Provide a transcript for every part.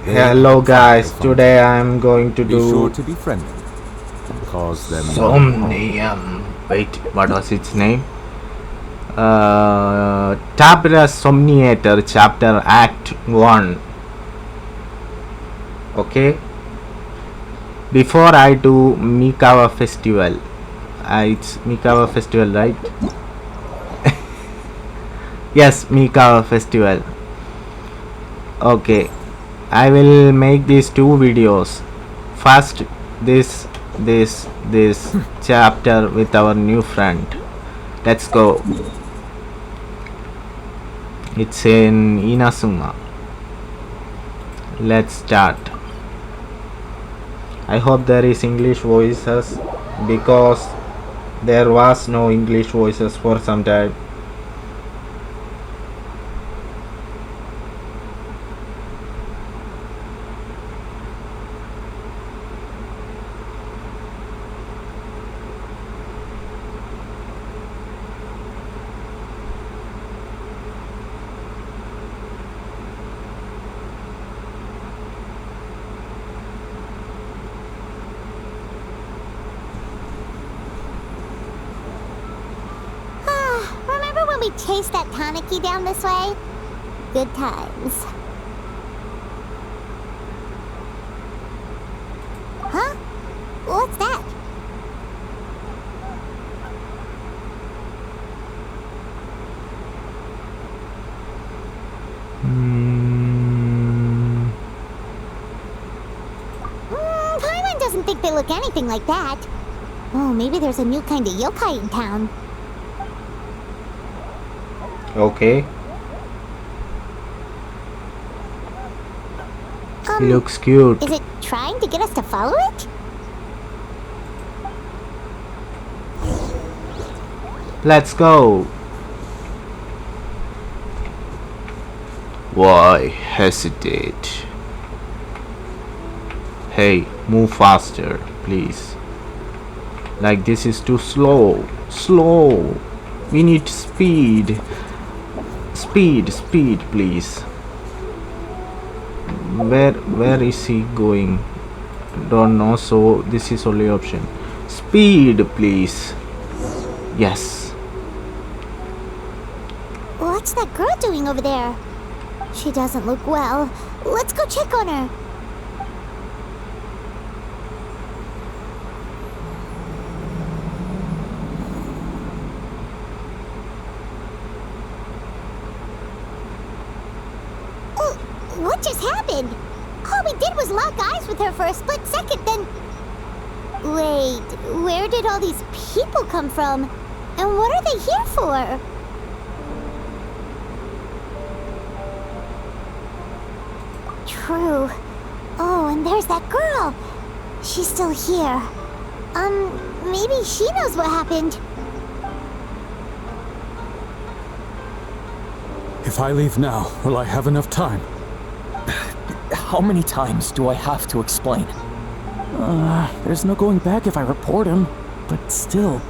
Hello guys, today I'm going to Be do sure to be friendly. Cause them Somnium. Wait, what was its name? Tapirus Somnium Chapter Act 1. Okay. Before I do Mikawa Festival. It's Mikawa Festival, right? Yes, Mikawa Festival. Okay. I will make these two videos. First, this chapter with our new friend. Let's go. It's in Inazuma. Let's start. I hope there is English voices because there was no English voices for some time. Remember when we chased that Tanuki down this way? Good times. Huh? What's that? Paimon doesn't think they look anything like that. Oh, maybe there's a new kind of yokai in town. Okay. Looks cute. Is it trying to get us to follow it? Let's go. Why hesitate? Hey, move faster, please. Like this is too slow. Slow. We need speed. Speed, please. Where is he going? Don't know, so this is only option. Speed, please. Yes. What's that girl doing over there? She doesn't look well. Let's go check on her. What just happened? All we did was lock eyes with her for a split second, then... Wait, where did all these people come from? And what are they here for? True. Oh, and there's that girl. She's still here. Maybe she knows what happened. If I leave now, will I have enough time? How many times do I have to explain? There's no going back if I report him, but still.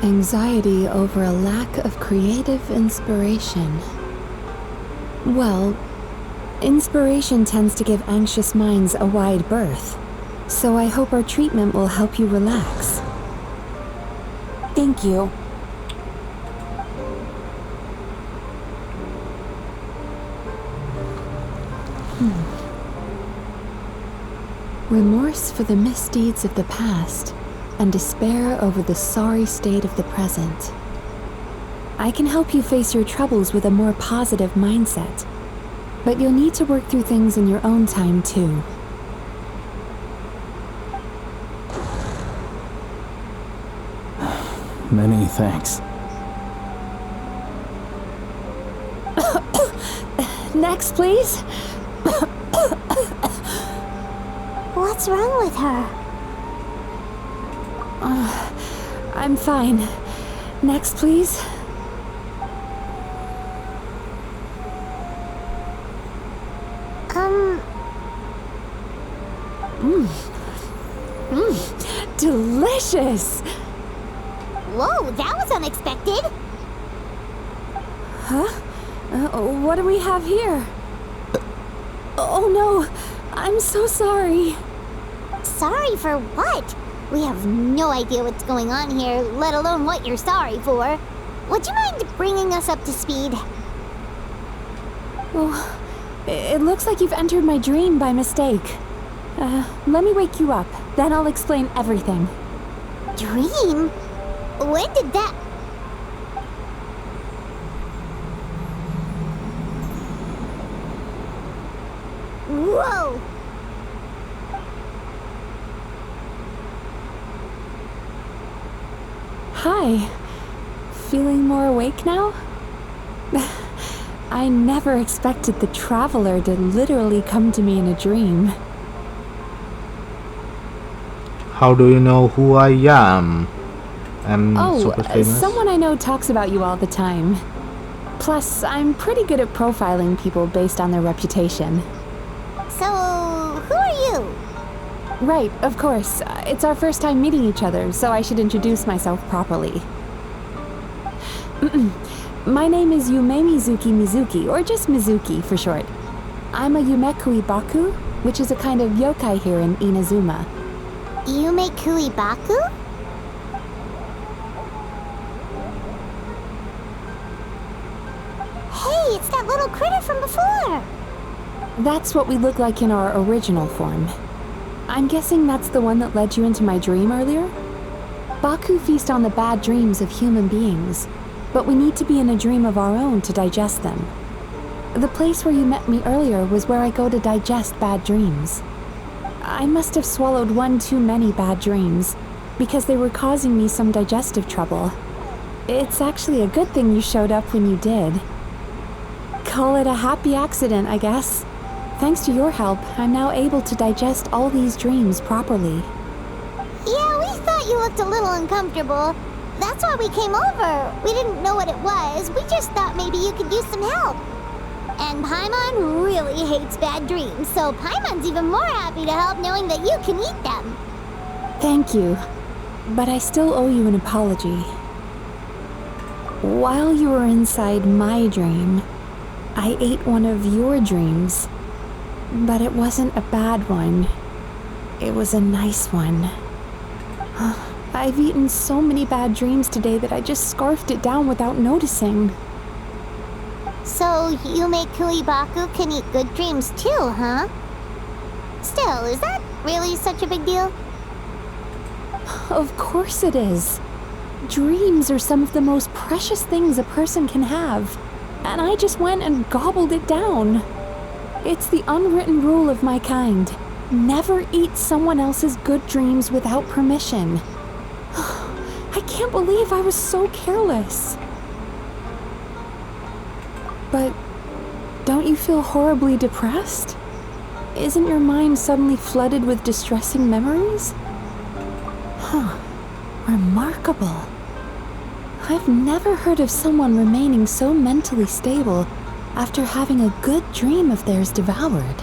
Anxiety over a lack of creative inspiration. Well, inspiration tends to give anxious minds a wide berth, so I hope our treatment will help you relax. Thank you. Remorse for the misdeeds of the past, and despair over the sorry state of the present. I can help you face your troubles with a more positive mindset, but you'll need to work through things in your own time too. Many thanks. Next, please. What's wrong with her? I'm fine. Next, please. Delicious! Whoa, that was unexpected. Huh? What do we have here? Oh no, I'm so sorry. Sorry for what? We have no idea what's going on here, let alone what you're sorry for. Would you mind bringing us up to speed? Oh, it looks like you've entered my dream by mistake. Let me wake you up, then I'll explain everything. Dream? When did that... Whoa! Hi. Feeling more awake now? I never expected the Traveler to literally come to me in a dream. How do you know who I am? I'm super famous. Someone I know talks about you all the time. Plus, I'm pretty good at profiling people based on their reputation. So, who are you? Right, of course. It's our first time meeting each other, so I should introduce myself properly. My name is Yume Mizuki, or just Mizuki for short. I'm a Yumekui Baku, which is a kind of yokai here in Inazuma. Yume Kuibaku? Hey, it's that little critter from before! That's what we look like in our original form. I'm guessing that's the one that led you into my dream earlier? Baku feast on the bad dreams of human beings, but we need to be in a dream of our own to digest them. The place where you met me earlier was where I go to digest bad dreams. I must have swallowed one too many bad dreams, because they were causing me some digestive trouble. It's actually a good thing you showed up when you did. Call it a happy accident, I guess. Thanks to your help, I'm now able to digest all these dreams properly. Yeah, we thought you looked a little uncomfortable. That's why we came over. We didn't know what it was. We just thought maybe you could use some help. And Paimon really hates bad dreams, so Paimon's even more happy to help knowing that you can eat them. Thank you, but I still owe you an apology. While you were inside my dream, I ate one of your dreams, but it wasn't a bad one. It was a nice one. I've eaten so many bad dreams today that I just scarfed it down without noticing. So, Yume Kuibaku can eat good dreams too, huh? Still, is that really such a big deal? Of course it is. Dreams are some of the most precious things a person can have, and I just went and gobbled it down. It's the unwritten rule of my kind. Never eat someone else's good dreams without permission. I can't believe I was so careless. But don't you feel horribly depressed? Isn't your mind suddenly flooded with distressing memories? Remarkable. I've never heard of someone remaining so mentally stable after having a good dream of theirs devoured.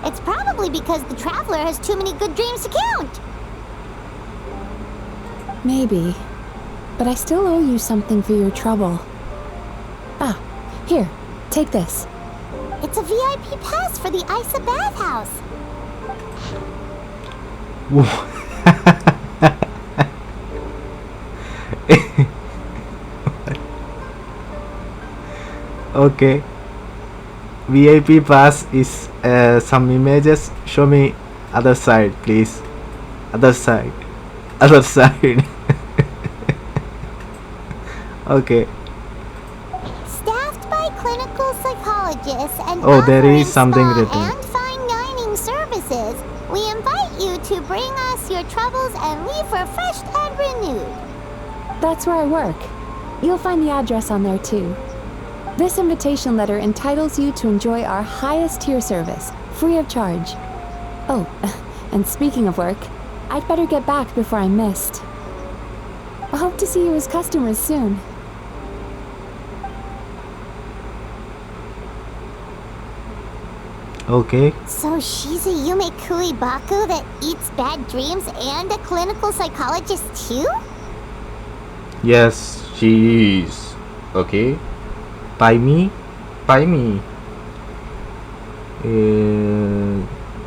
It's probably because the Traveler has too many good dreams to count. Maybe. But I still owe you something for your trouble. Ah, here, take this. It's a VIP pass for the Isa bathhouse. Okay. VIP pass is some images. Show me other side, please. Other side. Other side. Okay. Staffed by clinical psychologists and Oh, there offering is something spa written. and fine dining services, we invite you to bring us your troubles and leave refreshed and renewed. That's where I work. You'll find the address on there too. This invitation letter entitles you to enjoy our highest tier service, free of charge. Oh, and speaking of work, I'd better get back before I'm missed. I hope to see you as customers soon. Okay. So she's a Yume Kuibaku that eats bad dreams and a clinical psychologist too? Yes, she is. Okay. By me? By me.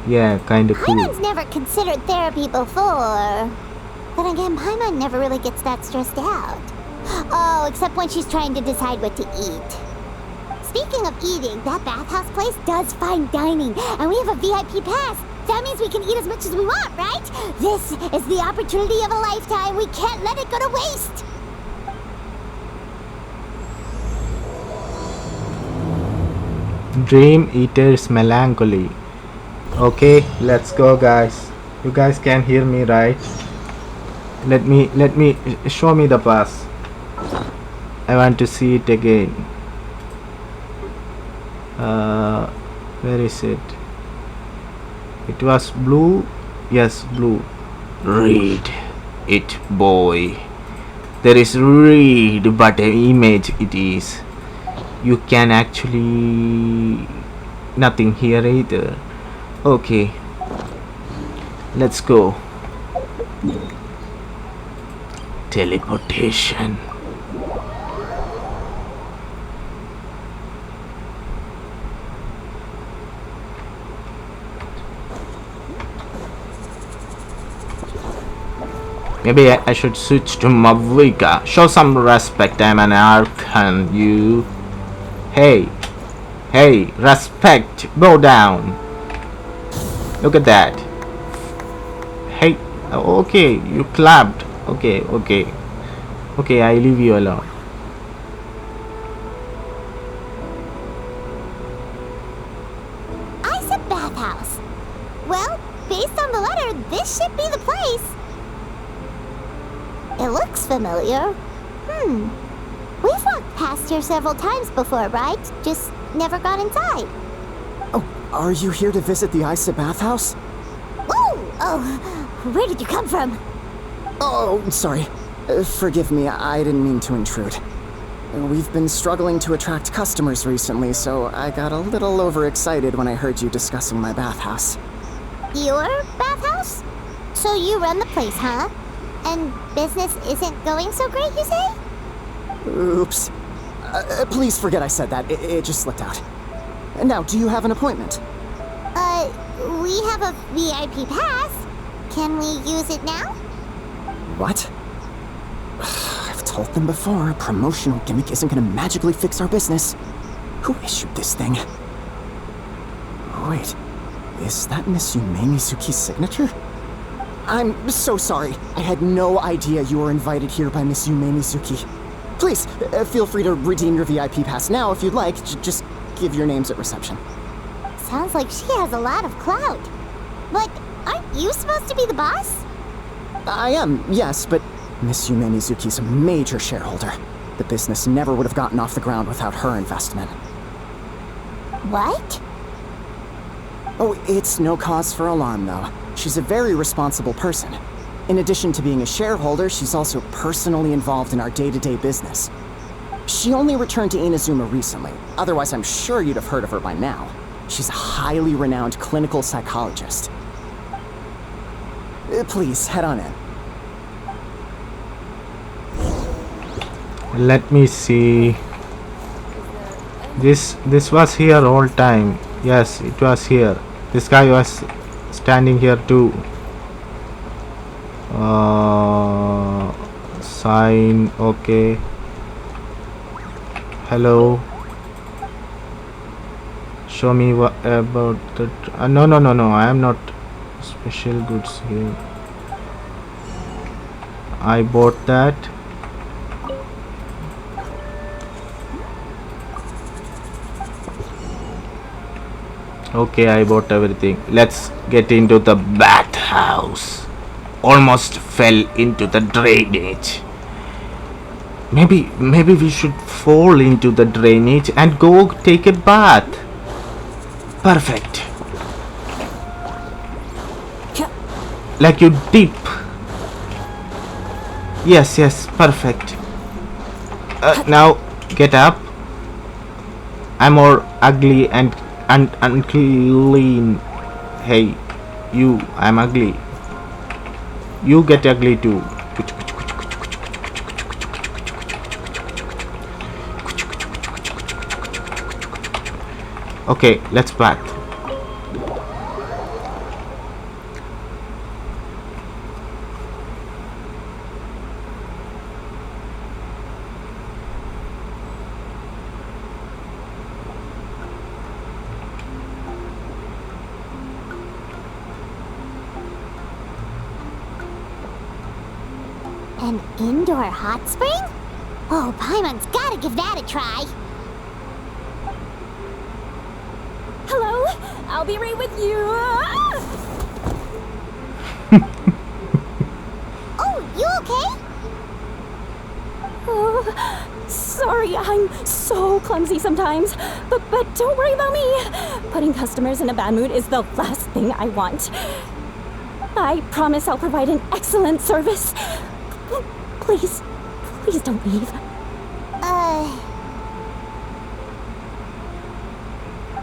Yeah, kinda cool. Paimon's never considered therapy before. Then again, Paimon never really gets that stressed out. Oh, except when she's trying to decide what to eat. Speaking of eating, that bathhouse place does fine dining, and we have a VIP pass. That means we can eat as much as we want, right? This is the opportunity of a lifetime. We can't let it go to waste. Dream Eater's Melancholy. Okay, let's go, guys. You guys can hear me, right? Let me show me the pass. I want to see it again. Where is it? It was blue. Yes, blue. Read it, boy. There is read, but an image it is. You can actually nothing here either. Okay, let's go. Teleportation. Maybe I should switch to Mavuika. Show some respect, I'm an Archon, you. Hey, respect, bow down. Look at that. Hey, okay, you clapped. Okay, I leave you alone. I said bathhouse. Well, based on the letter, this should be the place. It looks familiar. We've walked past here several times before, right? Just never got inside. Oh, are you here to visit the Isa bathhouse? Ooh! Oh, where did you come from? Oh, sorry. Forgive me, I didn't mean to intrude. We've been struggling to attract customers recently, so I got a little overexcited when I heard you discussing my bathhouse. Your bathhouse? So you run the place, huh? And business isn't going so great, you say? Oops. Please forget I said that. It just slipped out. Now, do you have an appointment? We have a VIP pass. Can we use it now? What? I've told them before, a promotional gimmick isn't gonna magically fix our business. Who issued this thing? Wait, is that Miss Mizuki's signature? I'm so sorry. I had no idea you were invited here by Miss Mizuki. Please, feel free to redeem your VIP pass now if you'd like. Just give your names at reception. Sounds like she has a lot of clout. But aren't you supposed to be the boss? I am, yes, but Miss Mizuki's a major shareholder. The business never would have gotten off the ground without her investment. What? Oh, it's no cause for alarm, though. She's a very responsible person. In addition to being a shareholder, she's also personally involved in our day-to-day business. She only returned to Inazuma recently, otherwise I'm sure you'd have heard of her by now. She's a highly renowned clinical psychologist. Please, head on in. Let me see. This was here all time. Yes, it was here. This guy was standing here too. Sign. Okay. Hello. Show me what about the. No. I am not special goods here. I bought that. Okay, I bought everything. Let's get into the bathhouse. Almost fell into the drainage. Maybe we should fall into the drainage and go take a bath. Perfect. Like you dip. Yes, perfect. Now get up. I'm more ugly and unclean. Hey, you, I'm ugly. You get ugly too. Okay, let's bath. An indoor hot spring? Oh, Paimon's gotta give that a try. Hello, I'll be right with you. Oh, you okay? Oh, sorry, I'm so clumsy sometimes. But don't worry about me. Putting customers in a bad mood is the last thing I want. I promise I'll provide an excellent service. Please don't leave.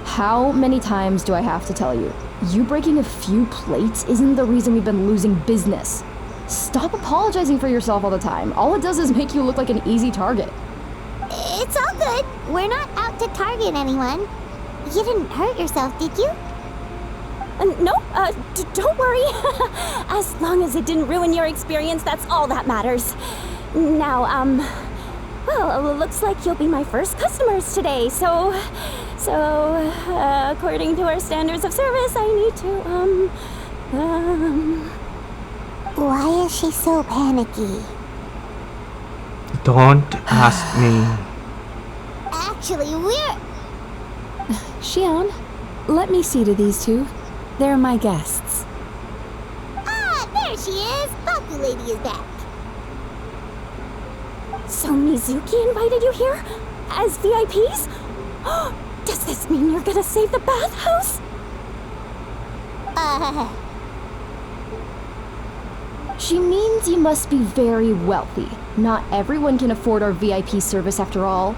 How many times do I have to tell you? You breaking a few plates isn't the reason we've been losing business. Stop apologizing for yourself all the time. All it does is make you look like an easy target. It's all good. We're not out to target anyone. You didn't hurt yourself, did you? No, don't worry. As long as it didn't ruin your experience, that's all that matters. Now, well, it looks like you'll be my first customers today, so, according to our standards of service, I need to, Why is she so panicky? Don't ask me. Actually, we're... Xian, let me see to these two. They're my guests. Ah, there she is! Baku Lady is back. So Mizuki invited you here? As VIPs? Does this mean you're gonna save the bathhouse? She means you must be very wealthy. Not everyone can afford our VIP service after all.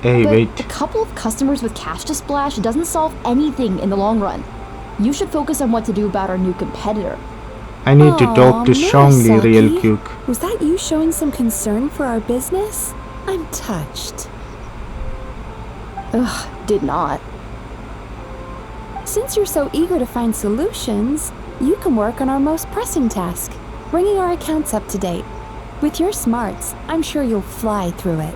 Hey, But wait. a couple of customers with cash to splash doesn't solve anything in the long run. You should focus on what to do about our new competitor. I need to talk to Aw, Shongli real Murasaki. quick. Was that you showing some concern for our business? I'm touched. Ugh, did not. Since you're so eager to find solutions, you can work on our most pressing task, bringing our accounts up to date. With your smarts, I'm sure you'll fly through it.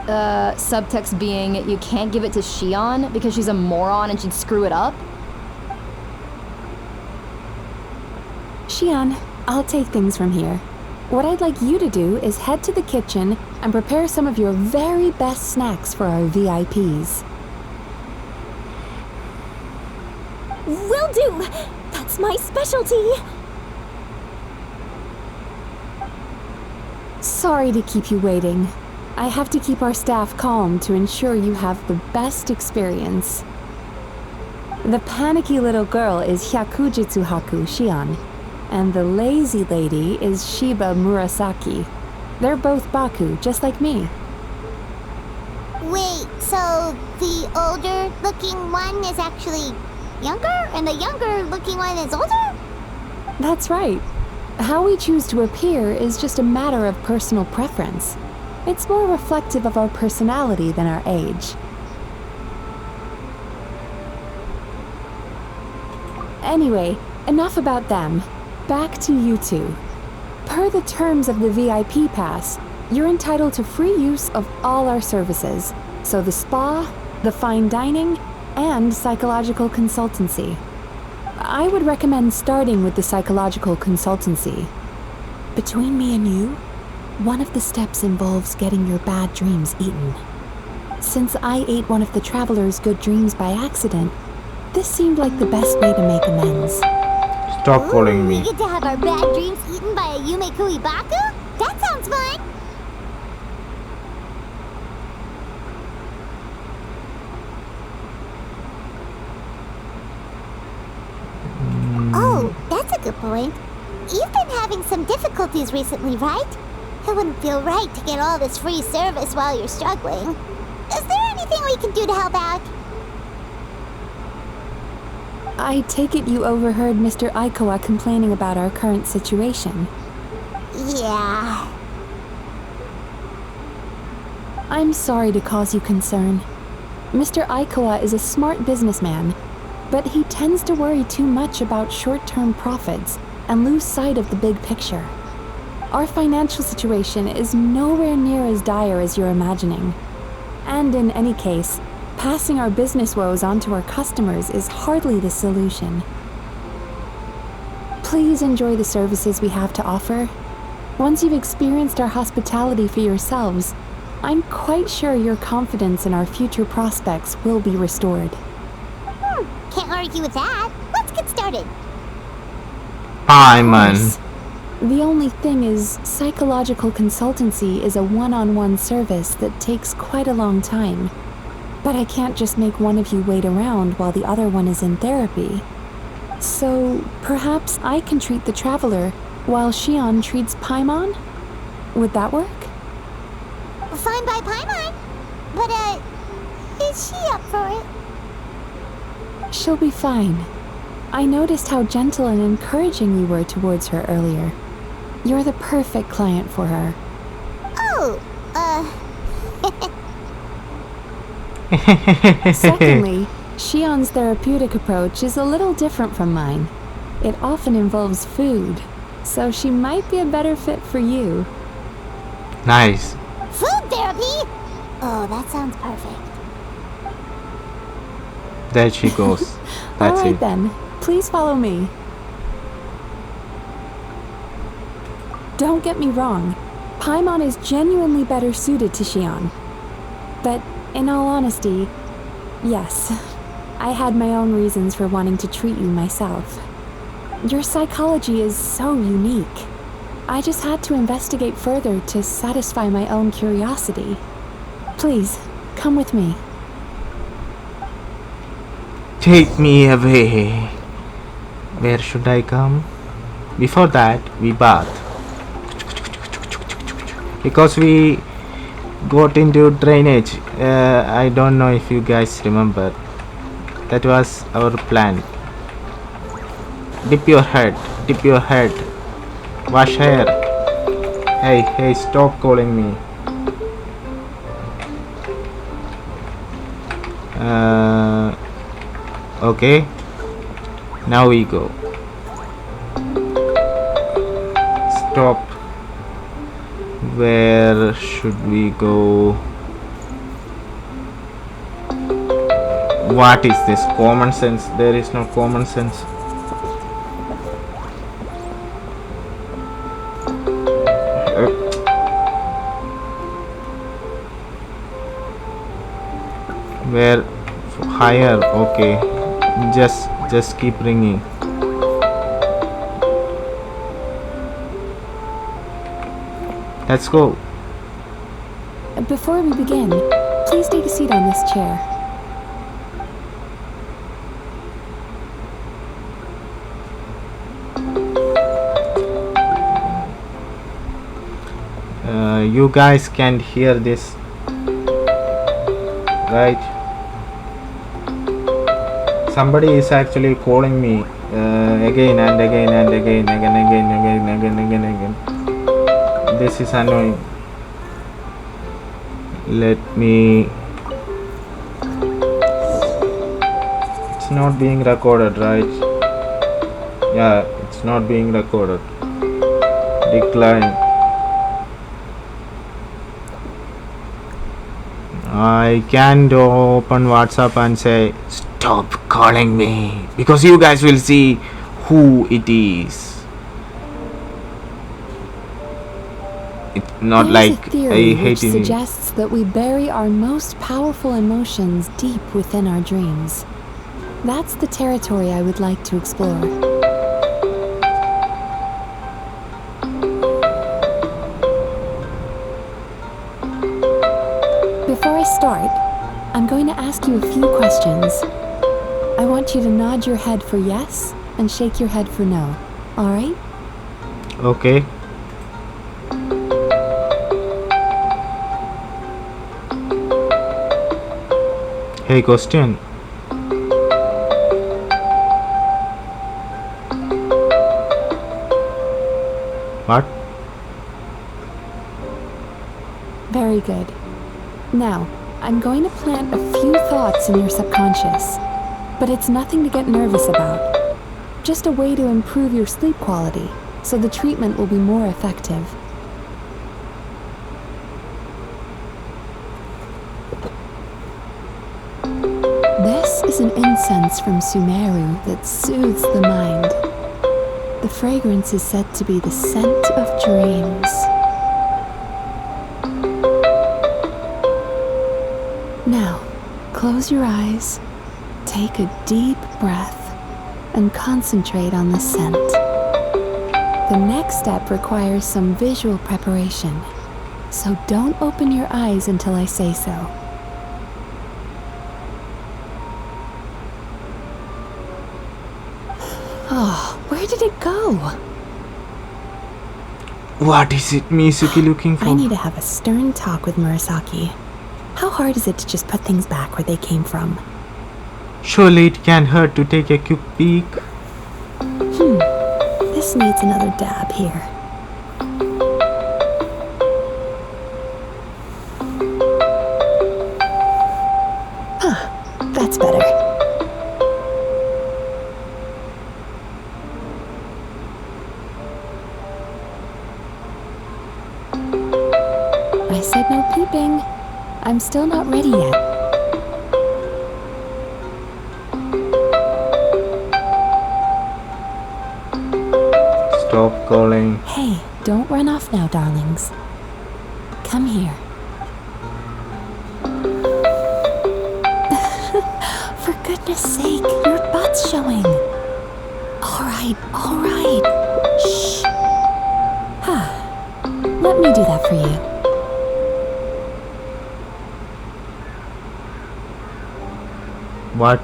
Subtext being you can't give it to Xian because she's a moron and she'd screw it up? Xian, I'll take things from here. What I'd like you to do is head to the kitchen and prepare some of your very best snacks for our VIPs. Will do! That's my specialty! Sorry to keep you waiting. I have to keep our staff calm to ensure you have the best experience. The panicky little girl is Hyakujitsu Haku Xian, and the lazy lady is Shiba Murasaki. They're both Baku, just like me. Wait, so the older-looking one is actually younger, and the younger-looking one is older? That's right. How we choose to appear is just a matter of personal preference. It's more reflective of our personality than our age. Anyway, enough about them. Back to you two. Per the terms of the VIP pass, you're entitled to free use of all our services. So the spa, the fine dining, and psychological consultancy. I would recommend starting with the psychological consultancy. Between me and you, one of the steps involves getting your bad dreams eaten. Since I ate one of the traveler's good dreams by accident, this seemed like the best way to make amends. Stop calling We me. get to have our bad dreams eaten by a Yumekui Baku? That sounds fun! Oh, that's a good point. You've been having some difficulties recently, right? It wouldn't feel right to get all this free service while you're struggling. Is there anything we can do to help out? I take it you overheard Mr. AQUA complaining about our current situation. Yeah. I'm sorry to cause you concern. Mr. AQUA is a smart businessman, but he tends to worry too much about short-term profits and lose sight of the big picture. Our financial situation is nowhere near as dire as you're imagining. And in any case, passing our business woes on to our customers is hardly the solution. Please enjoy the services we have to offer. Once you've experienced our hospitality for yourselves, I'm quite sure your confidence in our future prospects will be restored. Can't argue with that. Let's get started. Paimon. Yes. The only thing is, psychological consultancy is a one-on-one service that takes quite a long time. But I can't just make one of you wait around while the other one is in therapy. So, perhaps I can treat the traveler while Shion treats Paimon? Would that work? Fine by Paimon. But, is she up for it? She'll be fine. I noticed how gentle and encouraging you were towards her earlier. You're the perfect client for her. Oh, Secondly, Shion's therapeutic approach is a little different from mine. It often involves food, so she might be a better fit for you. Nice. food therapy? Oh, that sounds perfect. There she goes. That's Alright it. then, please follow me. Don't get me wrong, Paimon is genuinely better suited to Shion. But in all honesty, yes, I had my own reasons for wanting to treat you myself. Your psychology is so unique. I just had to investigate further to satisfy my own curiosity. Please, come with me. Take me away. Where should I come? Before that, we bath. Because we got into drainage. I don't know if you guys remember. That was our plan. Dip your head. Dip your head. Wash hair. Hey, stop calling me. Okay. Now we go. Stop. Where should we go? What is this? Common sense? There is no common sense. Where? Higher? Okay. Just keep ringing. Let's go. Before we begin, please take a seat on this chair. You guys can't hear this, right? Somebody is actually calling me again and again and again. This is annoying. Let me. It's not being recorded, right? Yeah, it's not being recorded. Decline. I can't open WhatsApp and say stop calling me because you guys will see who it is. It's not There's like a theory I hate which it. suggests that we bury our most powerful emotions deep within our dreams. That's the territory I would like to explore. Before I start, I'm going to ask you a few questions. I want you to nod your head for yes and shake your head for no. Alright? Okay. Hey, question. What? Very good. Now, I'm going to plant a few thoughts in your subconscious, but it's nothing to get nervous about. Just a way to improve your sleep quality, so the treatment will be more effective. This is an incense from Sumeru that soothes the mind. The fragrance is said to be the scent of dreams. Now, close your eyes, take a deep breath, and concentrate on the scent. The next step requires some visual preparation, so don't open your eyes until I say so. Oh, where did it go? What is it Mizuki looking for? I need to have a stern talk with Murasaki. How hard is it to just put things back where they came from? Surely it can't hurt to take a quick peek. This needs another dab here. That's better. I said no peeping. I'm still not ready yet. Stop calling. Hey, don't run off now, darlings. Come here. For goodness sake, your butt's showing. All right. Shh. Let me do that for you. What?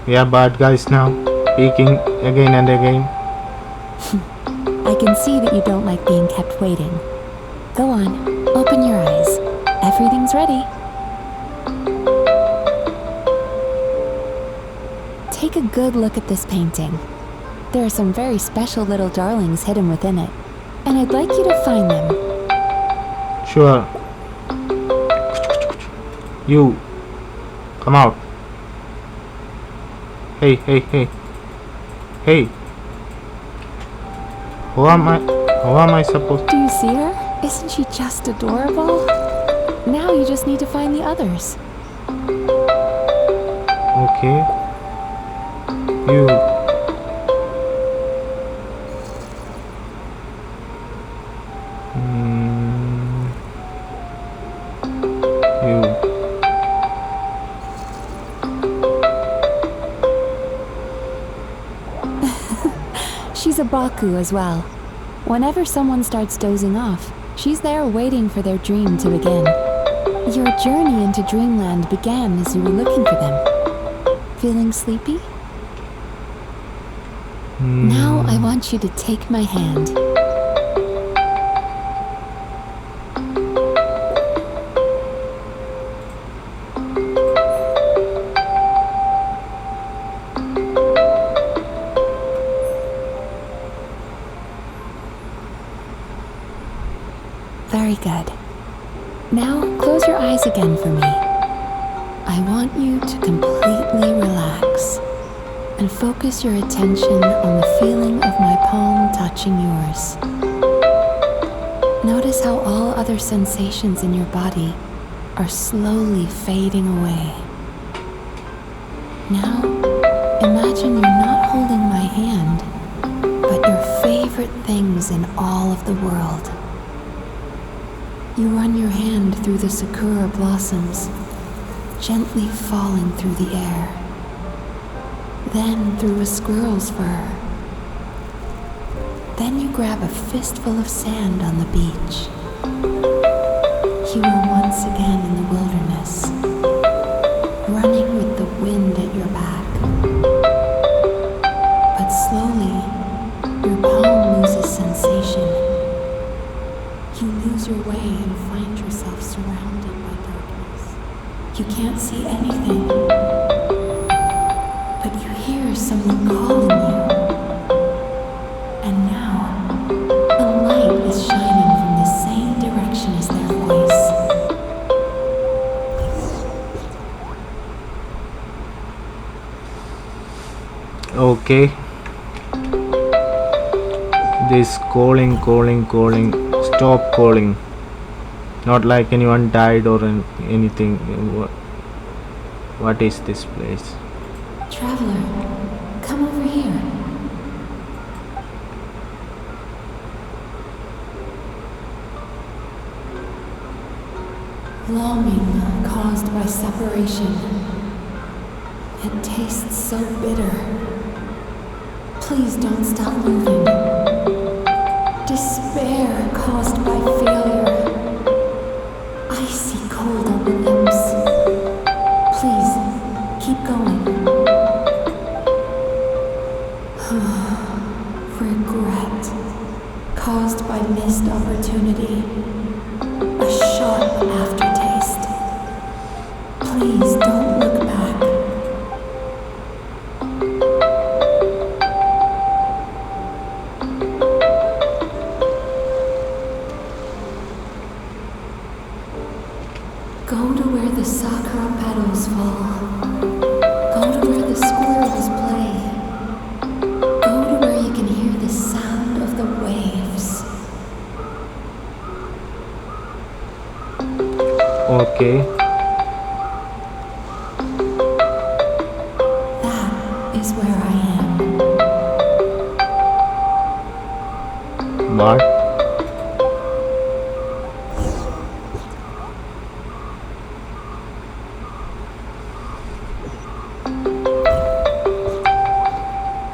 We are bad guys now, peeking again and again. I can see that you don't like being kept waiting. Go on, open your eyes. Everything's ready. Take a good look at this painting. There are some very special little darlings hidden within it, and I'd like you to find them. Sure. You. Come out. Hey. Hey. Who am I supposed to... Do you see her? Isn't she just adorable? Now you just need to find the others. Okay. You. You. She's a Baku as well. Whenever someone starts dozing off, she's there waiting for their dream to begin. Your journey into dreamland began as you were looking for them. Feeling sleepy? Now I want you to take my hand. Very good. Now close your eyes again for me. I want you to completely relax and focus your attention on the feeling of my palm touching yours. Notice how all other sensations in your body are slowly fading away. Now, imagine you're not holding my hand, but your favorite things in all of the world. You run your hand through the sakura blossoms, gently falling through the air. Then through a squirrel's fur. Then you grab a fistful of sand on the beach. You are once again in the wilderness, running with the wind at your back. But slowly, your palm loses sensation. You lose your way and find yourself surrounded by darkness. You can't see anything, but you hear someone calling you. And now, a light is shining from the same direction as their voice. Okay. This calling. Stop calling. Not like anyone died or anything. What is this place? Traveler, come over here. Longing caused by separation. It tastes so bitter. Please don't stop moving. Despair caused by failure. Icy cold on the lips. Please, keep going. Regret caused by missed opportunity. A sharp aftertaste. Please don't look back. Go to where the sakura petals fall. Go to where the squirrels play. Go to where you can hear the sound of the waves. Okay. That is where I am. What?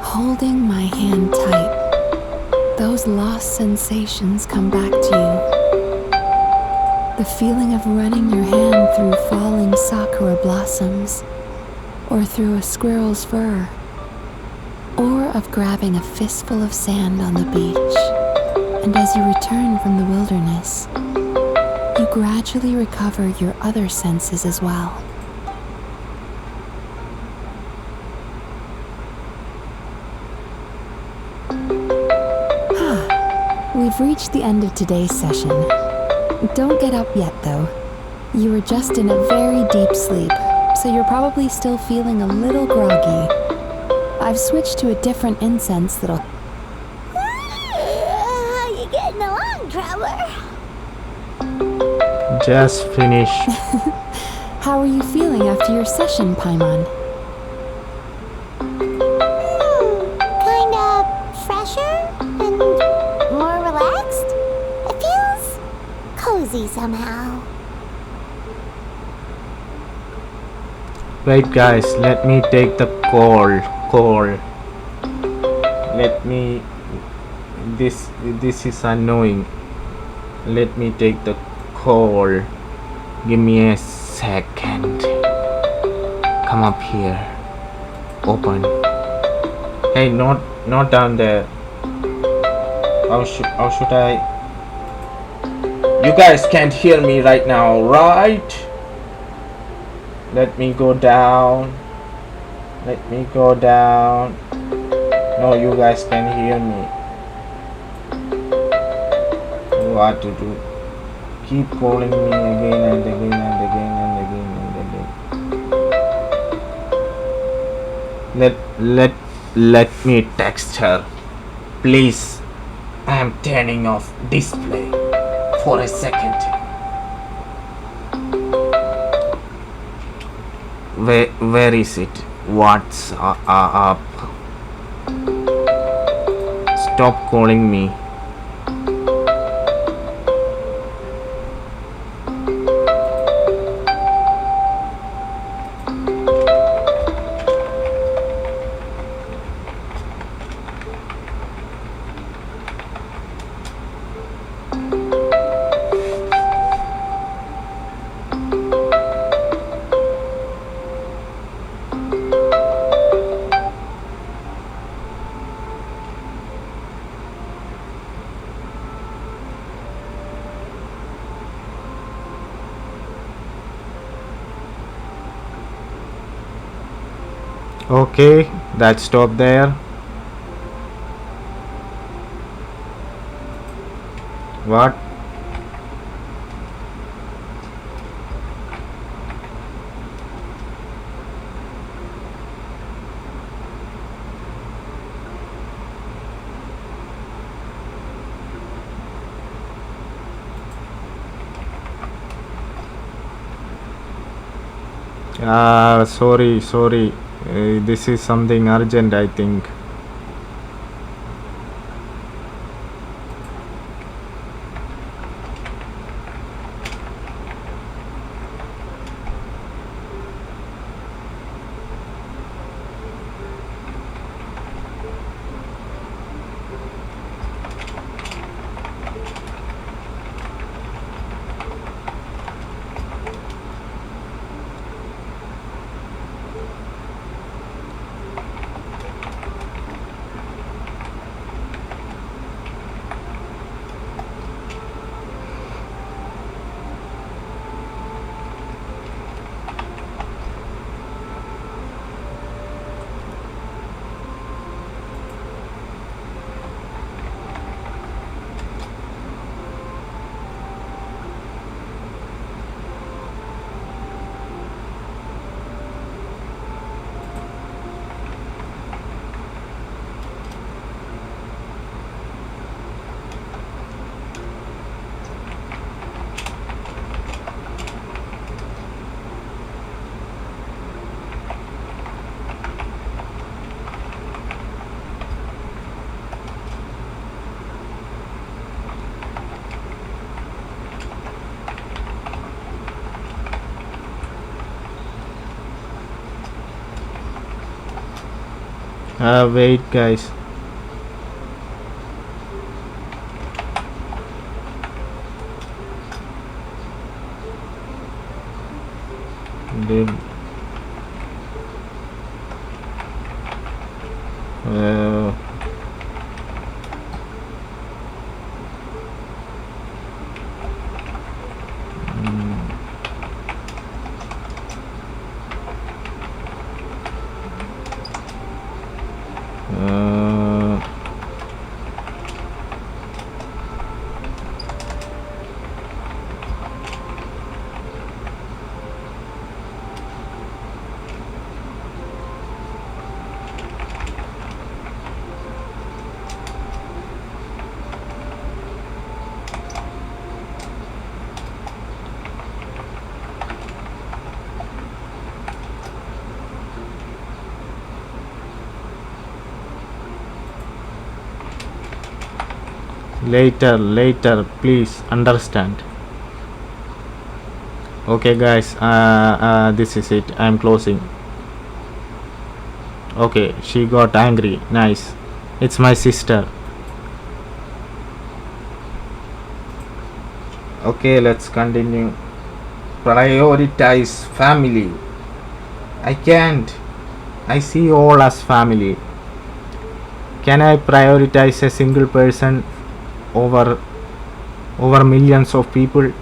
Holding my hand tight, those lost sensations come back to you. The feeling of running your hand through falling sakura blossoms, or through a squirrel's fur, or of grabbing a fistful of sand on the beach. And as you return from the wilderness, you gradually recover your other senses as well. We've reached the end of today's session. Don't get up yet, though. You were just in a very deep sleep, so you're probably still feeling a little groggy. I've switched to a different incense that'll... How you getting along, traveler? Just finished. How are you feeling after your session, Paimon? Kinda fresher and more relaxed. It feels cozy somehow. Wait, guys. Let me take the call. Let me. This is annoying. Let me take the call. Give me a second. Come up here. Open. Hey, not down there. How should I? You guys can't hear me right now, right? Let me go down. Let me go down. No, you guys can hear me. What to do? Keep calling me again and again and again and again and again. Let me text her. Please. I am turning off display for a second. Where is it? What's up? Stop calling me. Okay, that stop there. What? Sorry. This is something urgent, I think. Wait, guys. Did later, please understand. Okay, guys, this is it. I'm closing. Okay, she got angry. Nice. It's my sister. Okay, let's continue. Prioritize family. I can't. I see all as family. Can I prioritize a single person over millions of people?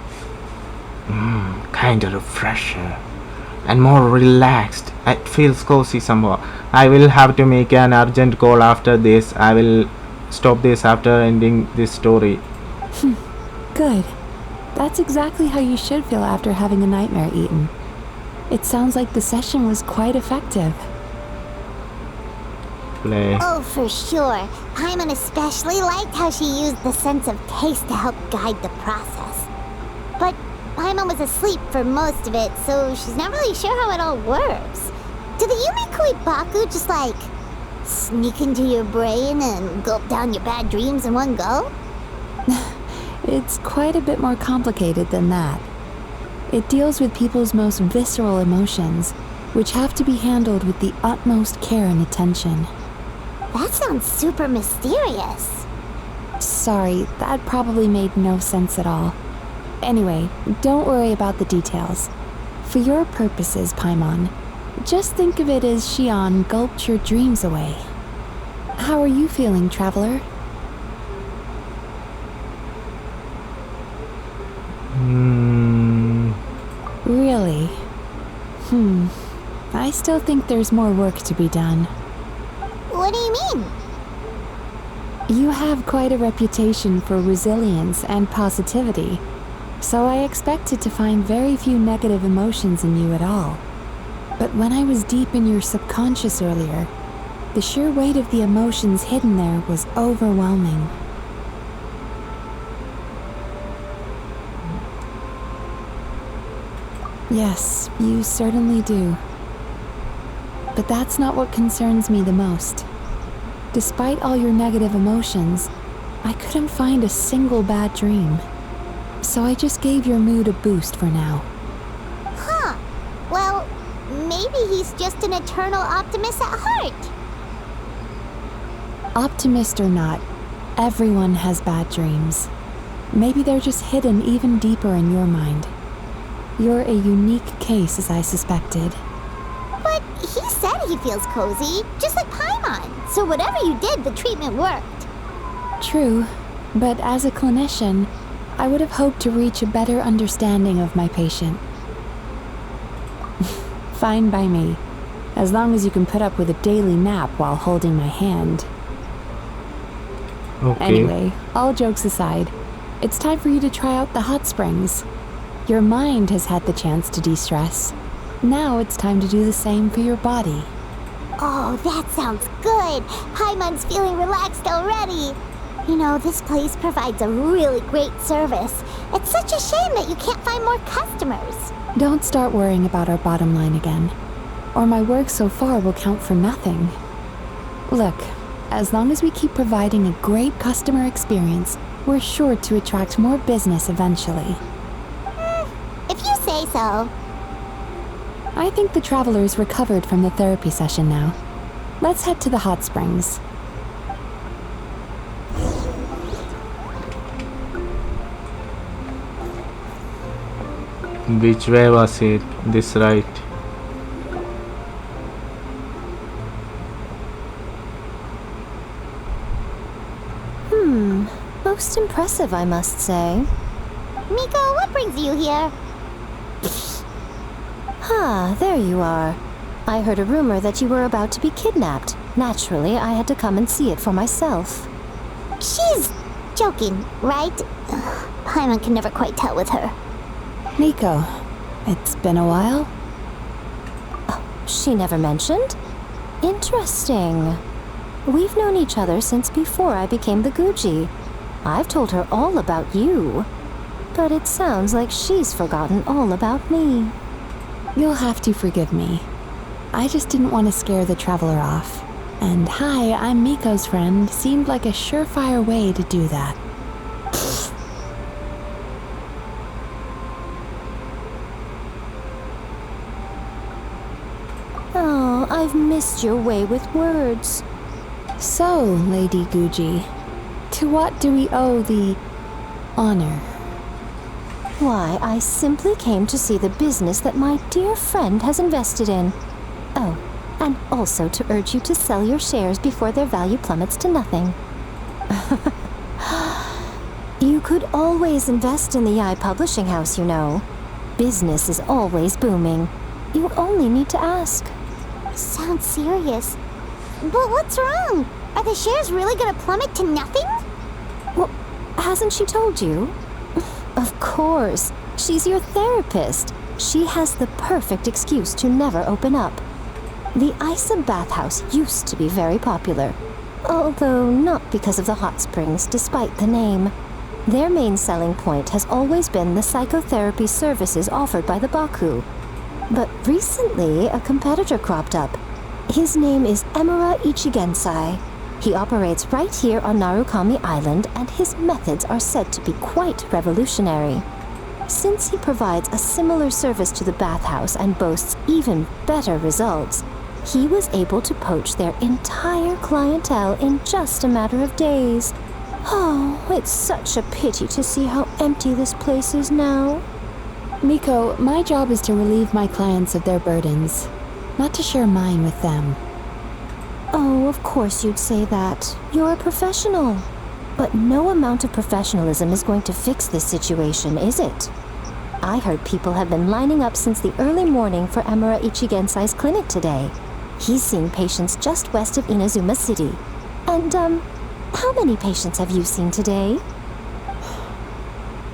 Kind of refresher and more relaxed. It feels cozy somehow. I will have to make an urgent call after this. I will stop this after ending this story. Good. That's exactly how you should feel after having a nightmare eaten. It sounds like the session was quite effective. Play. Oh, for sure. Paimon especially liked how she used the sense of taste to help guide the process. But Paimon was asleep for most of it, so she's not really sure how it all works. Do the Yumikui Baku just like sneak into your brain and gulp down your bad dreams in one go? It's quite a bit more complicated than that. It deals with people's most visceral emotions, which have to be handled with the utmost care and attention. That sounds super mysterious. Sorry, that probably made no sense at all. Anyway, don't worry about the details. For your purposes, Paimon, just think of it as Xion gulped your dreams away. How are you feeling, traveler? Really? I still think there's more work to be done. What do you mean? You have quite a reputation for resilience and positivity, so I expected to find very few negative emotions in you at all. But when I was deep in your subconscious earlier, the sheer weight of the emotions hidden there was overwhelming. Yes, you certainly do. But that's not what concerns me the most. Despite all your negative emotions, I couldn't find a single bad dream. So I just gave your mood a boost for now. Huh. Well, maybe he's just an eternal optimist at heart. Optimist or not, everyone has bad dreams. Maybe they're just hidden even deeper in your mind. You're a unique case, as I suspected. But he said he feels cozy, just like Paimon. So whatever you did, the treatment worked. True, but as a clinician, I would have hoped to reach a better understanding of my patient. Fine by me, as long as you can put up with a daily nap while holding my hand. Okay. Anyway, all jokes aside, it's time for you to try out the hot springs. Your mind has had the chance to de-stress. Now it's time to do the same for your body. Oh, that sounds good. Paimon's feeling relaxed already. You know, this place provides a really great service. It's such a shame that you can't find more customers. Don't start worrying about our bottom line again, or my work so far will count for nothing. Look, as long as we keep providing a great customer experience, we're sure to attract more business eventually. If you say so. I think the traveler's recovered from the therapy session now. Let's head to the hot springs. Which way was it? This right? Most impressive, I must say. Miko, what brings you here? There you are. I heard a rumor that you were about to be kidnapped. Naturally, I had to come and see it for myself. She's joking, right? Paimon can never quite tell with her. Nico, it's been a while. She never mentioned? Interesting. We've known each other since before I became the Guji. I've told her all about you. But it sounds like she's forgotten all about me. You'll have to forgive me. I just didn't want to scare the traveler off. And hi, I'm Miko's friend seemed like a surefire way to do that. Oh, I've missed your way with words. So, Lady Guji, to what do we owe the honor? Why, I simply came to see the business that my dear friend has invested in. Oh, and also to urge you to sell your shares before their value plummets to nothing. You could always invest in the publishing house, you know. Business is always booming. You only need to ask. Sounds serious. But what's wrong? Are the shares really gonna plummet to nothing? Well, hasn't she told you? Of course. She's your therapist. She has the perfect excuse to never open up. The Isa bathhouse used to be very popular, although not because of the hot springs, despite the name. Their main selling point has always been the psychotherapy services offered by the Baku. But recently, a competitor cropped up. His name is Emura Ichigensai. He operates right here on Narukami Island, and his methods are said to be quite revolutionary. Since he provides a similar service to the bathhouse and boasts even better results, he was able to poach their entire clientele in just a matter of days. Oh, it's such a pity to see how empty this place is now. Miko, my job is to relieve my clients of their burdens, not to share mine with them. Oh, of course you'd say that. You're a professional. But no amount of professionalism is going to fix this situation, is it? I heard people have been lining up since the early morning for Emura Ichigensai's clinic today. He's seeing patients just west of Inazuma City. And, how many patients have you seen today?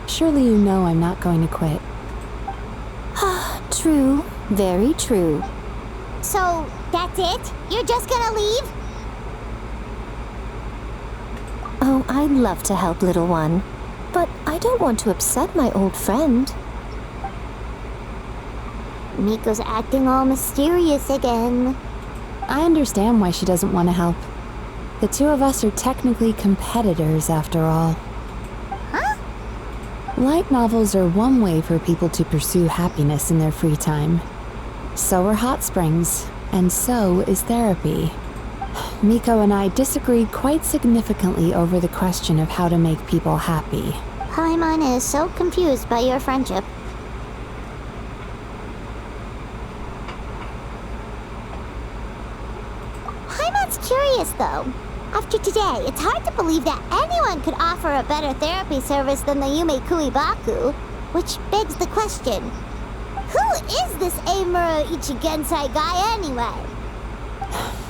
Surely you know I'm not going to quit. True. Very true. So, that's it? You're just gonna leave? Oh, I'd love to help, little one. But I don't want to upset my old friend. Miko's acting all mysterious again. I understand why she doesn't want to help. The two of us are technically competitors, after all. Huh? Light novels are one way for people to pursue happiness in their free time. So are hot springs, and so is therapy. Miko and I disagreed quite significantly over the question of how to make people happy. Paimon is so confused by your friendship. Paimon's curious though. After today, it's hard to believe that anyone could offer a better therapy service than the Yume Kuibaku, which begs the question, who is this Eimuro Ichigensai guy anyway?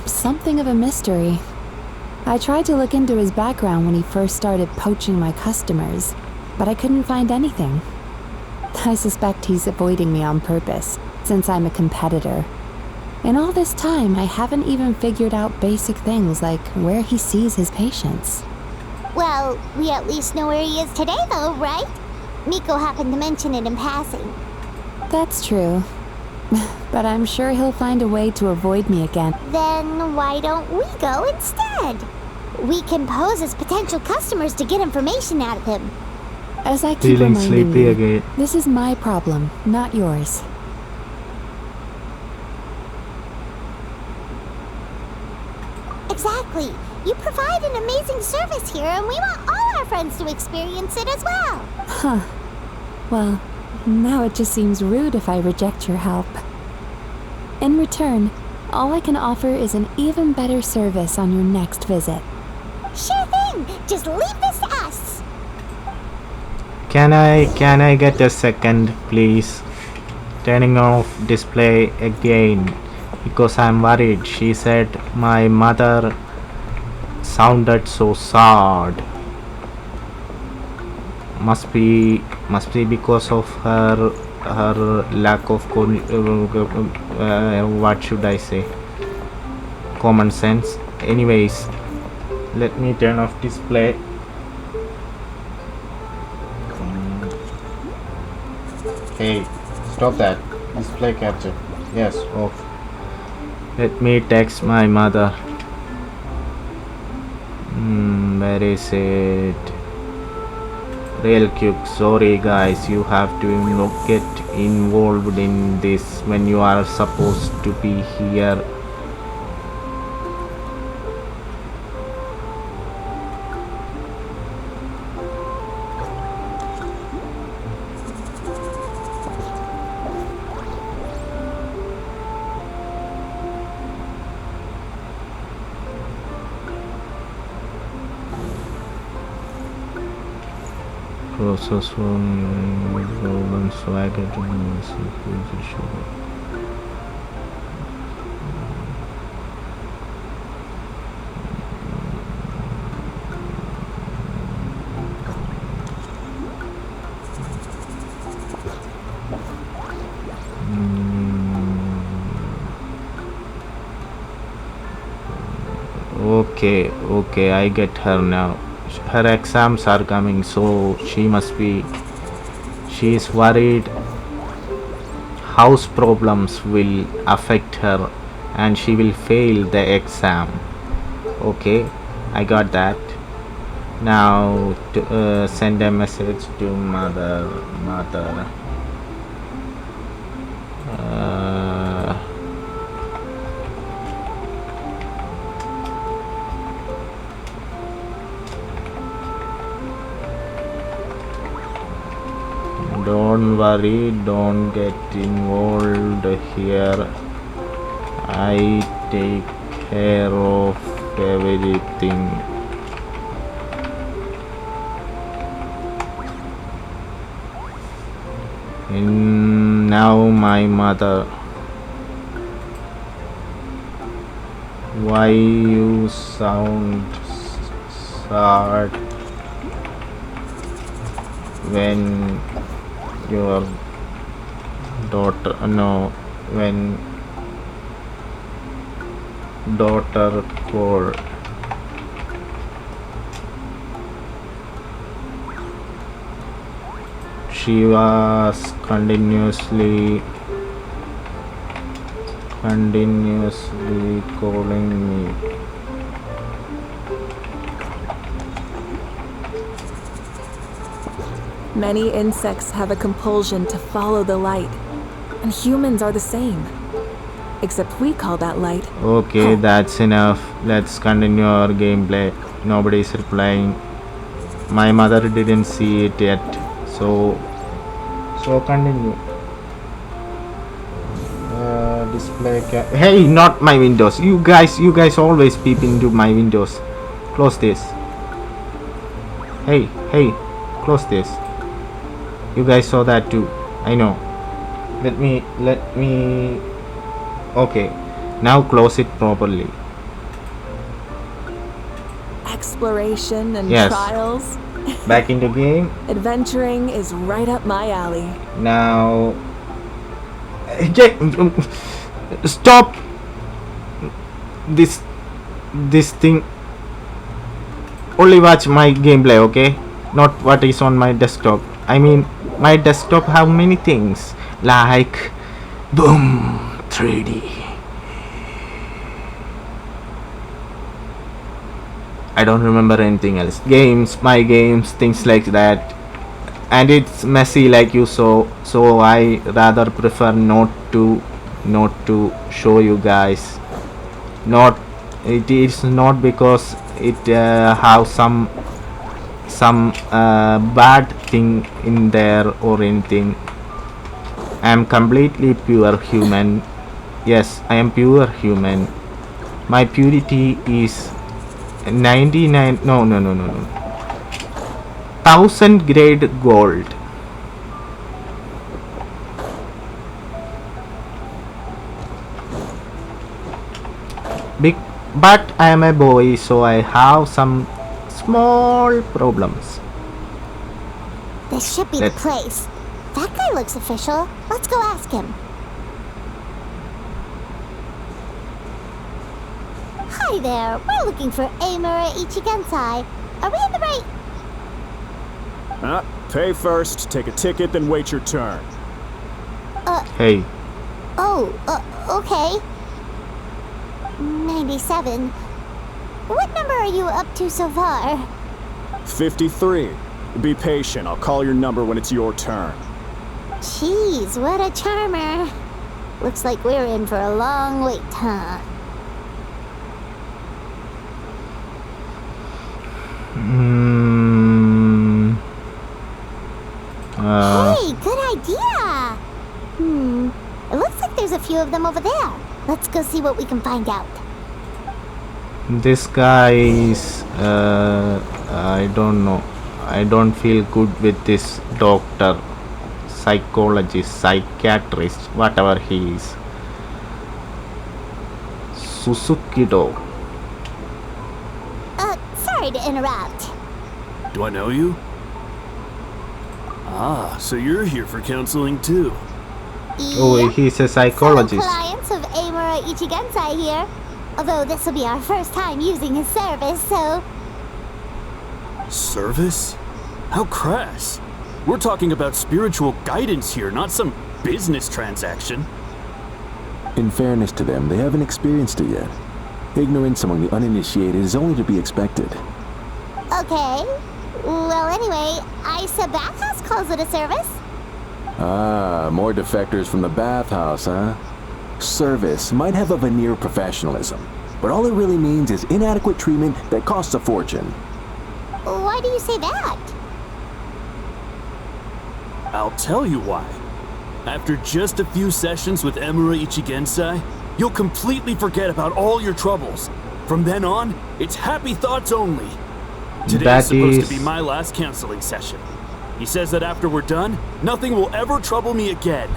Something of a mystery. I tried to look into his background when he first started poaching my customers, but I couldn't find anything. I suspect he's avoiding me on purpose, since I'm a competitor. In all this time, I haven't even figured out basic things like where he sees his patients. Well, we at least know where he is today though, right? Miko happened to mention it in passing. That's true. But I'm sure he'll find a way to avoid me again. Then why don't we go instead? We can pose as potential customers to get information out of him. As I keep Feeling reminding sleepy you, again. this is my problem, not yours. Exactly. You provide an amazing service here, and we want all our friends to experience it as well. Huh. Well, now it just seems rude if I reject your help. In return, all I can offer is an even better service on your next visit. Sure thing. Just leave this to us. Can I get a second, please? Turning off display again because I'm worried. She said my mother sounded so sad. Must be because of her lack of what should I say? Common sense. Anyways, let me turn off display. Hey, stop that. Display capture. Yes, off. Let me text my mother. Where is it? Real quick. Sorry guys, you have to get involved in this when you are supposed to be here. Process one swagger to Okay, I get her now. Her exams are coming, so she is worried house problems will affect her and she will fail the exam. Okay, I got that. Now to send a message to mother. Don't worry, don't get involved here. I take care of everything. And now my mother. Why you sound sad when your daughter when daughter called? She was continuously Continuously calling me. Many insects have a compulsion to follow the light, and humans are the same. Except we call that light. Okay, home. that's enough. Let's continue our gameplay. Nobody's replying. My mother didn't see it yet, so continue. Display hey, not my windows. You guys always peep into my windows. Close this. Hey, close this. You guys saw that too. I know. Let me. Okay, now close it properly. Exploration and Yes. trials. Back into game. Adventuring is right up my alley. Now. Stop this thing. Only watch my gameplay, okay? Not what is on my desktop. I mean, my desktop have many things like boom 3D. I don't remember anything else. My games, things like that. And it's messy like you saw, so I rather prefer not to show you guys. It is not because it have some bad thing in there or anything. I am completely pure human. Yes, I am pure human. My purity is 99. No. 1000 grade gold. But I am a boy, so I have some small problems. This should be the place. That guy looks official. Let's go ask him. Hi there. We're looking for Amura Ichigensai. Are we in the right? Pay first, take a ticket, then wait your turn. Hey. Oh, okay. 97. What number are you up to so far? 53. Be patient, I'll call your number when it's your turn. Jeez, what a charmer. Looks like we're in for a long wait, huh? Hey, good idea! It looks like there's a few of them over there. Let's go see what we can find out. This guy is I don't know. I don't feel good with this doctor, psychologist, psychiatrist, whatever he is. Suzuki-do. Sorry to interrupt. Do I know you? Ah, so you're here for counseling too. Oh, he's a psychologist. Clients of Amura Ichigensai here. Although this will be our first time using his service, so... Service? How crass. We're talking about spiritual guidance here, not some business transaction. In fairness to them, they haven't experienced it yet. Ignorance among the uninitiated is only to be expected. Okay. Well, anyway, Isa Bathhouse calls it a service. Ah, more defectors from the bathhouse, huh? Service might have a veneer of professionalism, but all it really means is inadequate treatment that costs a fortune. Why do you say that? I'll tell you why. After just a few sessions with Amura Ichigensai, you'll completely forget about all your troubles. From then on, it's happy thoughts only. Today's supposed to be my last counseling session. He says that after we're done, nothing will ever trouble me again.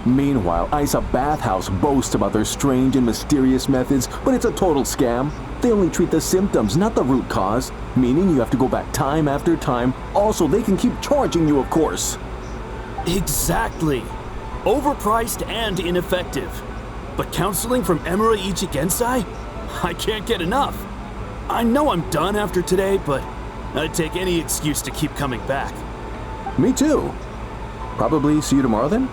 Meanwhile, Isa Bathhouse boasts about their strange and mysterious methods, but it's a total scam. They only treat the symptoms, not the root cause, meaning you have to go back time after time. Also, they can keep charging you, of course. Exactly. Overpriced and ineffective. But counseling from Amura Ichigensai? I can't get enough. I know I'm done after today, but I'd take any excuse to keep coming back. Me too. Probably see you tomorrow then?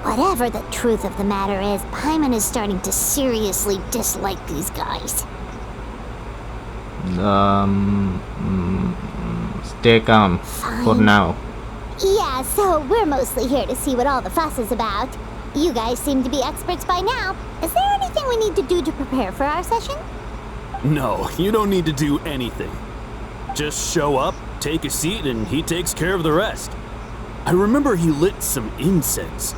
Whatever the truth of the matter is, Paimon is starting to seriously dislike these guys. Stay calm for now. Yeah, so we're mostly here to see what all the fuss is about. You guys seem to be experts by now. Is there anything we need to do to prepare for our session? No, you don't need to do anything. Just show up, take a seat, and he takes care of the rest. I remember he lit some incense.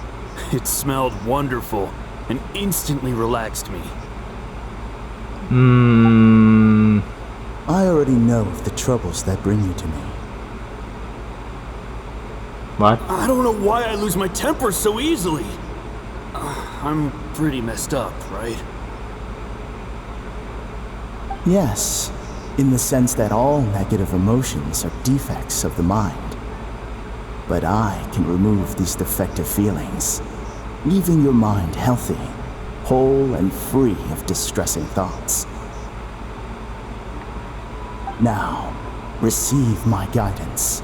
It smelled wonderful and instantly relaxed me. I already know of the troubles that bring you to me. What? I don't know why I lose my temper so easily. I'm pretty messed up, right? Yes, in the sense that all negative emotions are defects of the mind. But I can remove these defective feelings, leaving your mind healthy, whole and free of distressing thoughts. Now, receive my guidance.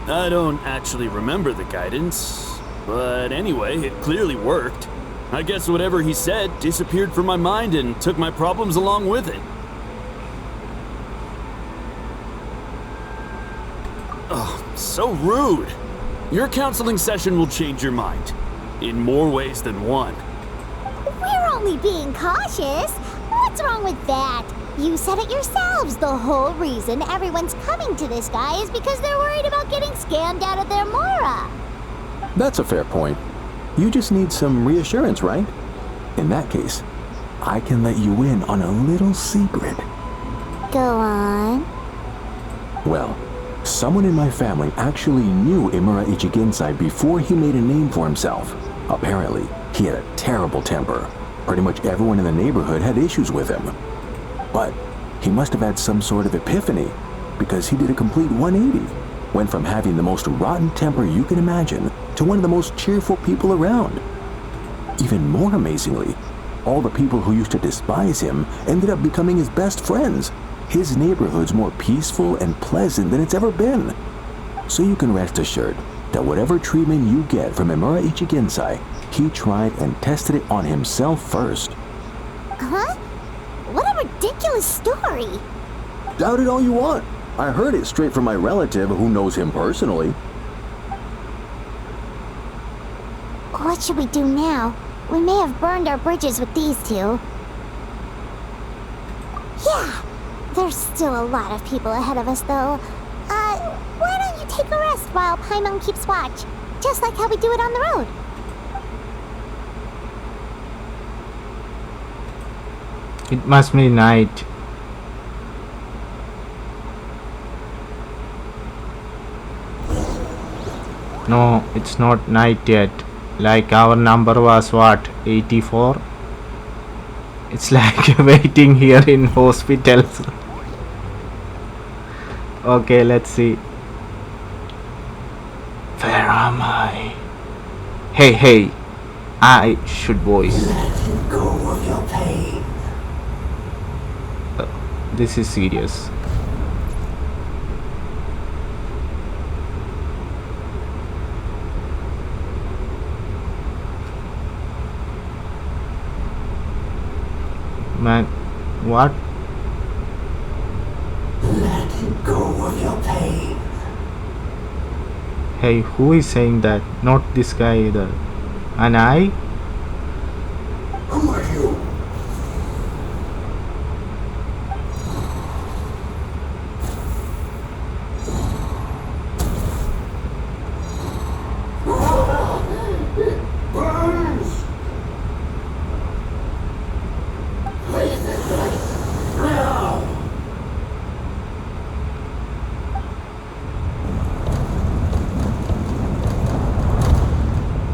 I don't actually remember the guidance, but anyway, it clearly worked. I guess whatever he said disappeared from my mind and took my problems along with it. Oh, so rude. Your counseling session will change your mind, in more ways than one. We're only being cautious. What's wrong with that? You said it yourselves. The whole reason everyone's coming to this guy is because they're worried about getting scammed out of their Mora. That's a fair point. You just need some reassurance, right? In that case, I can let you in on a little secret. Go on. Well, someone in my family actually knew Imura Ichigensai before he made a name for himself. Apparently, he had a terrible temper. Pretty much everyone in the neighborhood had issues with him. But he must have had some sort of epiphany, because he did a complete 180. Went from having the most rotten temper you can imagine to one of the most cheerful people around. Even more amazingly, all the people who used to despise him ended up becoming his best friends. His neighborhood's more peaceful and pleasant than it's ever been. So you can rest assured that whatever treatment you get from Imura Ichigensai, he tried and tested it on himself first. Huh? What a ridiculous story. Doubt it all you want. I heard it straight from my relative who knows him personally. What should we do now? We may have burned our bridges with these two. Yeah, there's still a lot of people ahead of us though. Why don't you take a rest while Paimon keeps watch? Just like how we do it on the road. It must be night. No, it's not night yet. Like our number was what? 84? It's like waiting here in hospitals. Okay, let's see. Where am I? Hey, I should voice. Let go of your pain. This is serious. Man, what? Let go of your pain. Hey, who is saying that? Not this guy either. And I? Who are you?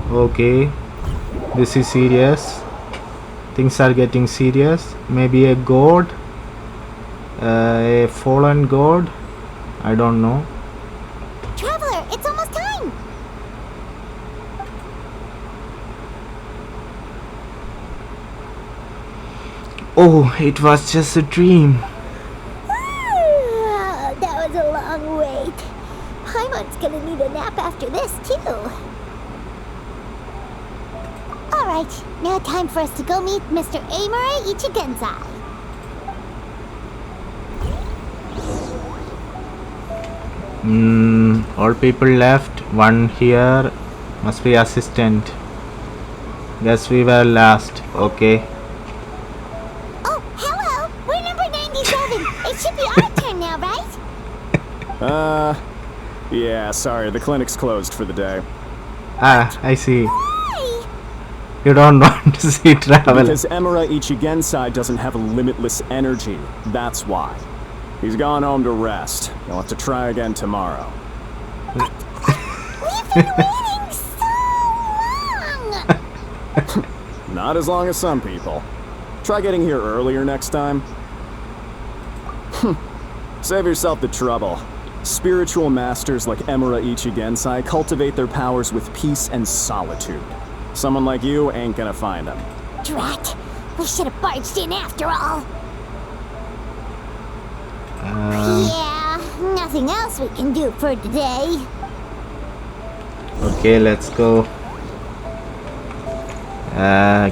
Okay, this is serious. Things are getting serious. Maybe a god, a fallen god. I don't know. Traveler, it's almost time. Oh, it was just a dream. That was a long way. great. Paimon's gonna need a nap after this, too. Alright, now time for us to go meet Mr. Amura Ichigensai. All people left. One here. Must be assistant. Guess we were last. Okay. Oh, hello! We're number 97. It should be our turn now, right? Yeah, sorry, the clinic's closed for the day. Ah, I see. Why? You don't want to see travel. Because Emura Ichigensai doesn't have limitless energy. That's why. He's gone home to rest. You'll have to try again tomorrow. We've been waiting so long! Not as long as some people. Try getting here earlier next time. Save yourself the trouble. Spiritual masters like Emura Ichigensai cultivate their powers with peace and solitude. Someone like you ain't gonna find them. Drat! We should have barged in after all. Yeah, nothing else we can do for today. Okay, let's go.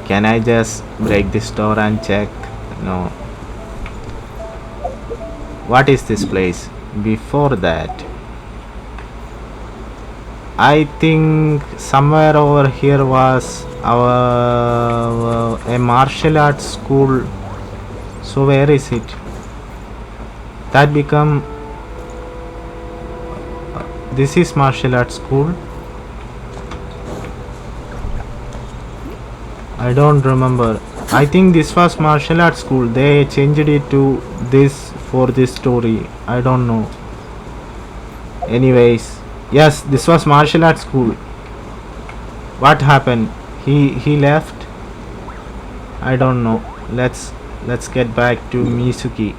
Can I just break this door and check? No. What is this place? Before that, I think somewhere over here was our a martial arts school. So where is it? That become this is martial arts school. I don't remember. I think this was martial arts school. They changed it to this for this story. I don't know. Anyways, yes, this was martial arts school. What happened? He left. I don't know. Let's get back to Mizuki.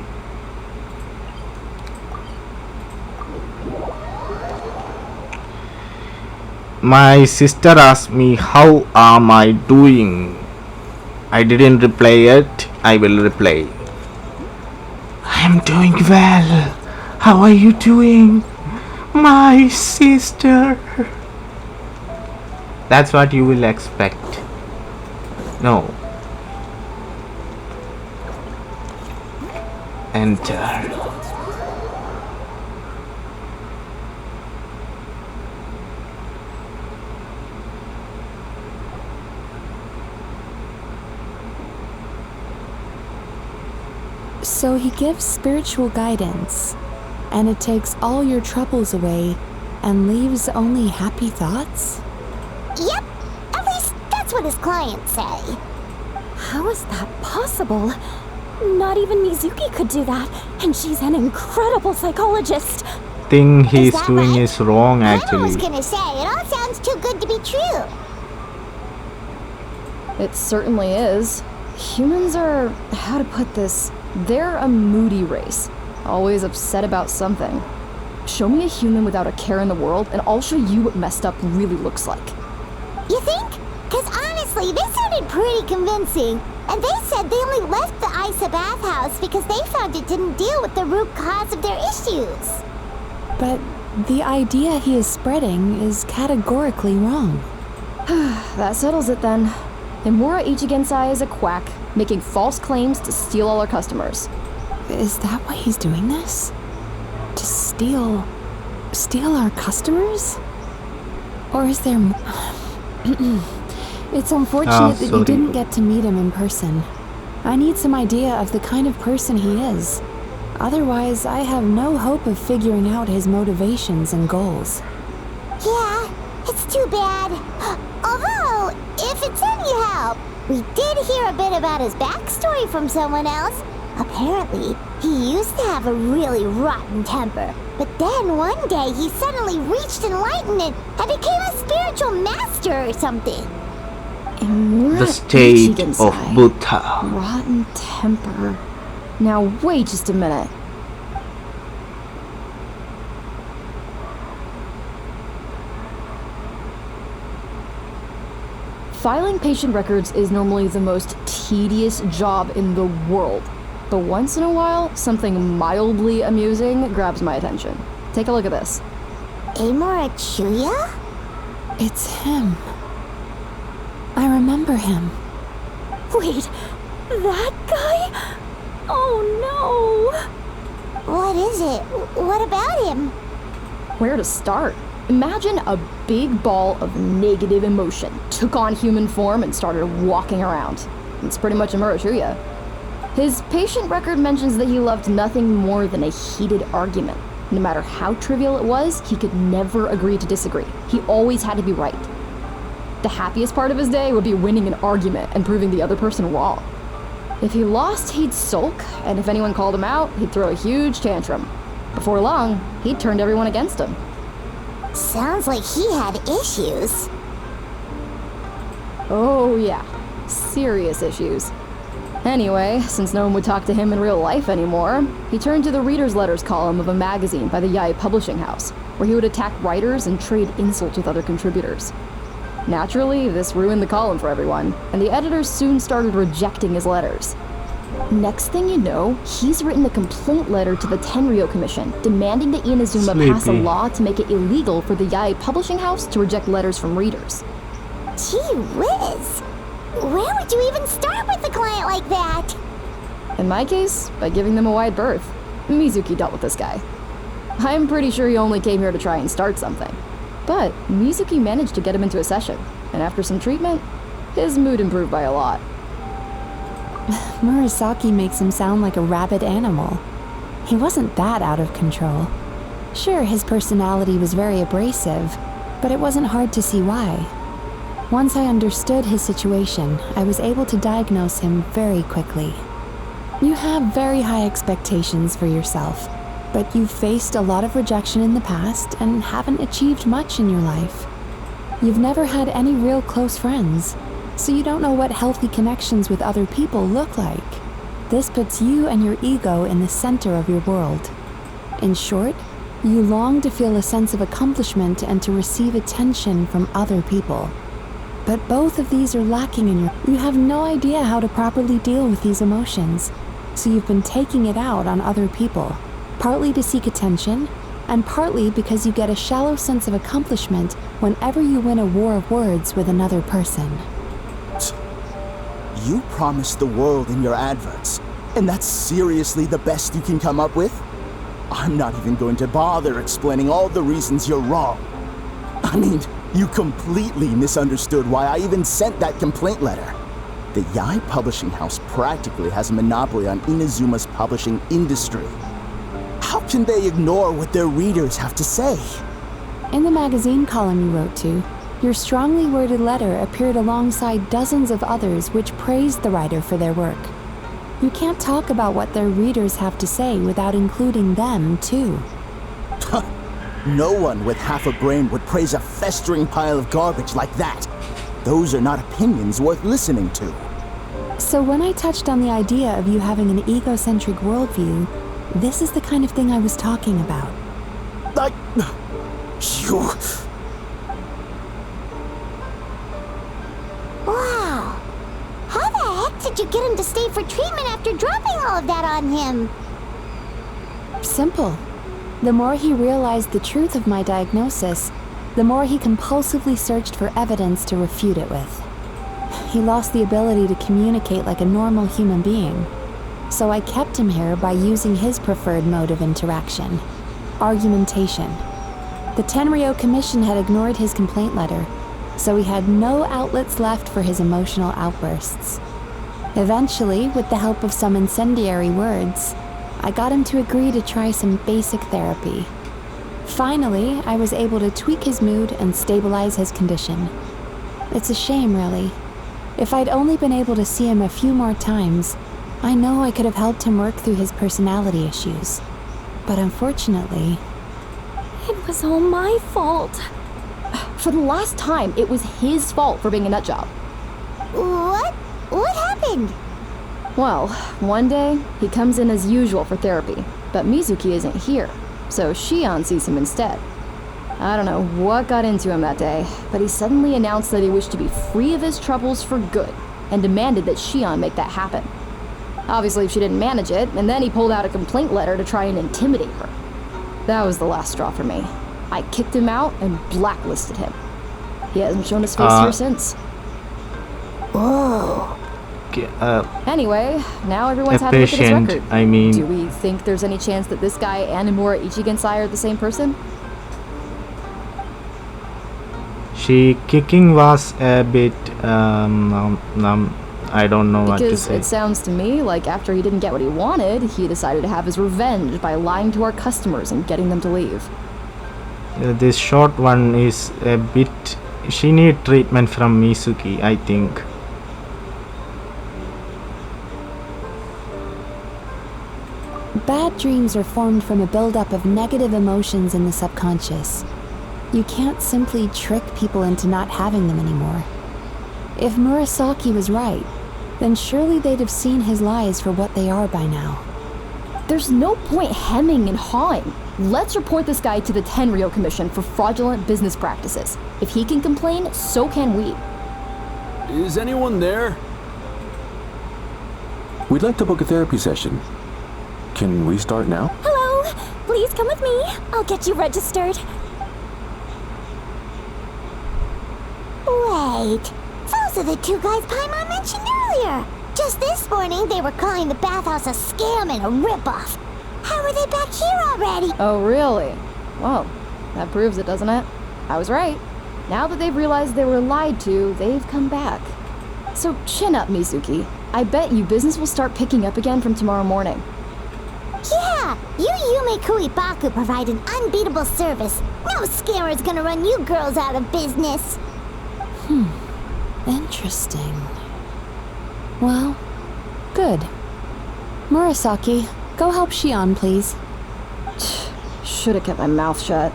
My sister asked me how am I doing. I didn't reply yet. I will reply. I'm doing well. How are you doing, my sister? That's what you will expect. No. Enter. So he gives spiritual guidance, and it takes all your troubles away and leaves only happy thoughts? Yep, at least that's what his clients say. How is that possible? Not even Mizuki could do that, and she's an incredible psychologist. Thing he's that doing right? is wrong I actually. was gonna say, it all sounds too good to be true. It certainly is. Humans are, how to put this, they're a moody race, always upset about something. Show me a human without a care in the world, and I'll show you what messed up really looks like. You think? Because honestly, they sounded pretty convincing. And they said they only left the Isa bathhouse because they found it didn't deal with the root cause of their issues. But the idea he is spreading is categorically wrong. That settles it then. Emura Ichigensai is a quack, making false claims to steal all our customers. Is that why he's doing this? To steal our customers? Or is there It's unfortunate that you didn't get to meet him in person. I need some idea of the kind of person he is. Otherwise, I have no hope of figuring out his motivations and goals. Yeah, it's too bad. Although, if it's any help, we did hear a bit about his backstory from someone else. Apparently, he used to have a really rotten temper. But then one day he suddenly reached enlightenment and became a spiritual master or something. Emura The state of Ichigensai. Buddha. Rotten temper. Now wait just a minute. Filing patient records is normally the most tedious job in the world. But once in a while, something mildly amusing grabs my attention. Take a look at this. Amora? It's him. I remember him. Wait, that guy? Oh no! What is it? What about him? Where to start? Imagine a big ball of negative emotion took on human form and started walking around. It's pretty much a Murashuya. His patient record mentions that he loved nothing more than a heated argument. No matter how trivial it was, he could never agree to disagree. He always had to be right. The happiest part of his day would be winning an argument and proving the other person wrong. If he lost, he'd sulk, and if anyone called him out, he'd throw a huge tantrum. Before long, he'd turned everyone against him. Sounds like he had issues. Oh yeah, serious issues. Anyway, since no one would talk to him in real life anymore, he turned to the reader's letters column of a magazine by the Yae Publishing House, where he would attack writers and trade insults with other contributors. Naturally, this ruined the column for everyone, and the editors soon started rejecting his letters. Next thing you know, he's written a complaint letter to the Tenryou Commission, demanding that Inazuma pass a law to make it illegal for the Yae Publishing House to reject letters from readers. Gee whiz! Where would you even start with a client like that? In my case, by giving them a wide berth. Mizuki dealt with this guy. I'm pretty sure he only came here to try and start something. But Mizuki managed to get him into a session, and after some treatment, his mood improved by a lot. Murasaki makes him sound like a rabid animal. He wasn't that out of control. Sure, his personality was very abrasive, but it wasn't hard to see why. Once I understood his situation, I was able to diagnose him very quickly. You have very high expectations for yourself, but you've faced a lot of rejection in the past and haven't achieved much in your life. You've never had any real close friends, so you don't know what healthy connections with other people look like. This puts you and your ego in the center of your world. In short, you long to feel a sense of accomplishment and to receive attention from other people. But both of these are lacking in you have no idea how to properly deal with these emotions, so you've been taking it out on other people, partly to seek attention, and partly because you get a shallow sense of accomplishment whenever you win a war of words with another person. You promised the world in your adverts, and that's seriously the best you can come up with? I'm not even going to bother explaining all the reasons you're wrong. I mean, you completely misunderstood why I even sent that complaint letter. The Yae Publishing House practically has a monopoly on Inazuma's publishing industry. How can they ignore what their readers have to say? In the magazine column you wrote to, your strongly worded letter appeared alongside dozens of others which praised the writer for their work. You can't talk about what their readers have to say without including them, too. No one with half a brain would praise a festering pile of garbage like that. Those are not opinions worth listening to. So when I touched on the idea of you having an egocentric worldview, this is the kind of thing I was talking about. You... Wow. How the heck did you get him to stay for treatment after dropping all of that on him? Simple. The more he realized the truth of my diagnosis, the more he compulsively searched for evidence to refute it with. He lost the ability to communicate like a normal human being. So I kept him here by using his preferred mode of interaction: argumentation. The Tenryou Commission had ignored his complaint letter, so he had no outlets left for his emotional outbursts. Eventually, with the help of some incendiary words, I got him to agree to try some basic therapy. Finally, I was able to tweak his mood and stabilize his condition. It's a shame, really. If I'd only been able to see him a few more times, I know I could have helped him work through his personality issues. But unfortunately... It was all my fault. For the last time, it was his fault for being a nutjob. What? What happened? Well, one day, he comes in as usual for therapy, but Mizuki isn't here, so Shion sees him instead. I don't know what got into him that day, but he suddenly announced that he wished to be free of his troubles for good, and demanded that Shion make that happen. Obviously, she didn't manage it, and then he pulled out a complaint letter to try and intimidate her. That was the last straw for me. I kicked him out and blacklisted him. He hasn't shown his face here since. Whoa. Anyway, now everyone's had a look at his record. Do we think there's any chance that this guy and Imura Ichigensai are the same person? She kicking was a bit I don't know what to Because say. it sounds to me like after he didn't get what he wanted, he decided to have his revenge by lying to our customers and getting them to leave. This short one is a bit. She need treatment from Mizuki, I think. Bad dreams are formed from a buildup of negative emotions in the subconscious. You can't simply trick people into not having them anymore. If Murasaki was right, then surely they'd have seen his lies for what they are by now. There's no point hemming and hawing. Let's report this guy to the Tenryo Commission for fraudulent business practices. If he can complain, so can we. Is anyone there? We'd like to book a therapy session. Can we start now? Hello! Please come with me. I'll get you registered. Wait. Those are the two guys Paimon mentioned earlier. Just this morning, they were calling the bathhouse a scam and a ripoff. How are they back here already? Oh, really? Well, that proves it, doesn't it? I was right. Now that they've realized they were lied to, they've come back. So chin up, Mizuki. I bet you business will start picking up again from tomorrow morning. Yeah, you Yume Kuibaku provide an unbeatable service. No scammer's gonna run you girls out of business. Interesting. Well, good. Murasaki, go help Shion, please. Should've kept my mouth shut.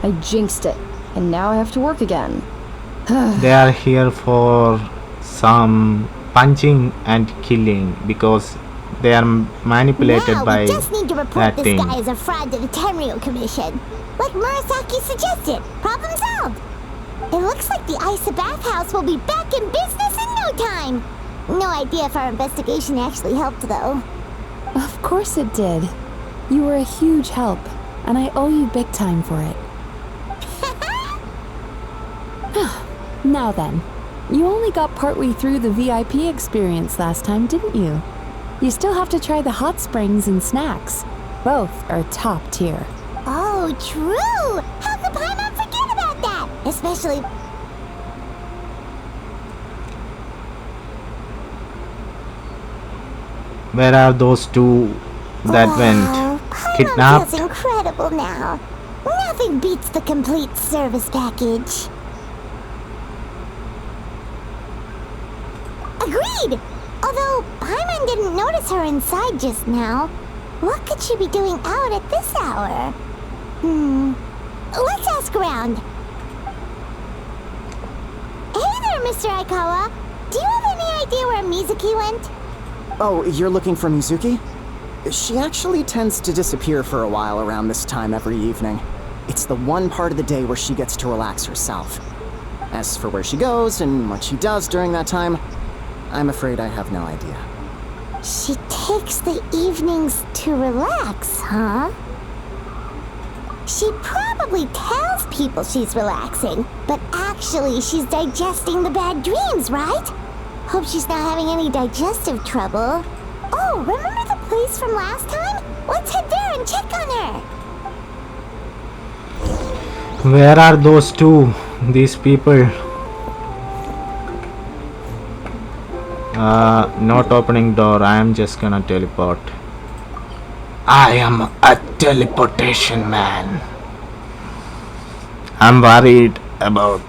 I jinxed it, and now I have to work again. They are here for some punching and killing because they are manipulated by we just need to report that this thing. guy as a fraud to the Tenryo Commission. Like Murasaki suggested. Problem solved. It looks like the Isa bathhouse will be back in business in no time. No idea if our investigation actually helped, though. Of course it did. You were a huge help, and I owe you big time for it. Now then, you only got partway through the VIP experience last time, didn't you? You still have to try the hot springs and snacks. Both are top tier. Oh, true! How could Paimon forget about that? Especially... Where are those two that went Paimon kidnapped? feels incredible now. Nothing beats the complete service package. Agreed! Although Paimon didn't notice her inside just now. What could she be doing out at this hour? Let's ask around. Hey there, Mr. Aikawa. Do you have any idea where Mizuki went? Oh, you're looking for Mizuki? She actually tends to disappear for a while around this time every evening. It's the one part of the day where she gets to relax herself. As for where she goes and what she does during that time, I'm afraid I have no idea. She takes the evenings to relax, huh? She probably tells people she's relaxing, but actually she's digesting the bad dreams, right? Hope she's not having any digestive trouble. Oh, remember the place from last time? Let's head there and check on her. Where are those two? These people. Not opening door. I am just gonna teleport. I am a teleportation man. I'm worried about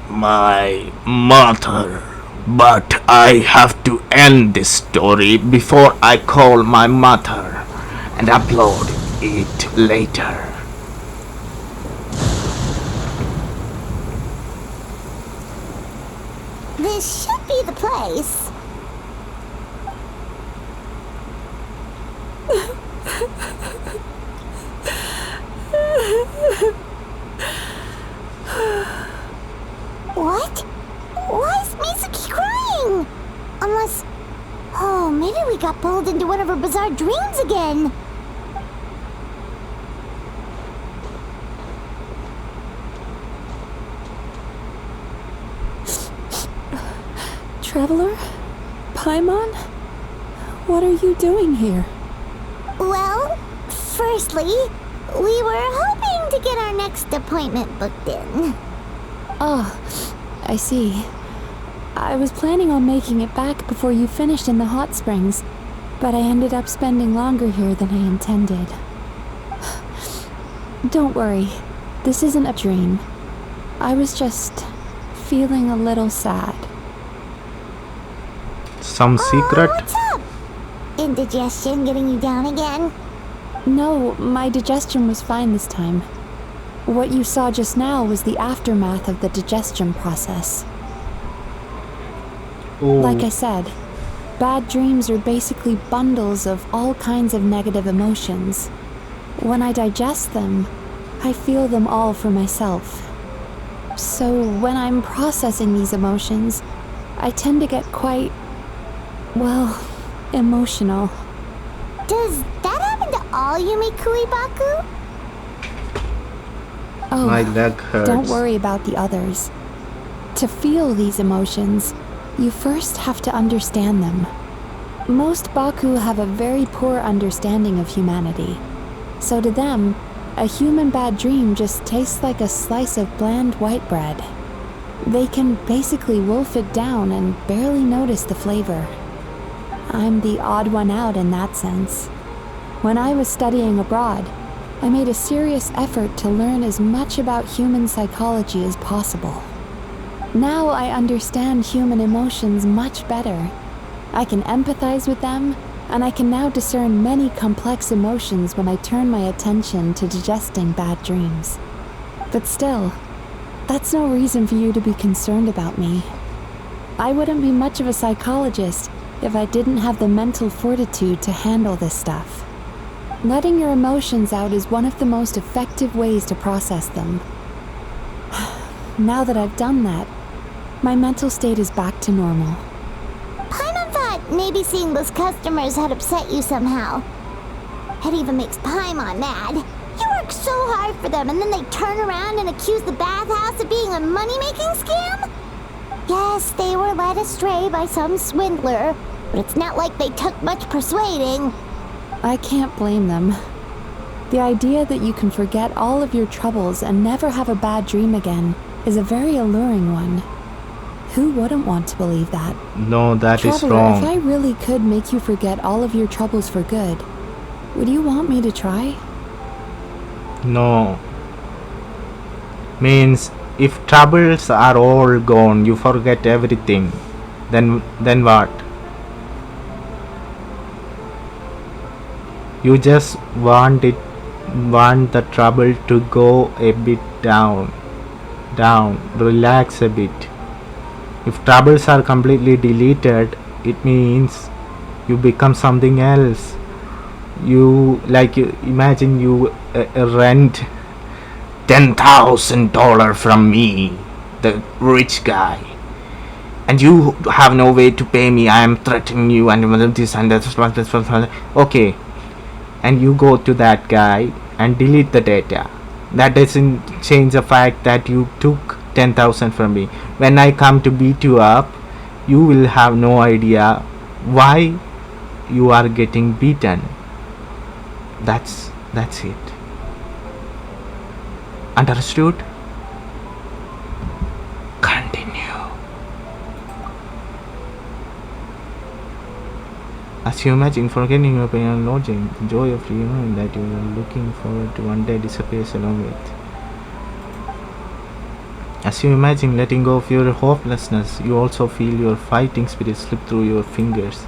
my mother, but I have to end this story before I call my mother and upload it later. This should be the place. What? Why is Mizuki crying? Unless... Oh, maybe we got pulled into one of her bizarre dreams again. Traveler? Paimon? What are you doing here? Well, firstly, we were hoping to get our next appointment booked in. Oh, I see. I was planning on making it back before you finished in the hot springs, but I ended up spending longer here than I intended. Don't worry, this isn't a dream. I was just feeling a little sad. Some secret? What's up? Indigestion getting you down again? No, my digestion was fine this time. What you saw just now was the aftermath of the digestion process. Oh. Like I said, bad dreams are basically bundles of all kinds of negative emotions. When I digest them, I feel them all for myself. So when I'm processing these emotions, I tend to get quite, well, emotional. Does that happen to all Yumikui Baku? Oh, My leg hurts. don't worry about the others. To feel these emotions, you first have to understand them. Most Baku have a very poor understanding of humanity. So to them, a human bad dream just tastes like a slice of bland white bread. They can basically wolf it down and barely notice the flavor. I'm the odd one out in that sense. When I was studying abroad, I made a serious effort to learn as much about human psychology as possible. Now I understand human emotions much better. I can empathize with them, and I can now discern many complex emotions when I turn my attention to digesting bad dreams. But still, that's no reason for you to be concerned about me. I wouldn't be much of a psychologist if I didn't have the mental fortitude to handle this stuff. Letting your emotions out is one of the most effective ways to process them. Now that I've done that, my mental state is back to normal. Paimon thought maybe seeing those customers had upset you somehow. It even makes Paimon mad. You work so hard for them and then they turn around and accuse the bathhouse of being a money-making scam? Yes, they were led astray by some swindler, but it's not like they took much persuading. I can't blame them. The idea that you can forget all of your troubles and never have a bad dream again is a very alluring one. Who wouldn't want to believe that? No, that is Traveler, wrong. if I really could make you forget all of your troubles for good, would you want me to try? No. Means if troubles are all gone, you forget everything. Then what? You just want the trouble to go a bit down, relax a bit. If troubles are completely deleted, it means you become something else. Imagine you rent $10,000 from me, the rich guy, and you have no way to pay me. I am threatening you and this and that. Okay, and you go to that guy and delete the data. That doesn't change the fact that you took 10,000 from me. When I come to beat you up, you will have no idea why you are getting beaten. That's it. Understood? Continue. As you imagine forgetting your pain and lodging, the joy of knowing that you are looking forward to one day disappears along with. As you imagine letting go of your hopelessness, you also feel your fighting spirit slip through your fingers.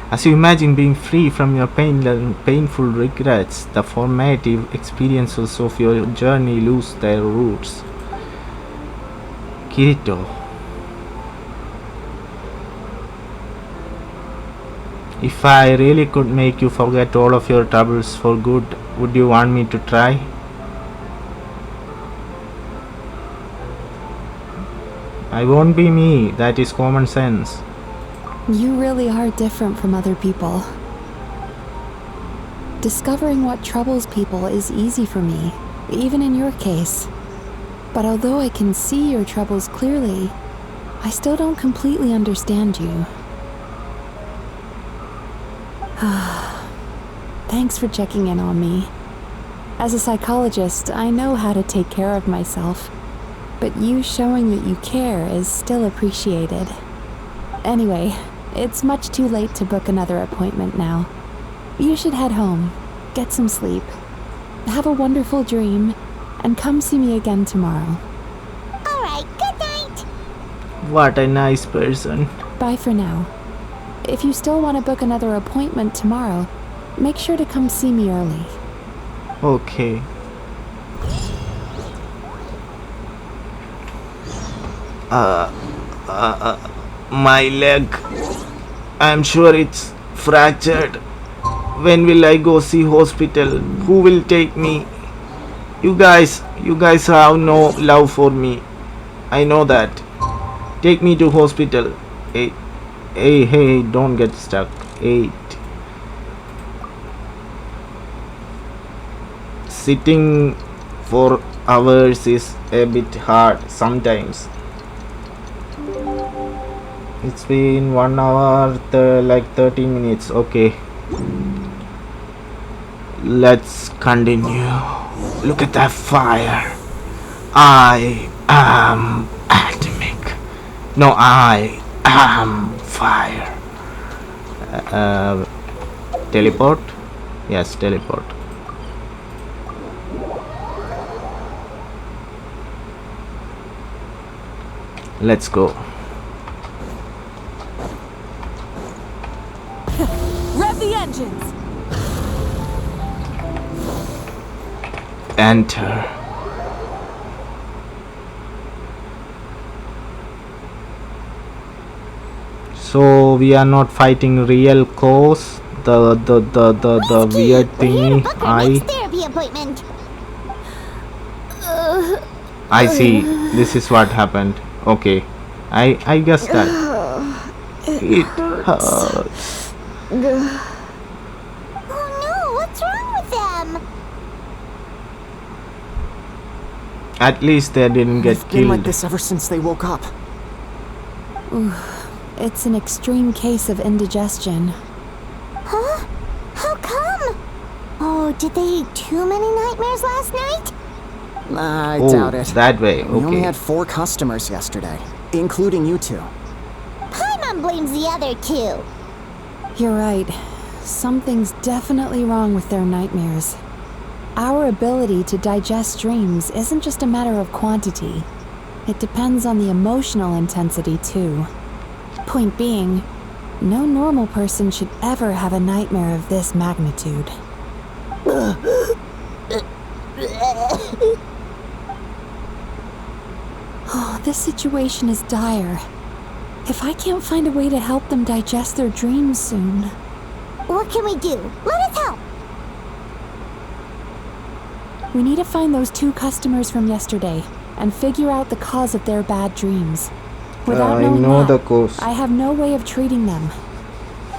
As you imagine being free from your painful regrets, the formative experiences of your journey lose their roots. Kirito. If I really could make you forget all of your troubles for good, would you want me to try? I won't be me, that is common sense. You really are different from other people. Discovering what troubles people is easy for me, even in your case. But although I can see your troubles clearly, I still don't completely understand you. Thanks for checking in on me. As a psychologist, I know how to take care of myself, but you showing that you care is still appreciated. Anyway, it's much too late to book another appointment now. You should head home, get some sleep, have a wonderful dream, and come see me again tomorrow. Alright, good night. What a nice person. Bye for now. If you still want to book another appointment tomorrow, make sure to come see me early. Okay. My leg. I'm sure it's fractured. When will I go see hospital? Who will take me? You guys have no love for me. I know that. Take me to hospital. Hey, don't get stuck. Sitting for hours is a bit hard sometimes. It's been 1 hour, like 13 minutes. Okay. Let's continue. Look at that fire. I am atomic. No, I am fire. Teleport? Yes, teleport. Let's go. Rev the engines! Enter. So we are not fighting real cause. The weird thingy. Therapy appointment. I see. This is what happened. Okay. I guess that. It hurts. Oh no, what's wrong with them? At least they didn't get They've been like killed. this ever since they woke up. It's an extreme case of indigestion. Huh? How come? Oh, did they eat too many nightmares last night? I Oh, doubt it. that way. We only Okay. had 4 customers yesterday, including you two. Paimon blames the other two. You're right. Something's definitely wrong with their nightmares. Our ability to digest dreams isn't just a matter of quantity. It depends on the emotional intensity, too. Point being, no normal person should ever have a nightmare of this magnitude. Oh, this situation is dire. If I can't find a way to help them digest their dreams soon... What can we do? Let us help. We need to find those 2 customers from yesterday and figure out the cause of their bad dreams. Without I knowing know that, the cause. I have no way of treating them.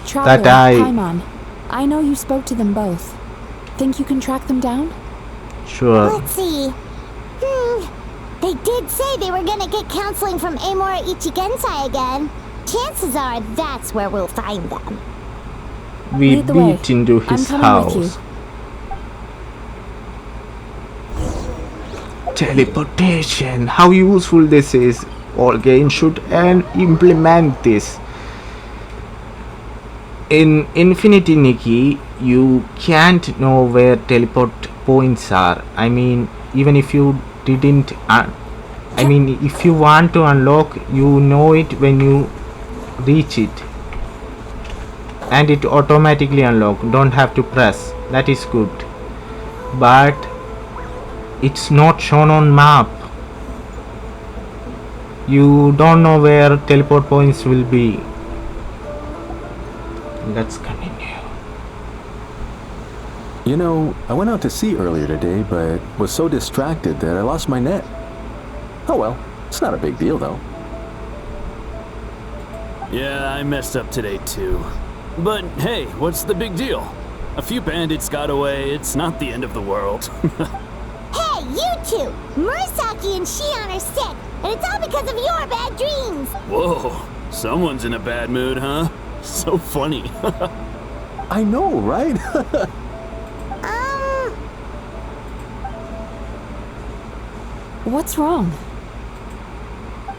Traveler, Paimon, I know you spoke to them both. Think you can track them down? Sure. Let's see. They did say they were gonna get counseling from Amora Ichigensai again. Chances are that's where we'll find them. We Lead the way. beat into I'm his coming with house. Teleportation. How useful this is. All games should implement this. In Infinity Nikki, you can't know where teleport points are. I mean, even if you didn't... if you want to unlock, you know it when you reach it. And it automatically unlock. Don't have to press. That is good. But it's not shown on map. You don't know where teleport points will be. Let's continue. You know, I went out to sea earlier today, but was so distracted that I lost my net. Oh well, it's not a big deal though. Yeah, I messed up today too. But hey, what's the big deal? A few bandits got away, it's not the end of the world. Hey, you too. Murasaki and Shion are sick, and it's all because of your bad dreams. Whoa, someone's in a bad mood, huh? So funny. I know, right? What's wrong?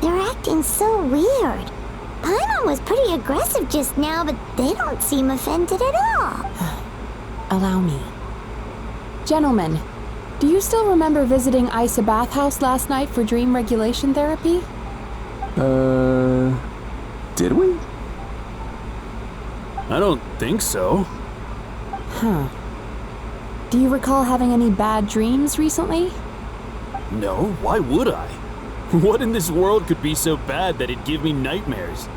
They're acting so weird. Paimon was pretty aggressive just now, but they don't seem offended at all. Allow me. Gentlemen, do you still remember visiting Isa Bathhouse last night for dream regulation therapy? Did we? I don't think so. Huh. Do you recall having any bad dreams recently? No, why would I? What in this world could be so bad that it'd give me nightmares?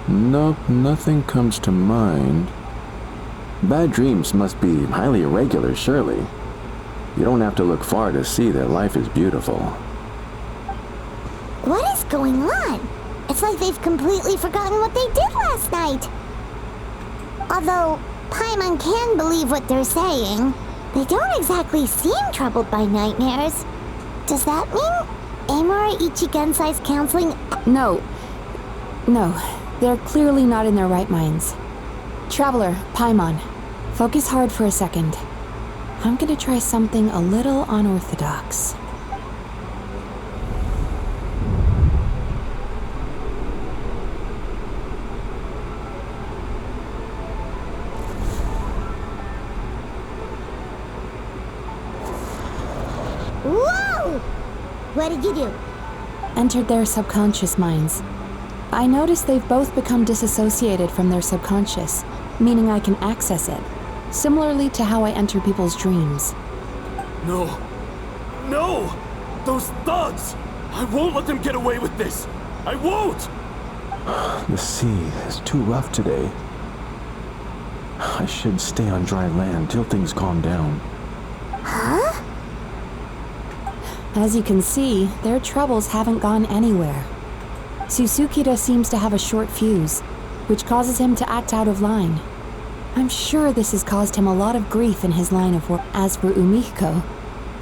Nope, nothing comes to mind. Bad dreams must be highly irregular, surely. You don't have to look far to see that life is beautiful. What is going on? It's like they've completely forgotten what they did last night. Although Paimon can believe what they're saying, they don't exactly seem troubled by nightmares. Does that mean Amura Ichigensai's counseling? No, they're clearly not in their right minds. Traveler, Paimon, focus hard for a second. I'm gonna try something a little unorthodox. Whoa! What did you do? Entered their subconscious minds. I noticed they've both become disassociated from their subconscious, meaning I can access it, similarly to how I enter people's dreams. No! No! Those thugs! I won't let them get away with this! I won't! The sea is too rough today. I should stay on dry land till things calm down. Huh? As you can see, their troubles haven't gone anywhere. Susukida seems to have a short fuse, which causes him to act out of line. I'm sure this has caused him a lot of grief in his line of work. As for Umihiko,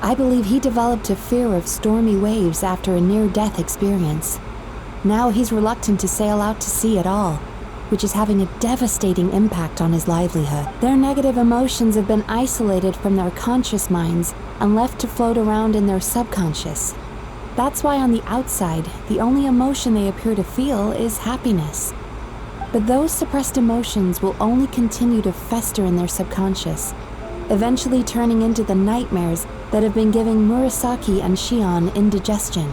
I believe he developed a fear of stormy waves after a near-death experience. Now he's reluctant to sail out to sea at all, which is having a devastating impact on his livelihood. Their negative emotions have been isolated from their conscious minds and left to float around in their subconscious. That's why on the outside, the only emotion they appear to feel is happiness. But those suppressed emotions will only continue to fester in their subconscious, eventually turning into the nightmares that have been giving Murasaki and Shion indigestion.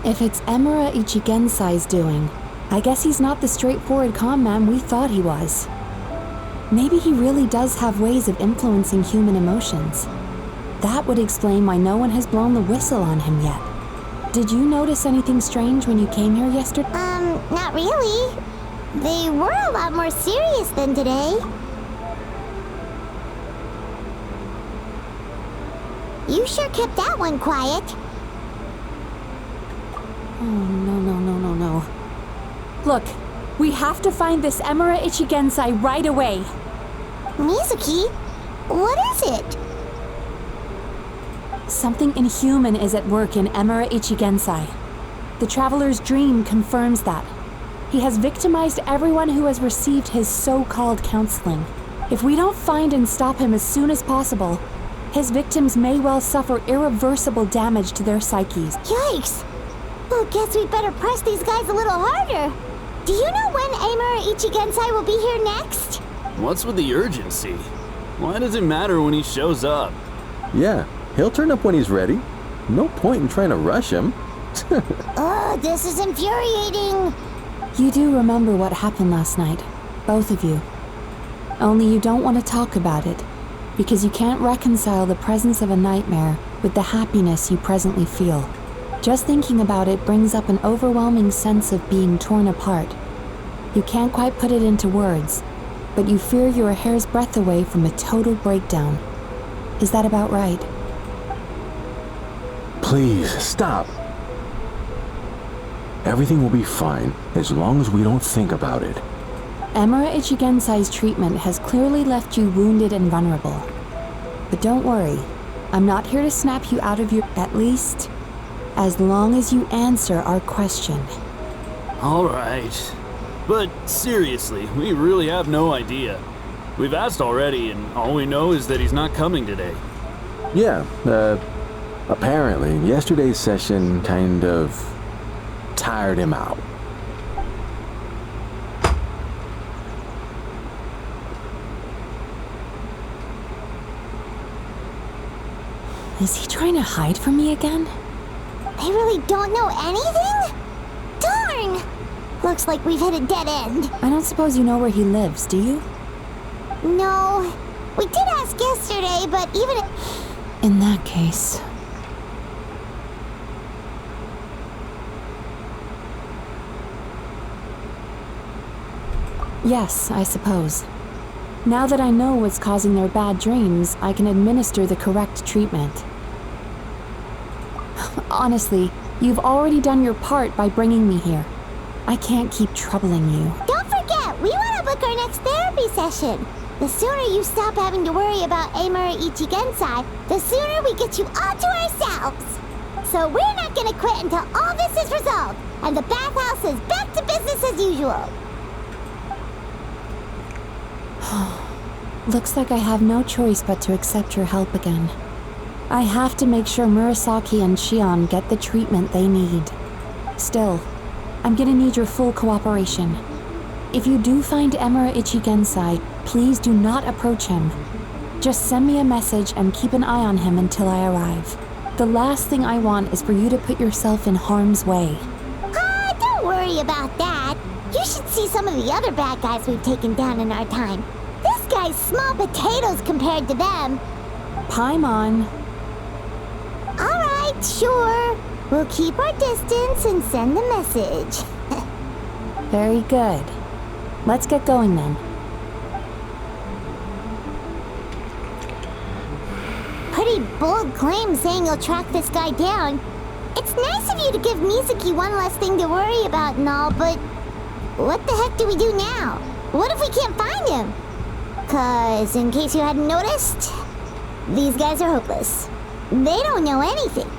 If it's Emura Ichigensai's doing, I guess he's not the straightforward calm man we thought he was. Maybe he really does have ways of influencing human emotions. That would explain why no one has blown the whistle on him yet. Did you notice anything strange when you came here yesterday? Not really. They were a lot more serious than today. You sure kept that one quiet. Oh, no. Look, we have to find this Emura Ichigensai right away. Mizuki, what is it? Something inhuman is at work in Emura Ichigensai. The Traveler's dream confirms that. He has victimized everyone who has received his so-called counseling. If we don't find and stop him as soon as possible, his victims may well suffer irreversible damage to their psyches. Yikes! Well, guess we better press these guys a little harder. Do you know when Amura Ichigensai will be here next? What's with the urgency? Why does it matter when he shows up? Yeah, he'll turn up when he's ready. No point in trying to rush him. Oh, this is infuriating. You do remember what happened last night, both of you. Only you don't want to talk about it, because you can't reconcile the presence of a nightmare with the happiness you presently feel. Just thinking about it brings up an overwhelming sense of being torn apart. You can't quite put it into words, but you fear you're a hair's breadth away from a total breakdown. Is that about right? Please, stop. Everything will be fine as long as we don't think about it. Emura Ichigensai's treatment has clearly left you wounded and vulnerable. But don't worry, I'm not here to snap you out of your... At least, as long as you answer our question. Alright. But seriously, we really have no idea. We've asked already, and all we know is that he's not coming today. Yeah, apparently, yesterday's session kind of tired him out. Is he trying to hide from me again? They really don't know anything? Darn! Looks like we've hit a dead end. I don't suppose you know where he lives, do you? No. We did ask yesterday, but even In that case... Yes, I suppose. Now that I know what's causing their bad dreams, I can administer the correct treatment. Honestly, you've already done your part by bringing me here. I can't keep troubling you. Don't forget, we want to book our next therapy session. The sooner you stop having to worry about Amura Ichigensai, the sooner we get you all to ourselves. So we're not gonna quit until all this is resolved, and the bathhouse is back to business as usual. Looks like I have no choice but to accept your help again. I have to make sure Murasaki and Shion get the treatment they need. Still, I'm gonna need your full cooperation. If you do find Amura Ichigensai, please do not approach him. Just send me a message and keep an eye on him until I arrive. The last thing I want is for you to put yourself in harm's way. Don't worry about that. You should see some of the other bad guys we've taken down in our time. This guy's small potatoes compared to them. Paimon. Alright, sure. We'll keep our distance and send the message. Very good. Let's get going then. Pretty bold claim saying you'll track this guy down. It's nice of you to give Mizuki one less thing to worry about and all, but what the heck do we do now? What if we can't find him? 'Cause in case you hadn't noticed, these guys are hopeless. They don't know anything.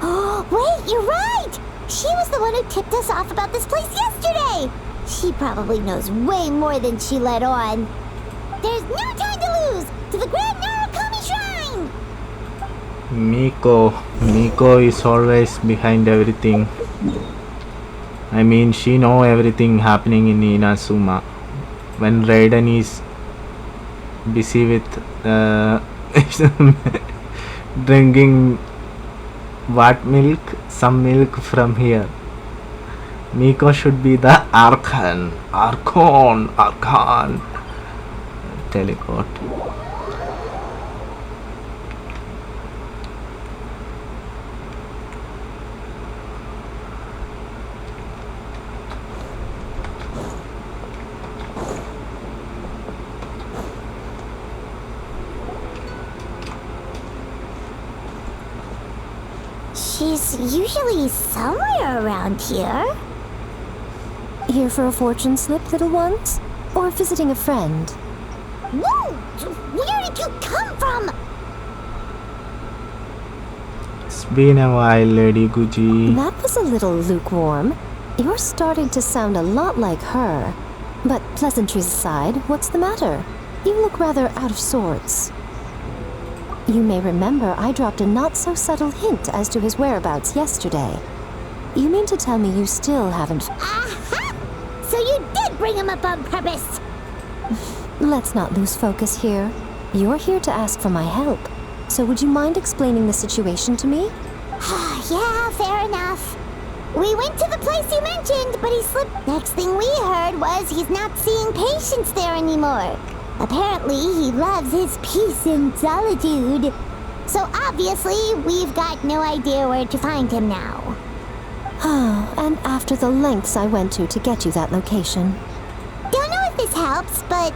Oh, wait, you're right! She was the one who tipped us off about this place yesterday! She probably knows way more than she let on. There's no time to lose! To the Grand Narukami Shrine! Miko is always behind everything. I mean, she know everything happening in Inazuma. When Raiden is busy with drinking what milk? Some milk from here. Miko should be the Archon teleport. She's usually somewhere around here. Here for a fortune slip, little ones? Or visiting a friend? Whoa! Where did you come from? It's been a while, Lady Guji. That was a little lukewarm. You're starting to sound a lot like her. But pleasantries aside, what's the matter? You look rather out of sorts. You may remember I dropped a not-so-subtle hint as to his whereabouts yesterday. You mean to tell me you still haven't... Aha! So you did bring him up on purpose! Let's not lose focus here. You're here to ask for my help. So would you mind explaining the situation to me? Yeah, fair enough. We went to the place you mentioned, but he slipped. Next thing we heard was he's not seeing patients there anymore. Apparently, he loves his peace and solitude. So obviously, we've got no idea where to find him now. And after the lengths I went to get you that location. Don't know if this helps, but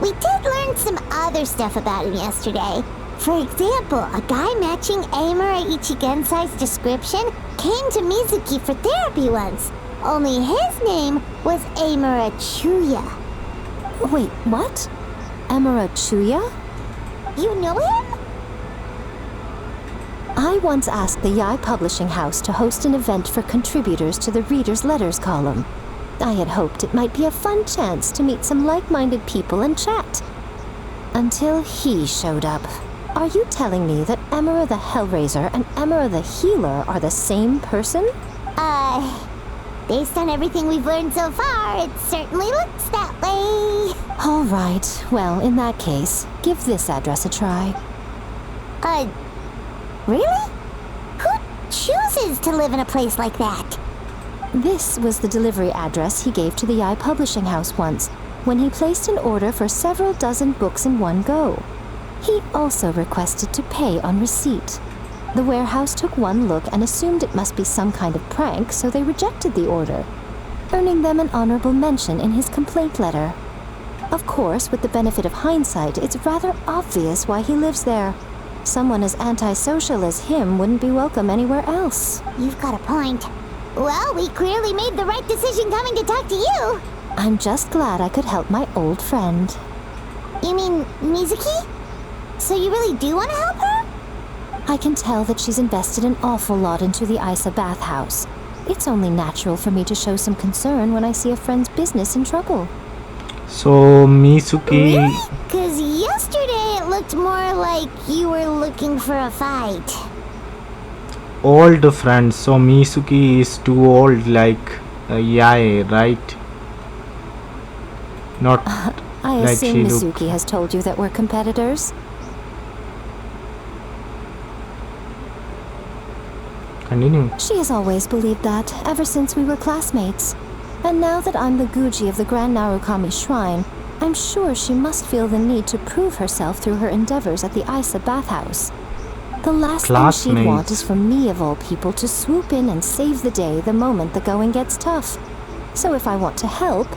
we did learn some other stuff about him yesterday. For example, a guy matching Amura Ichigensai's description came to Mizuki for therapy once. Only his name was Amura Chuya. Wait, what? Amura Chuya? You know him? I once asked the Yai Publishing House to host an event for contributors to the Reader's Letters column. I had hoped it might be a fun chance to meet some like-minded people and chat. Until he showed up. Are you telling me that Emera the Hellraiser and Emera the Healer are the same person? Based on everything we've learned so far, it certainly looks that way. All right, well, in that case, give this address a try. Really? Who chooses to live in a place like that? This was the delivery address he gave to the Yai Publishing House once, when he placed an order for several dozen books in one go. He also requested to pay on receipt. The warehouse took one look and assumed it must be some kind of prank, so they rejected the order, earning them an honorable mention in his complaint letter. Of course, with the benefit of hindsight, it's rather obvious why he lives there. Someone as antisocial as him wouldn't be welcome anywhere else. You've got a point. Well, we clearly made the right decision coming to talk to you. I'm just glad I could help my old friend. You mean Mizuki? So you really do want to help her? I can tell that she's invested an awful lot into the Isa bathhouse. It's only natural for me to show some concern when I see a friend's business in trouble. So Mizuki. Really? Because yesterday it looked more like you were looking for a fight. Old friends. So Mizuki is too old, like Yae, right? Not I like assume she look. Mizuki has told you that we're competitors. Continue. She has always believed that, ever since we were classmates. And now that I'm the Guji of the Grand Narukami Shrine, I'm sure she must feel the need to prove herself through her endeavors at the Isa bathhouse. The last thing she'd want is for me, of all people, to swoop in and save the day the moment the going gets tough. So if I want to help,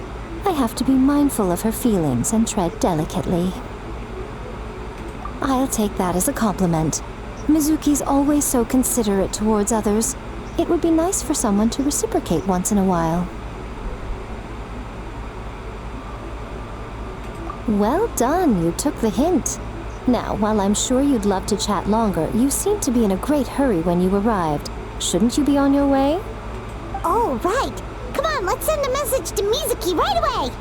I have to be mindful of her feelings and tread delicately. I'll take that as a compliment. Mizuki's always so considerate towards others. It would be nice for someone to reciprocate once in a while. Well done, you took the hint. Now, while I'm sure you'd love to chat longer, you seemed to be in a great hurry when you arrived. Shouldn't you be on your way? Oh, right. Come on, let's send a message to Mizuki right away.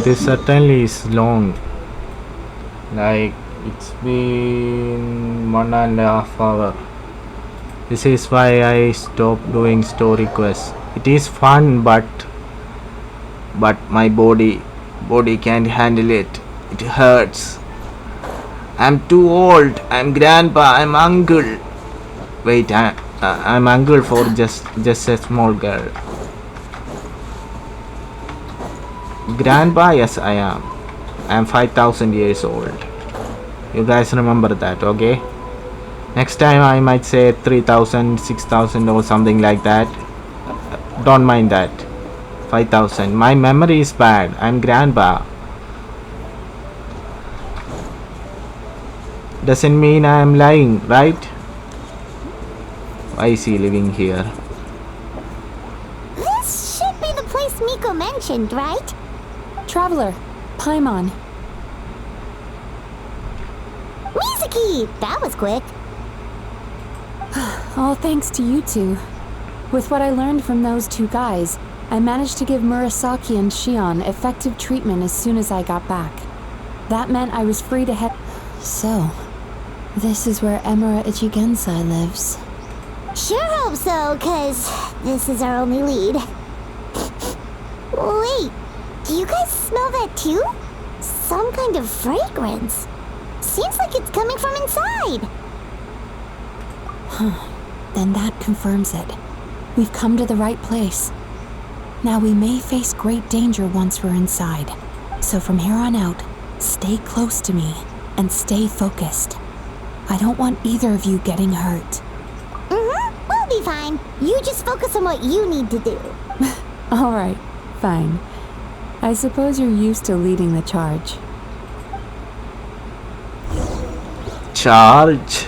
This certainly is long. Like, it's been 1.5 hours. This is why I stopped doing story quests. It is fun, but my body can't handle it. It hurts. I'm too old. I'm grandpa. I'm uncle. Wait, I'm uncle for just a small girl. Grandpa, yes, I am. I'm 5,000 years old. You guys remember that, okay? Next time I might say 3,000, 6,000 or something like that. Don't mind that. 5,000. My memory is bad. I'm grandpa. Doesn't mean I'm lying, right? Why is he living here? This should be the place Miko mentioned, right? Traveler, Paimon. Mizuki! That was quick. All thanks to you two. With what I learned from those two guys, I managed to give Murasaki and Shion effective treatment as soon as I got back. That meant I was free to head. So, this is where Emera Ichigensai lives. Sure hope so, cause this is our only lead. Wait, do you guys smell that too? Some kind of fragrance. Seems like it's coming from inside. Then that confirms it. We've come to the right place. Now we may face great danger once we're inside. So from here on out, stay close to me and stay focused. I don't want either of you getting hurt. We'll be fine. You just focus on what you need to do. Alright, fine. I suppose you're used to leading the charge. Charge?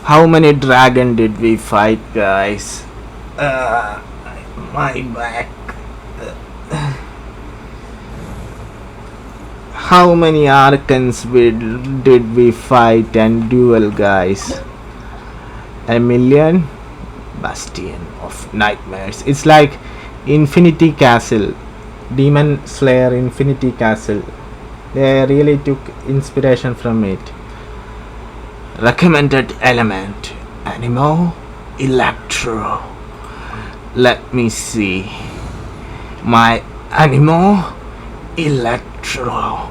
How many dragons did we fight, guys? My back. How many archons did we fight and duel, guys? A million? Bastion of Nightmares. It's like Infinity Castle. Demon Slayer Infinity Castle. They really took inspiration from it. Recommended element. Animo? Electro. Let me see. My Animo? Electro.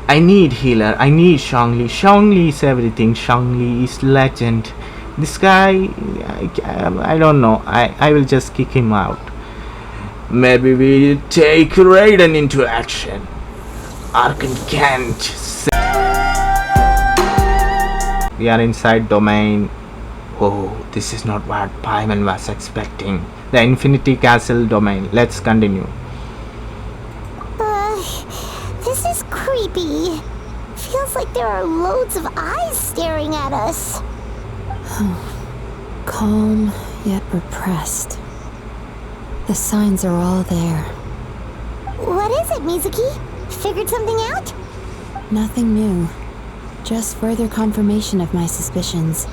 I need healer. I need Shangli. Shangli is everything. Shangli is legend. This guy, I don't know. I will just kick him out. Maybe we take Raiden into action. Archon can't. We are inside domain. Oh, this is not what Paimon was expecting. The Infinity Castle domain. Let's continue. This is creepy. Feels like there are loads of eyes staring at us. Calm, yet repressed. The signs are all there. What is it, Mizuki? Figured something out? Nothing new. Just further confirmation of my suspicions.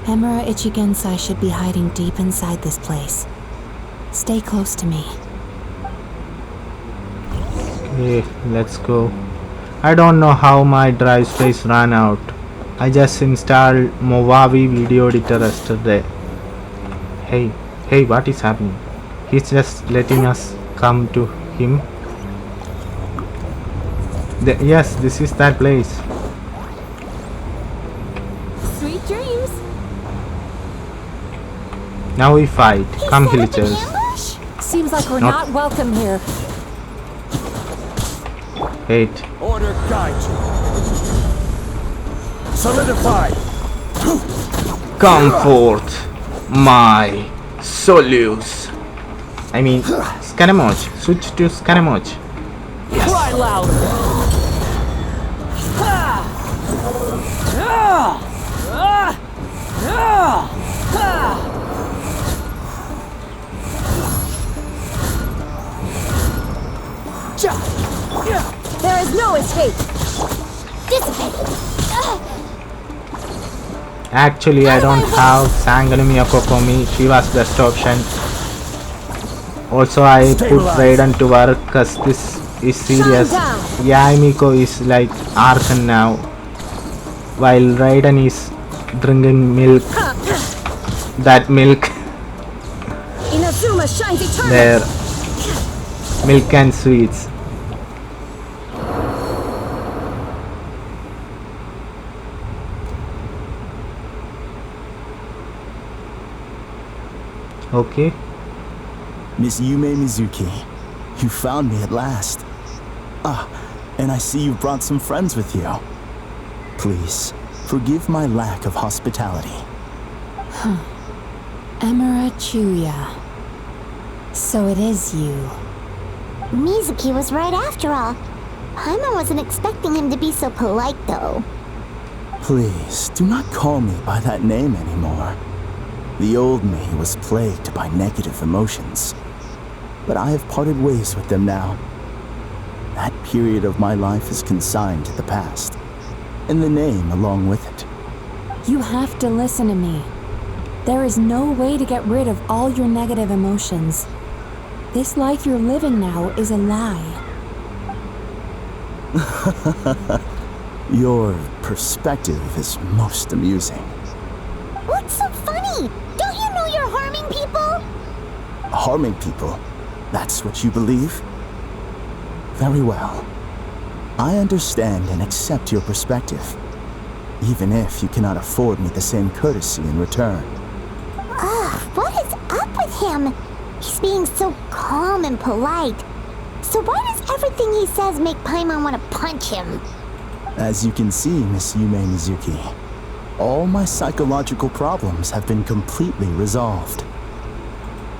Emura Ichigensai should be hiding deep inside this place. Stay close to me. Okay, let's go. I don't know how my drive space ran out. I just installed Movavi video editor yesterday. Hey, what is happening? He's just letting us come to him. Yes, this is that place. Sweet dreams. Now we fight. Come, villagers. Seems like we're Not- not welcome here. Wait. Order guide you. Solidify. Come forth, my Solus. I mean, Scaramouche. Switch to Scaramouche. Yes. Cry louder. There is no escape. Actually, I don't have Sanganumi Kokomi. She was best option. Also, I put Raiden to work because this is serious. Yaimiko is like Archon now, while Raiden is drinking milk. That milk. Inazuma shines eternal. There. Milk and sweets. Okay. Miss Yume Mizuki, you found me at last. Ah, and I see you brought some friends with you. Please, forgive my lack of hospitality. Emura Chuya. So it is you. Mizuki was right after all. Paimon wasn't expecting him to be so polite, though. Please, do not call me by that name anymore. The old me was plagued by negative emotions, but I have parted ways with them now. That period of my life is consigned to the past, and the name along with it. You have to listen to me. There is no way to get rid of all your negative emotions. This life you're living now is a lie. Your perspective is most amusing. What's so funny? Don't you know you're harming people? Harming people? That's what you believe? Very well. I understand and accept your perspective, even if you cannot afford me the same courtesy in return. What is up with him? He's being so calm and polite. So why does everything he says make Paimon want to punch him? As you can see, Miss Yume Mizuki, all my psychological problems have been completely resolved.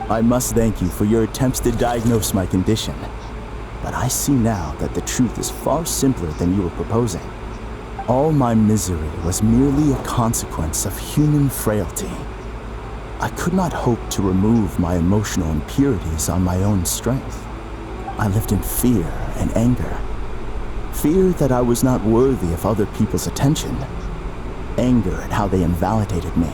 I must thank you for your attempts to diagnose my condition, but I see now that the truth is far simpler than you were proposing. All my misery was merely a consequence of human frailty. I could not hope to remove my emotional impurities on my own strength. I lived in fear and anger. Fear that I was not worthy of other people's attention. Anger at how they invalidated me.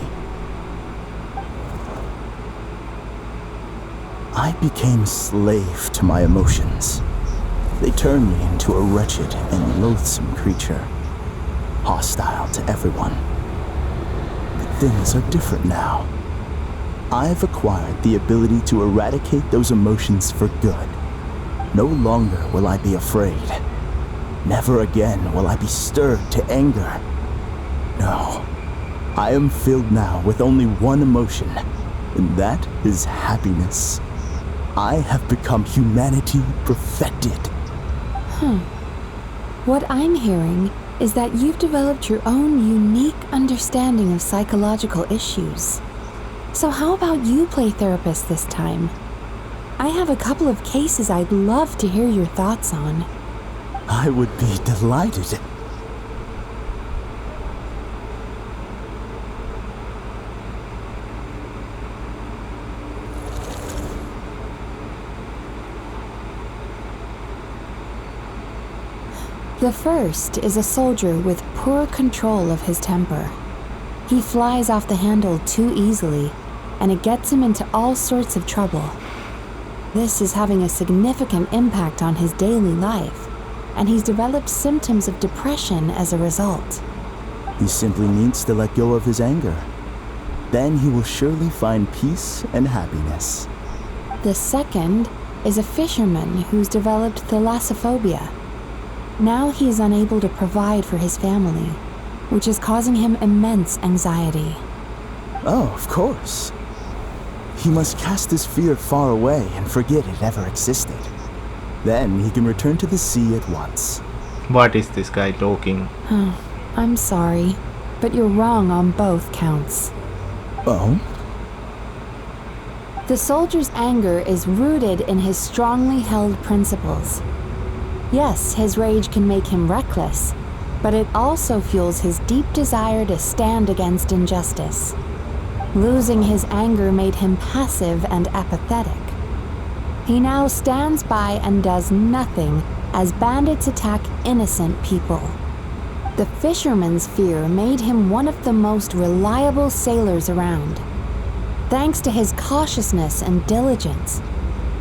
I became slave to my emotions. They turned me into a wretched and loathsome creature, hostile to everyone. But things are different now. I've acquired the ability to eradicate those emotions for good. No longer will I be afraid. Never again will I be stirred to anger. No, I am filled now with only one emotion, and that is happiness. I have become humanity perfected. What I'm hearing is that you've developed your own unique understanding of psychological issues. So how about you play therapist this time? I have a couple of cases I'd love to hear your thoughts on. I would be delighted. The first is a soldier with poor control of his temper. He flies off the handle too easily, and it gets him into all sorts of trouble. This is having a significant impact on his daily life, and he's developed symptoms of depression as a result. He simply needs to let go of his anger. Then he will surely find peace and happiness. The second is a fisherman who's developed thalassophobia. Now he is unable to provide for his family, which is causing him immense anxiety. Oh, of course. He must cast his fear far away and forget it ever existed. Then he can return to the sea at once. What is this guy talking? I'm sorry, but you're wrong on both counts. Oh? The soldier's anger is rooted in his strongly held principles. Yes, his rage can make him reckless, but it also fuels his deep desire to stand against injustice. Losing his anger made him passive and apathetic. He now stands by and does nothing as bandits attack innocent people. The fisherman's fear made him one of the most reliable sailors around. Thanks to his cautiousness and diligence,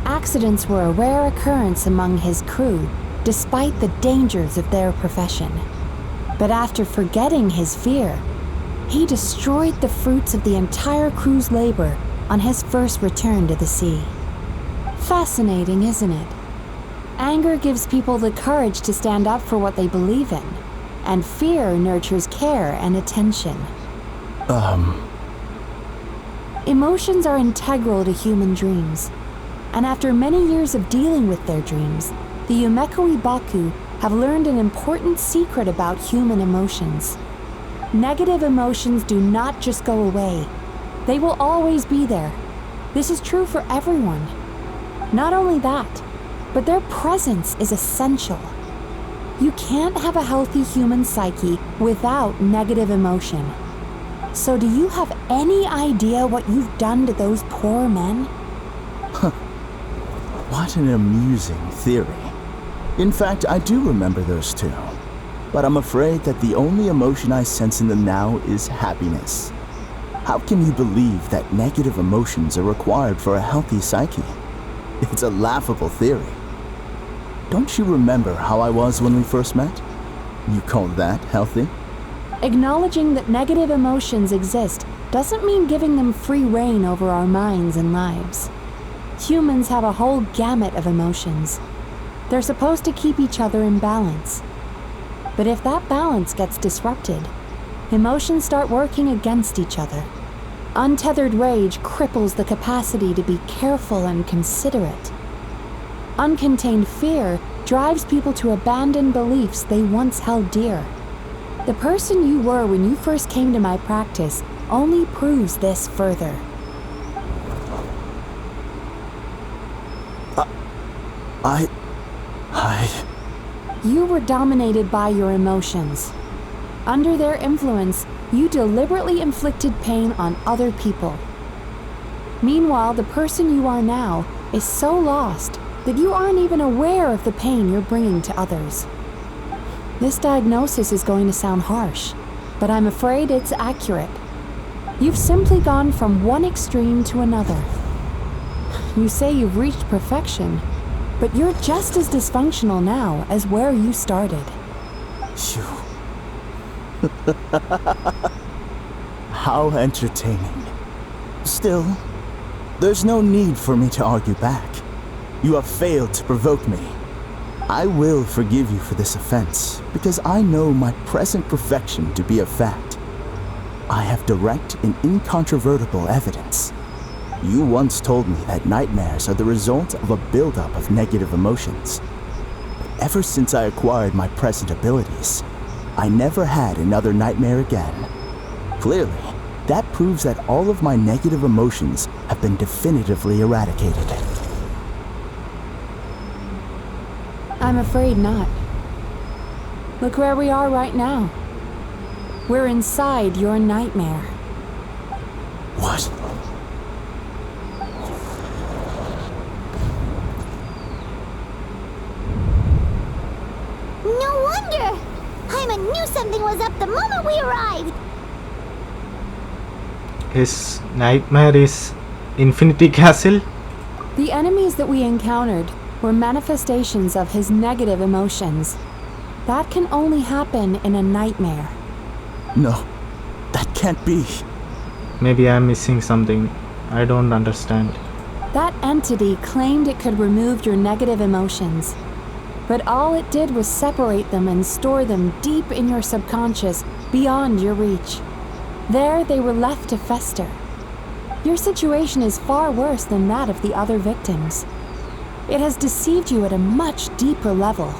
accidents were a rare occurrence among his crew, despite the dangers of their profession. But after forgetting his fear, he destroyed the fruits of the entire crew's labor on his first return to the sea. Fascinating, isn't it? Anger gives people the courage to stand up for what they believe in, and fear nurtures care and attention. Emotions are integral to human dreams, and after many years of dealing with their dreams, the Yumekoi Baku have learned an important secret about human emotions. Negative emotions do not just go away. They will always be there. This is true for everyone. Not only that, but their presence is essential. You can't have a healthy human psyche without negative emotion. So do you have any idea what you've done to those poor men? What an amusing theory. In fact, I do remember those two. But I'm afraid that the only emotion I sense in them now is happiness. How can you believe that negative emotions are required for a healthy psyche? It's a laughable theory. Don't you remember how I was when we first met? You call that healthy? Acknowledging that negative emotions exist doesn't mean giving them free rein over our minds and lives. Humans have a whole gamut of emotions. They're supposed to keep each other in balance. But if that balance gets disrupted, emotions start working against each other. Untethered rage cripples the capacity to be careful and considerate. Uncontained fear drives people to abandon beliefs they once held dear. The person you were when you first came to my practice only proves this further. You were dominated by your emotions. Under their influence, you deliberately inflicted pain on other people. Meanwhile, the person you are now is so lost that you aren't even aware of the pain you're bringing to others. This diagnosis is going to sound harsh, but I'm afraid it's accurate. You've simply gone from one extreme to another. You say you've reached perfection, but you're just as dysfunctional now as where you started. Shoo. How entertaining. Still, there's no need for me to argue back. You have failed to provoke me. I will forgive you for this offense, because I know my present perfection to be a fact. I have direct and incontrovertible evidence. You once told me that nightmares are the result of a buildup of negative emotions. But ever since I acquired my present abilities, I never had another nightmare again. Clearly, that proves that all of my negative emotions have been definitively eradicated. I'm afraid not. Look where we are right now. We're inside your nightmare. What? No wonder! Paimon knew something was up the moment we arrived! His nightmare is Infinity Castle? The enemies that we encountered were manifestations of his negative emotions. That can only happen in a nightmare. No, that can't be. Maybe I'm missing something. I don't understand. That entity claimed it could remove your negative emotions. But all it did was separate them and store them deep in your subconscious, beyond your reach. There they were left to fester. Your situation is far worse than that of the other victims. It has deceived you at a much deeper level.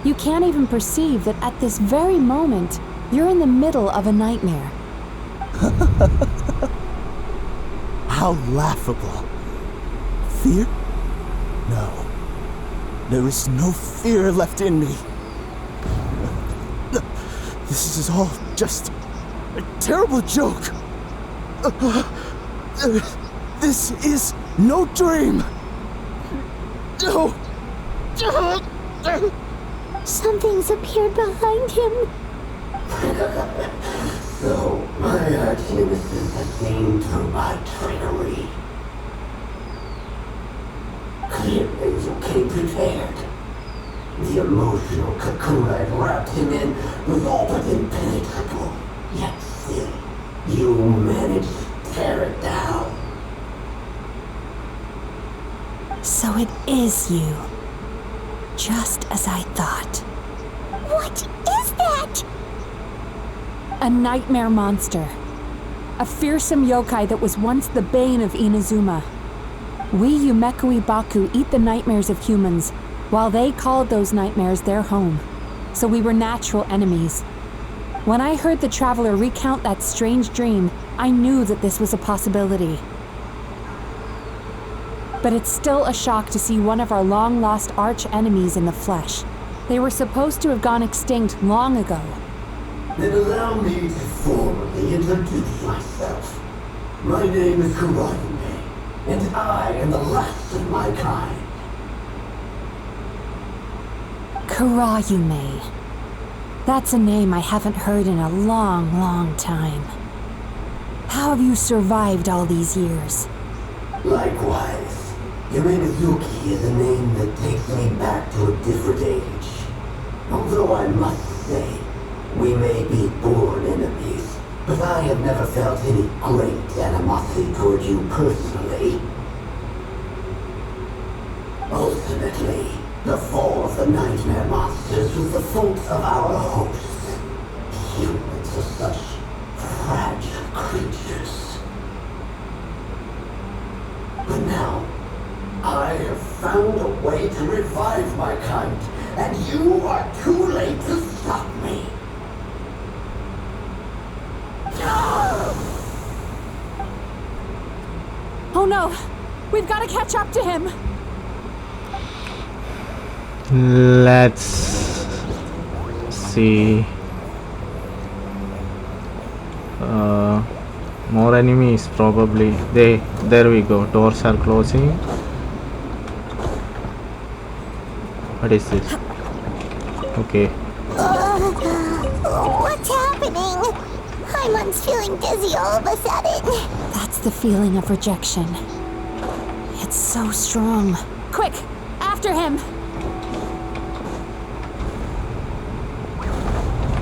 You can't even perceive that at this very moment, you're in the middle of a nightmare. How laughable. Fear? No. There is no fear left in me. This is all just a terrible joke. This is no dream. No. Something's appeared behind him. So, my arch-nemesis has seen through my trickery. Clearly, you came prepared. The emotional cocoon I wrapped him in was all but impenetrable. Yet still, you managed to tear it down. So it is you. Just as I thought. What is that? A nightmare monster. A fearsome yokai that was once the bane of Inazuma. We Yumekui Baku eat the nightmares of humans, while they called those nightmares their home. So we were natural enemies. When I heard the traveler recount that strange dream, I knew that this was a possibility. But it's still a shock to see one of our long-lost arch-enemies in the flesh. They were supposed to have gone extinct long ago. Then allow me to formally introduce myself. My name is Kurayume, and I am the last of my kind. Kurayume. That's a name I haven't heard in a long, long time. How have you survived all these years? Likewise. Mizuki is a name that takes me back to a different age. Although I must say, we may be born enemies, but I have never felt any great animosity toward you personally. Ultimately, the fall of the nightmare monsters was the fault of our hosts. Humans are such fragile creatures. But now, I have found a way to revive my kind, and you are too late to stop me. Oh no! We've got to catch up to him! Let's see. More enemies probably. There we go. Doors are closing. What is this? Okay. What's happening? Paimon's feeling dizzy all of a sudden. That's the feeling of rejection. It's so strong. Quick, after him.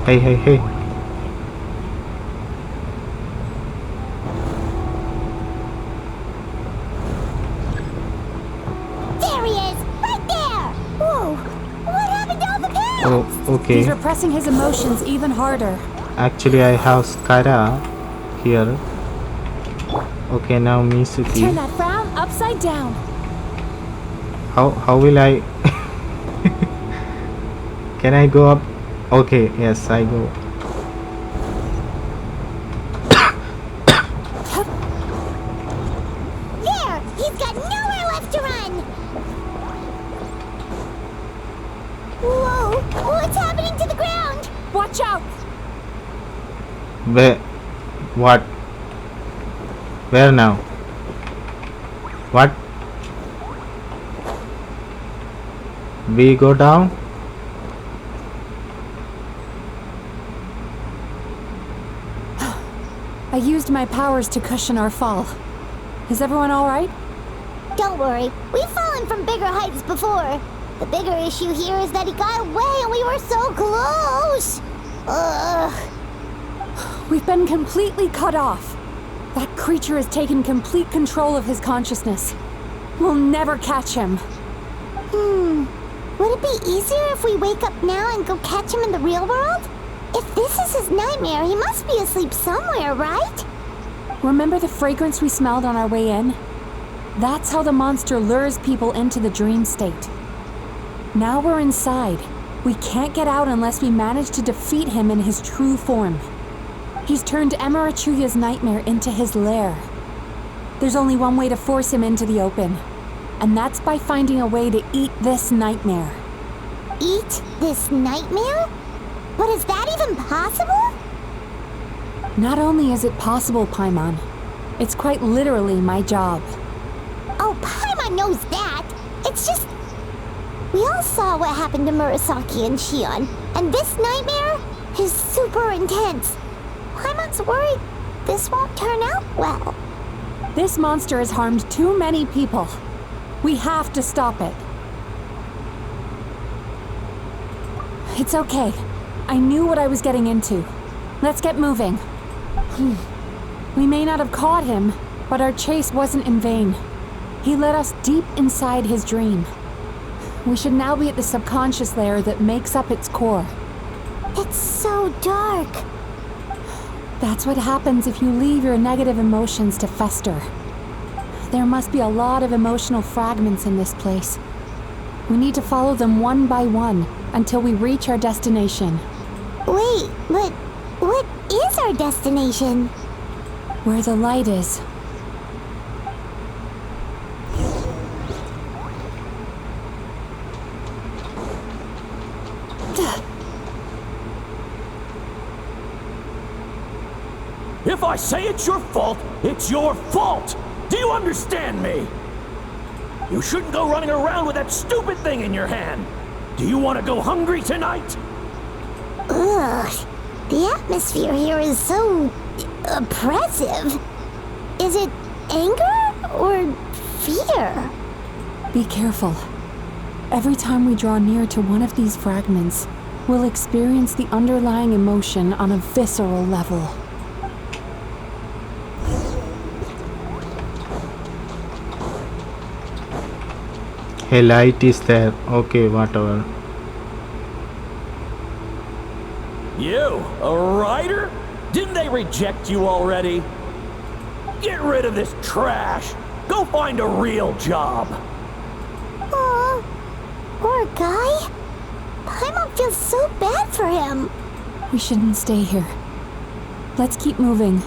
Hey, hey, hey. There he is! Right there! Whoa! What happened to all the parents? Oh, okay. He's repressing his emotions even harder. Actually, I have Skyra here. Okay, now Mizuki. Turn that frown upside down. How will I? Can I go up? Okay, yes, I go. There! He's got nowhere left to run! Whoa! What's happening to the ground? Watch out! Where? What? Where now? What? We go down? I used my powers to cushion our fall. Is everyone alright? Don't worry, we've fallen from bigger heights before. The bigger issue here is that he got away and we were so close! Ugh. We've been completely cut off. That creature has taken complete control of his consciousness. We'll never catch him. Would it be easier if we wake up now and go catch him in the real world? If this is his nightmare, he must be asleep somewhere, right? Remember the fragrance we smelled on our way in? That's how the monster lures people into the dream state. Now we're inside. We can't get out unless we manage to defeat him in his true form. He's turned Emarachuya's nightmare into his lair. There's only one way to force him into the open, and that's by finding a way to eat this nightmare. Eat this nightmare? But is that even possible? Not only is it possible, Paimon, it's quite literally my job. Oh, Paimon knows that. It's just... We all saw what happened to Murasaki and Shion, and this nightmare is super intense. Paimon's worried this won't turn out well. This monster has harmed too many people. We have to stop it. It's okay. I knew what I was getting into. Let's get moving. We may not have caught him, but our chase wasn't in vain. He led us deep inside his dream. We should now be at the subconscious layer that makes up its core. It's so dark. That's what happens if you leave your negative emotions to fester. There must be a lot of emotional fragments in this place. We need to follow them one by one until we reach our destination. Wait, but what is our destination? Where the light is. If I say it's your fault, it's your fault! Do you understand me? You shouldn't go running around with that stupid thing in your hand. Do you want to go hungry tonight? Ugh, the atmosphere here is so oppressive. Is it anger or fear? Be careful. Every time we draw near to one of these fragments, we'll experience the underlying emotion on a visceral level. Hey, light is there. Okay, whatever. You, a writer? Didn't they reject you already? Get rid of this trash. Go find a real job. Aw, poor guy. Paimon feels so bad for him. We shouldn't stay here. Let's keep moving.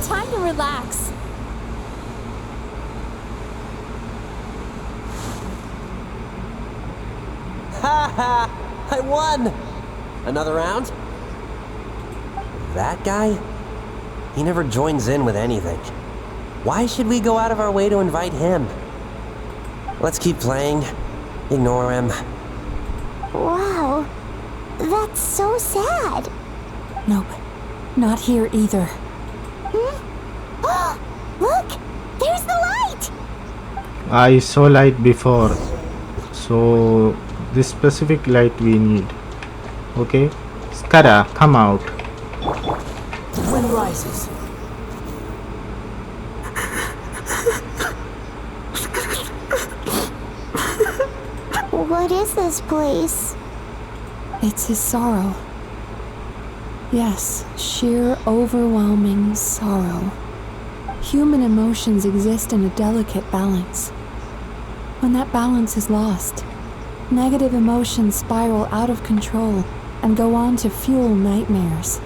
Time to relax. Ha ha! I won! Another round? That guy? He never joins in with anything. Why should we go out of our way to invite him? Let's keep playing. Ignore him. Wow. That's so sad. Nope. Not here either. Look! There's the light! I saw light before. So this specific light we need. Okay. Skara, come out. The wind rises. What is this place? It's his sorrow. Yes, sheer overwhelming sorrow. Human emotions exist in a delicate balance. When that balance is lost, negative emotions spiral out of control and go on to fuel nightmares.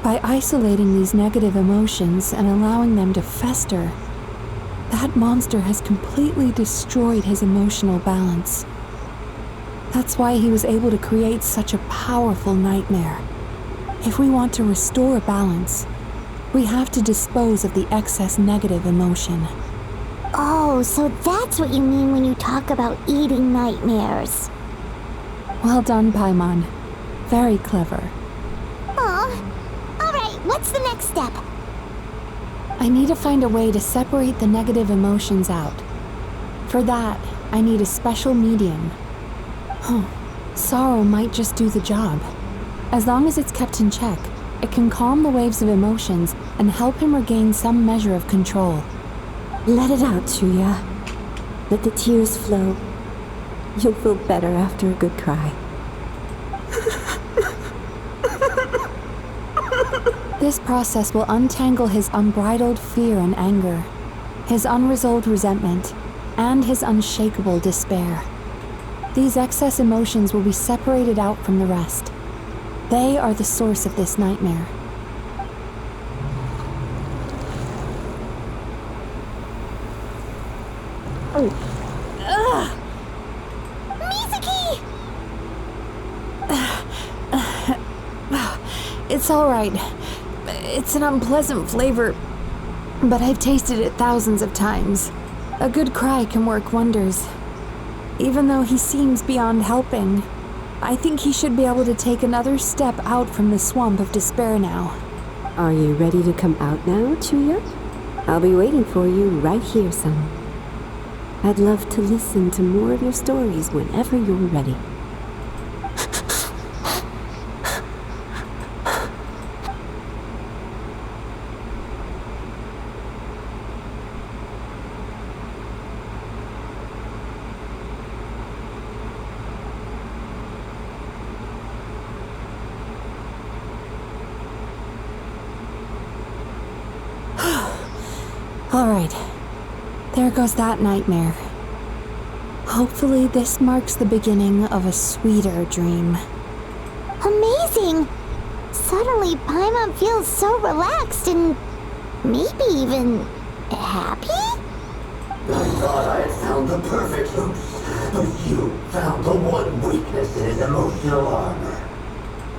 By isolating these negative emotions and allowing them to fester, that monster has completely destroyed his emotional balance. That's why he was able to create such a powerful nightmare. If we want to restore balance, we have to dispose of the excess negative emotion. Oh, so that's what you mean when you talk about eating nightmares. Well done, Paimon. Very clever. Aw. Alright, what's the next step? I need to find a way to separate the negative emotions out. For that, I need a special medium. Sorrow might just do the job. As long as it's kept in check, it can calm the waves of emotions and help him regain some measure of control. Let it out, Chuya. Let the tears flow. You'll feel better after a good cry. This process will untangle his unbridled fear and anger, his unresolved resentment, and his unshakable despair. These excess emotions will be separated out from the rest. They are the source of this nightmare. Mizuki! It's all right. It's an unpleasant flavor, but I've tasted it thousands of times. A good cry can work wonders. Even though he seems beyond helping, I think he should be able to take another step out from the swamp of despair now. Are you ready to come out now, Chuya? I'll be waiting for you right here, son. I'd love to listen to more of your stories whenever you're ready. All right, there goes that nightmare. Hopefully this marks the beginning of a sweeter dream. Amazing! Suddenly, Paimon feels so relaxed and maybe even happy? I thought I had found the perfect host, but you found the one weakness in his emotional armor.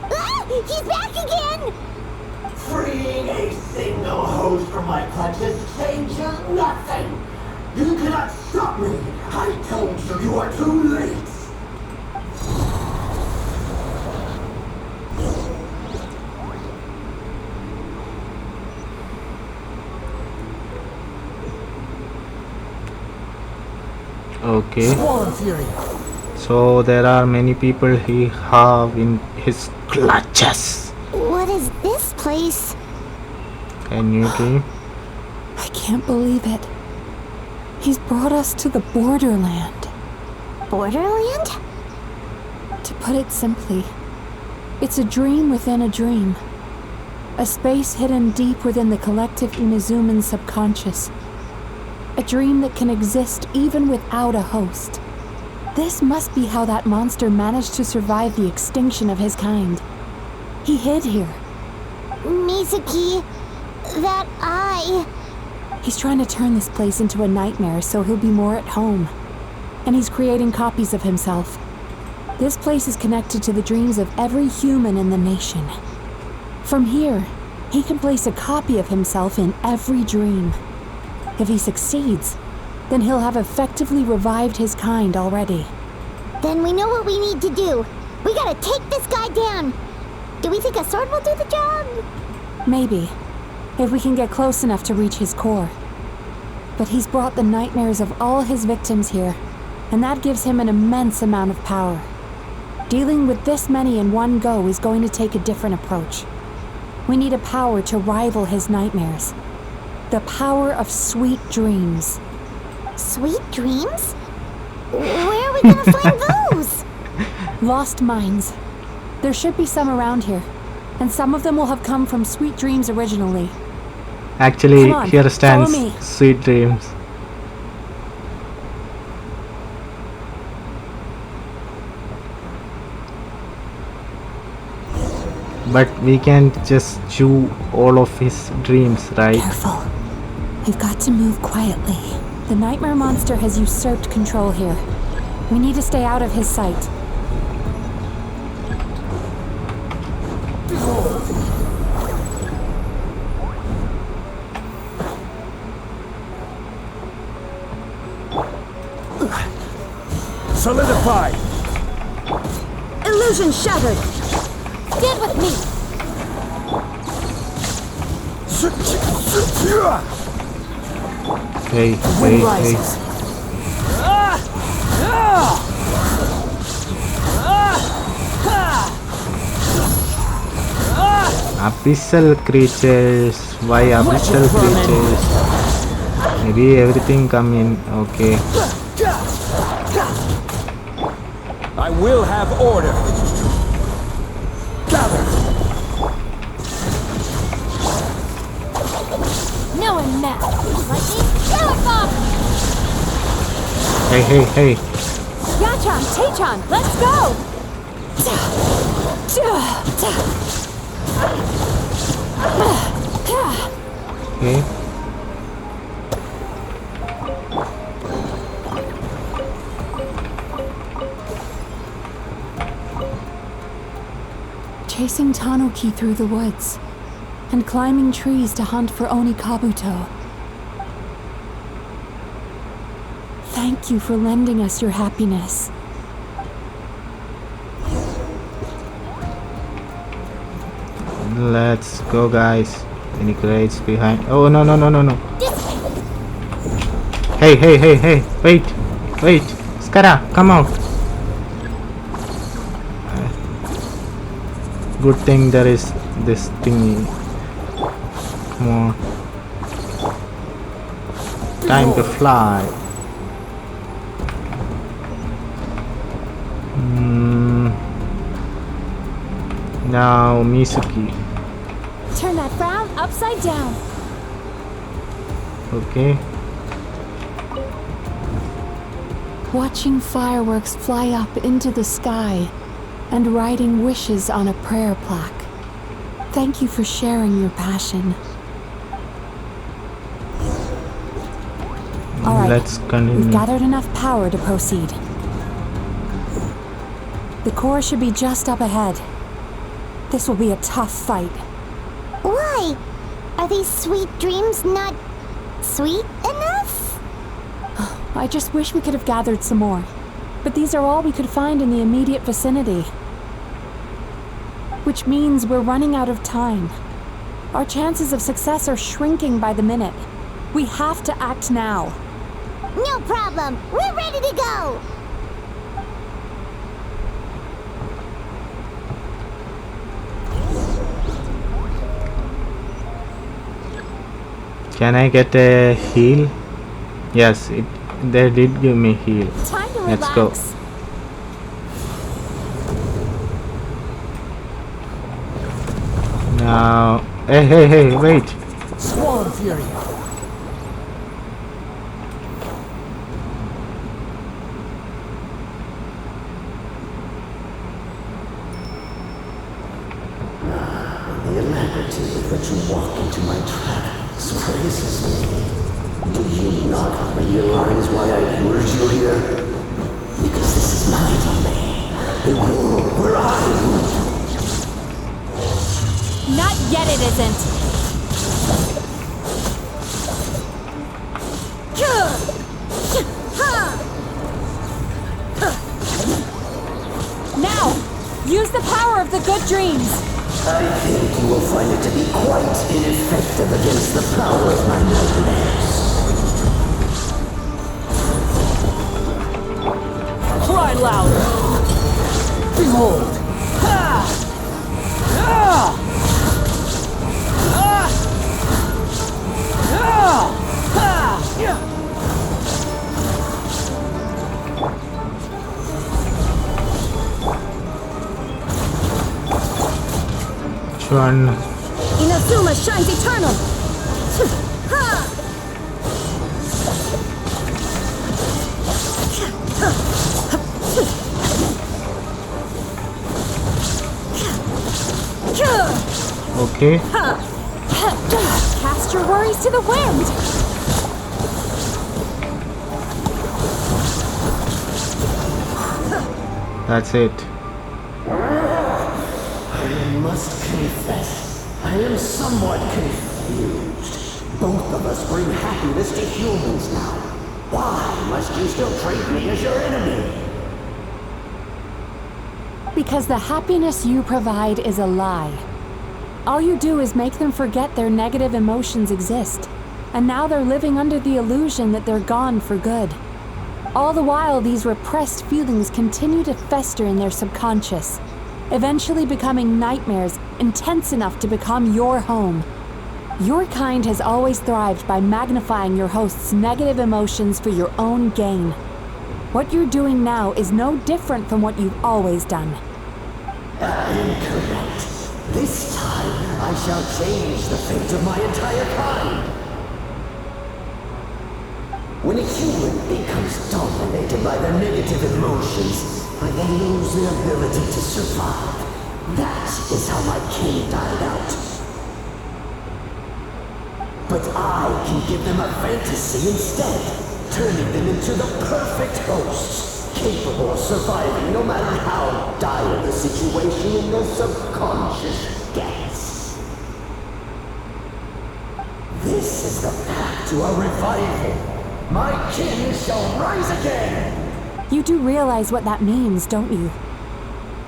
Ah! He's back again! Freeing a single host from my clutches changes nothing! You cannot stop me! I told you you are too late! Okay. Swarm Fury. So there are many people he have in his clutches. What is this place? A new dream. I can't believe it. He's brought us to the borderland. Borderland? To put it simply, it's a dream within a dream. A space hidden deep within the collective Inuzuman subconscious. A dream that can exist even without a host. This must be how that monster managed to survive the extinction of his kind. He hid here. Mizuki, that eye. He's trying to turn this place into a nightmare so he'll be more at home. And he's creating copies of himself. This place is connected to the dreams of every human in the nation. From here, he can place a copy of himself in every dream. If he succeeds, then he'll have effectively revived his kind already. Then we know what we need to do. We gotta take this guy down. Do we think a sword will do the job? Maybe, if we can get close enough to reach his core. But he's brought the nightmares of all his victims here, and that gives him an immense amount of power. Dealing with this many in one go is going to take a different approach. We need a power to rival his nightmares. The power of sweet dreams. Sweet dreams? Where are we gonna find those? Lost mines. There should be some around here, and some of them will have come from sweet dreams originally. Actually, Come on, here stands follow me. sweet dreams. But we can't just chew all of his dreams, right? Careful. We've got to move quietly. The nightmare monster has usurped control here. We need to stay out of his sight. Solidify! Illusion shattered! Get with me! Hey, hey, hey. Abyssal creatures. Why abyssal creatures? Maybe everything come in. Okay. I will have order. Gather. No one met. Lightning, power bomb! Hey, hey, hey. Yachan, Taechan, let's go! Okay. Chasing Tanuki through the woods, and climbing trees to hunt for Oni Kabuto. Thank you for lending us your happiness. Let's go, guys. Any crates behind? Oh, no, no, no, no, no. Hey, hey, hey, hey. Wait. Wait. Skara, come out. Good thing there is this thingy. Come on. Time to fly. Now Mizuki. Turn that frown upside down. Okay. Watching fireworks fly up into the sky and writing wishes on a prayer plaque. Thank you for sharing your passion. All right, let's continue. We've gathered enough power to proceed. The core should be just up ahead. This will be a tough fight. Why? Are these sweet dreams not sweet enough? I just wish we could have gathered some more. But these are all we could find in the immediate vicinity. Which means we're running out of time. Our chances of success are shrinking by the minute. We have to act now. No problem. We're ready to go. Can I get a heal? Yes, they did give me heal. Time to Let's relax. go. Now, hey, hey, hey, wait. Swarm Fury. The alacrity with which you walk into my trap surprises me. Do you not realize why I lured you here? Because this is my domain. The world where I rule. Not yet it isn't. Use the power of the good dreams. I think you will find it to be quite ineffective against the power of my nightmares. Cry louder! Behold! Ha! Ah! Ah! Ah! Ah! Yeah! Which one? Inazuma shines eternal! Ha! Okay. Cast your worries to the wind. That's it. I must confess, I am somewhat confused. Both of us bring happiness to humans now. Why must you still treat me as your enemy? Because the happiness you provide is a lie. All you do is make them forget their negative emotions exist. And now they're living under the illusion that they're gone for good. All the while, these repressed feelings continue to fester in their subconscious, eventually becoming nightmares intense enough to become your home. Your kind has always thrived by magnifying your host's negative emotions for your own gain. What you're doing now is no different from what you've always done. Incorrect. This time, I shall change the fate of my entire kind. When a human becomes dominated by their negative emotions, they lose their ability to survive. That is how my king died out. But I can give them a fantasy instead, turning them into the perfect hosts, capable of surviving no matter how dire the situation in their subconscious gets. This is the path to a revival. My king shall rise again! You do realize what that means, don't you?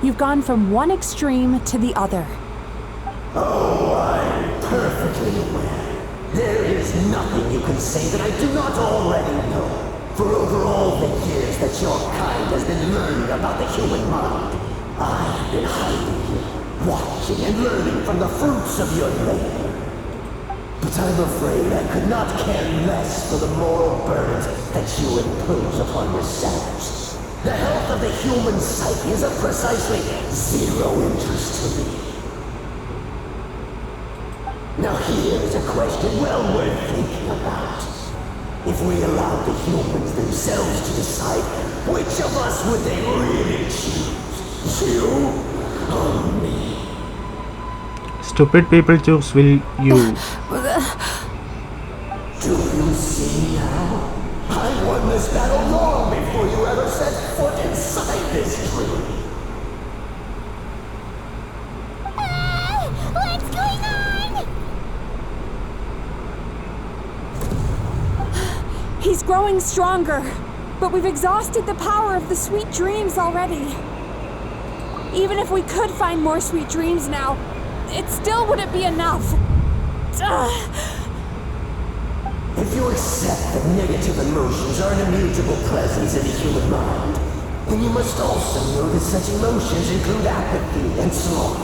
You've gone from one extreme to the other. Oh, I'm perfectly aware. There is nothing you can say that I do not already know. For over all the years that your kind has been learning about the human mind, I have been hiding here, watching and learning from the fruits of your labor. But I'm afraid I could not care less for the moral burdens that you impose upon yourselves. The health of the human psyche is of precisely zero interest to me. Now here is a question well worth thinking about. If we allowed the humans themselves to decide, which of us would they really choose? You or me? Stupid people choose will you. Do you see now? I won this battle long before you ever set foot inside this tree. What's going on? He's growing stronger, but we've exhausted the power of the sweet dreams already. Even if we could find more sweet dreams now, it still wouldn't be enough. If you accept that negative emotions are an immutable presence in the human mind, then you must also know that such emotions include apathy and sloth.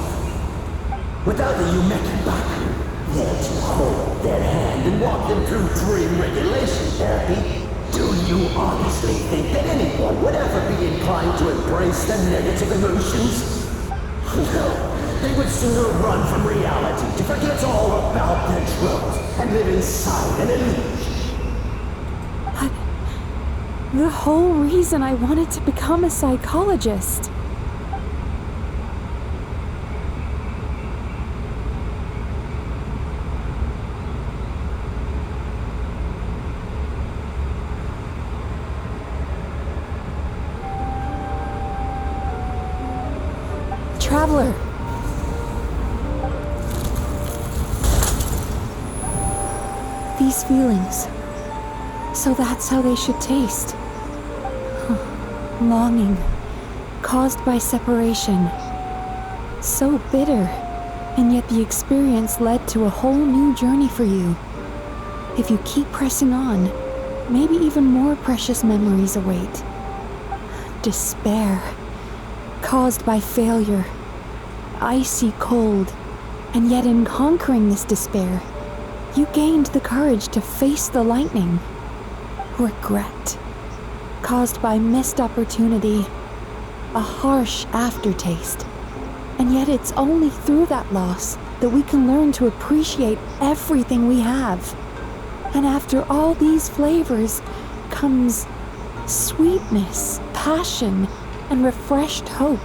Without the Yumekibaku there to hold their hand and walk them through dream regulation therapy, do you honestly think that anyone would ever be inclined to embrace the negative emotions? No. They would sooner run from reality to forget all about their troubles and live inside an illusion. The whole reason I wanted to become a psychologist. Traveler. These feelings. So that's how they should taste. Longing, caused by separation, So bitter, and yet the experience led to a whole new journey for you. If you keep pressing on, maybe even more precious memories await. Despair, caused by failure, icy cold, and yet in conquering this despair, you gained the courage to face the lightning. Regret, caused by missed opportunity, a harsh aftertaste. And yet it's only through that loss that we can learn to appreciate everything we have. And after all these flavors comes sweetness, passion, and refreshed hope.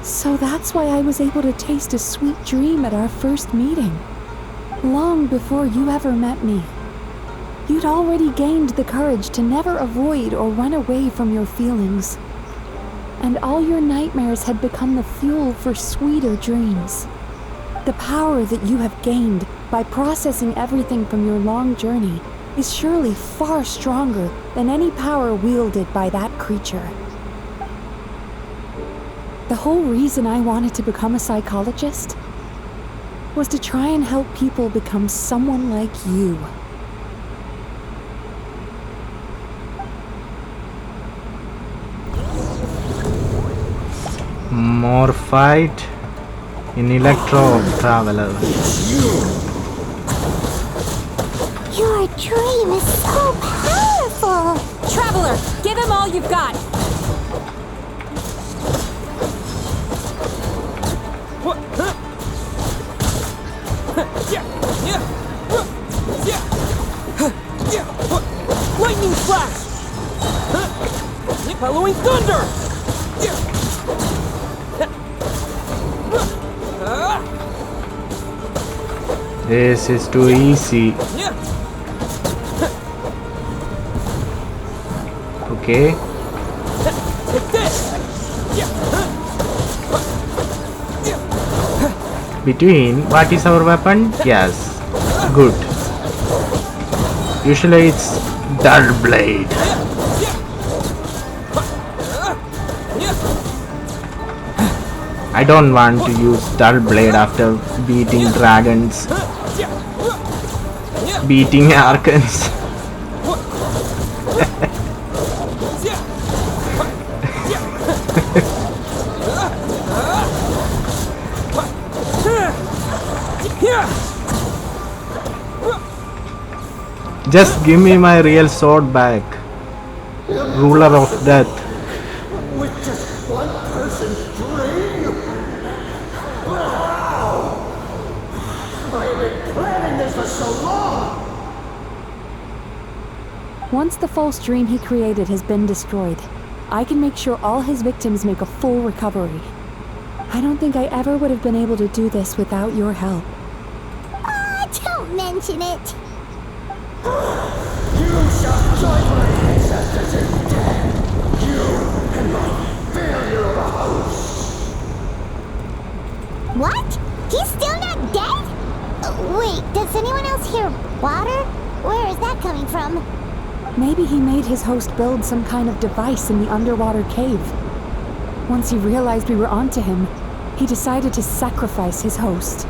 So that's why I was able to taste a sweet dream at our first meeting. Long before you ever met me. You'd already gained the courage to never avoid or run away from your feelings. And all your nightmares had become the fuel for sweeter dreams. The power that you have gained by processing everything from your long journey is surely far stronger than any power wielded by that creature. The whole reason I wanted to become a psychologist was to try and help people become someone like you. More fight in Electro Traveler. Your dream is so powerful! Traveler, give him all you've got! What? Huh? Lightning flash! Bellowing thunder! This is too easy. Okay. Take this! Between, what is our weapon? Yes. Good. Usually it's dull blade. I don't want to use dull blade after beating dragons. Beating Arkans. Just give me my real sword back. Ruler of Death. With just one person's dream? Wow! I have been planning this for so long! Once the false dream he created has been destroyed, I can make sure all his victims make a full recovery. I don't think I ever would have been able to do this without your help. Don't mention it. You shall join my ancestors in death! You and my failure of a host! What? He's still not dead? Wait, does anyone else hear water? Where is that coming from? Maybe he made his host build some kind of device in the underwater cave. Once he realized we were onto him, he decided to sacrifice his host.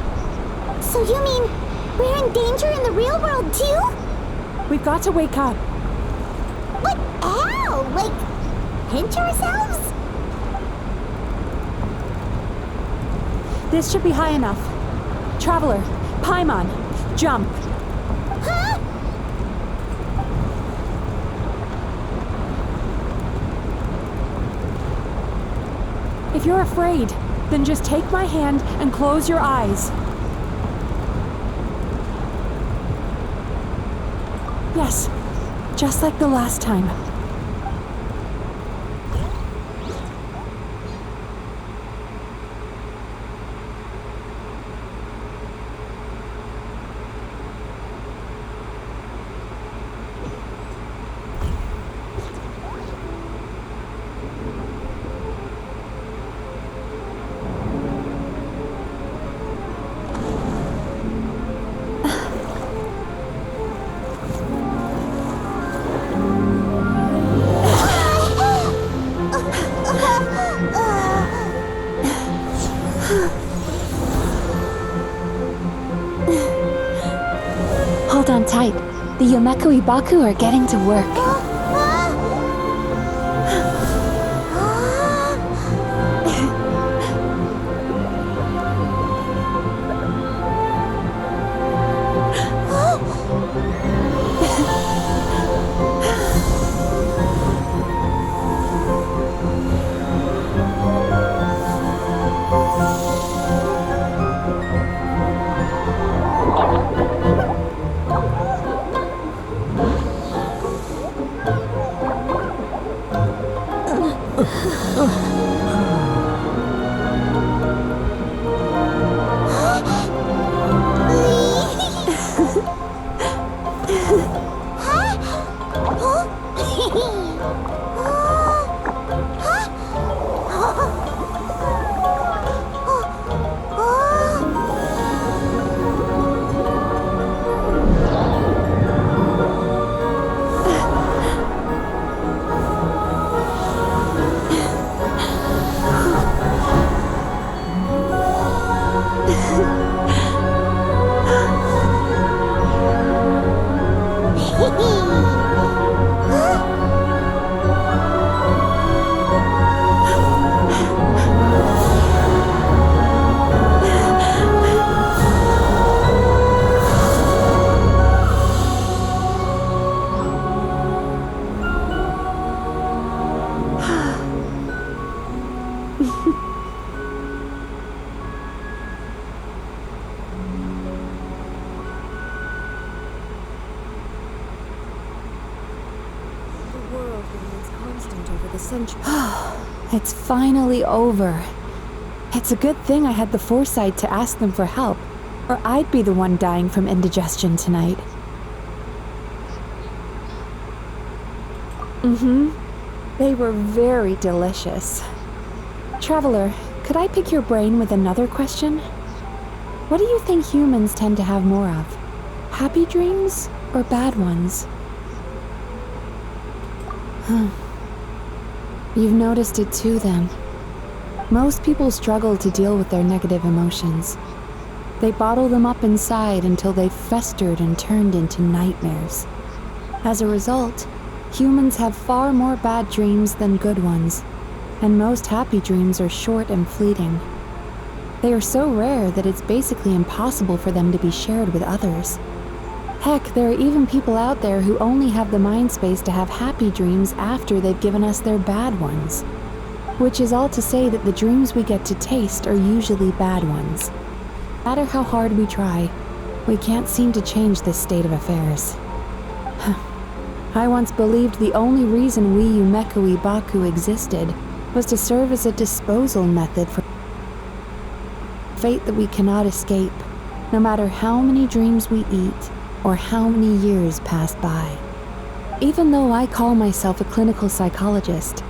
So you mean we're in danger in the real world too? We've got to wake up. But how? Like, pinch ourselves? This should be high enough. Traveler, Paimon, jump. Huh? If you're afraid, then just take my hand and close your eyes. Yes, just like the last time. The Yomekui Baku are getting to work. It's finally over. It's a good thing I had the foresight to ask them for help, or I'd be the one dying from indigestion tonight. They were very delicious. Traveler, could I pick your brain with another question? What do you think humans tend to have more of? Happy dreams or bad ones? You've noticed it too, then. Most people struggle to deal with their negative emotions. They bottle them up inside until they've festered and turned into nightmares. As a result, humans have far more bad dreams than good ones, and most happy dreams are short and fleeting. They are so rare that it's basically impossible for them to be shared with others. Heck, there are even people out there who only have the mind space to have happy dreams after they've given us their bad ones. Which is all to say that the dreams we get to taste are usually bad ones. No matter how hard we try, we can't seem to change this state of affairs. I once believed the only reason we Yomekui Baku existed was to serve as a disposal method for fate that we cannot escape, no matter how many dreams we eat or how many years pass by. Even though I call myself a clinical psychologist,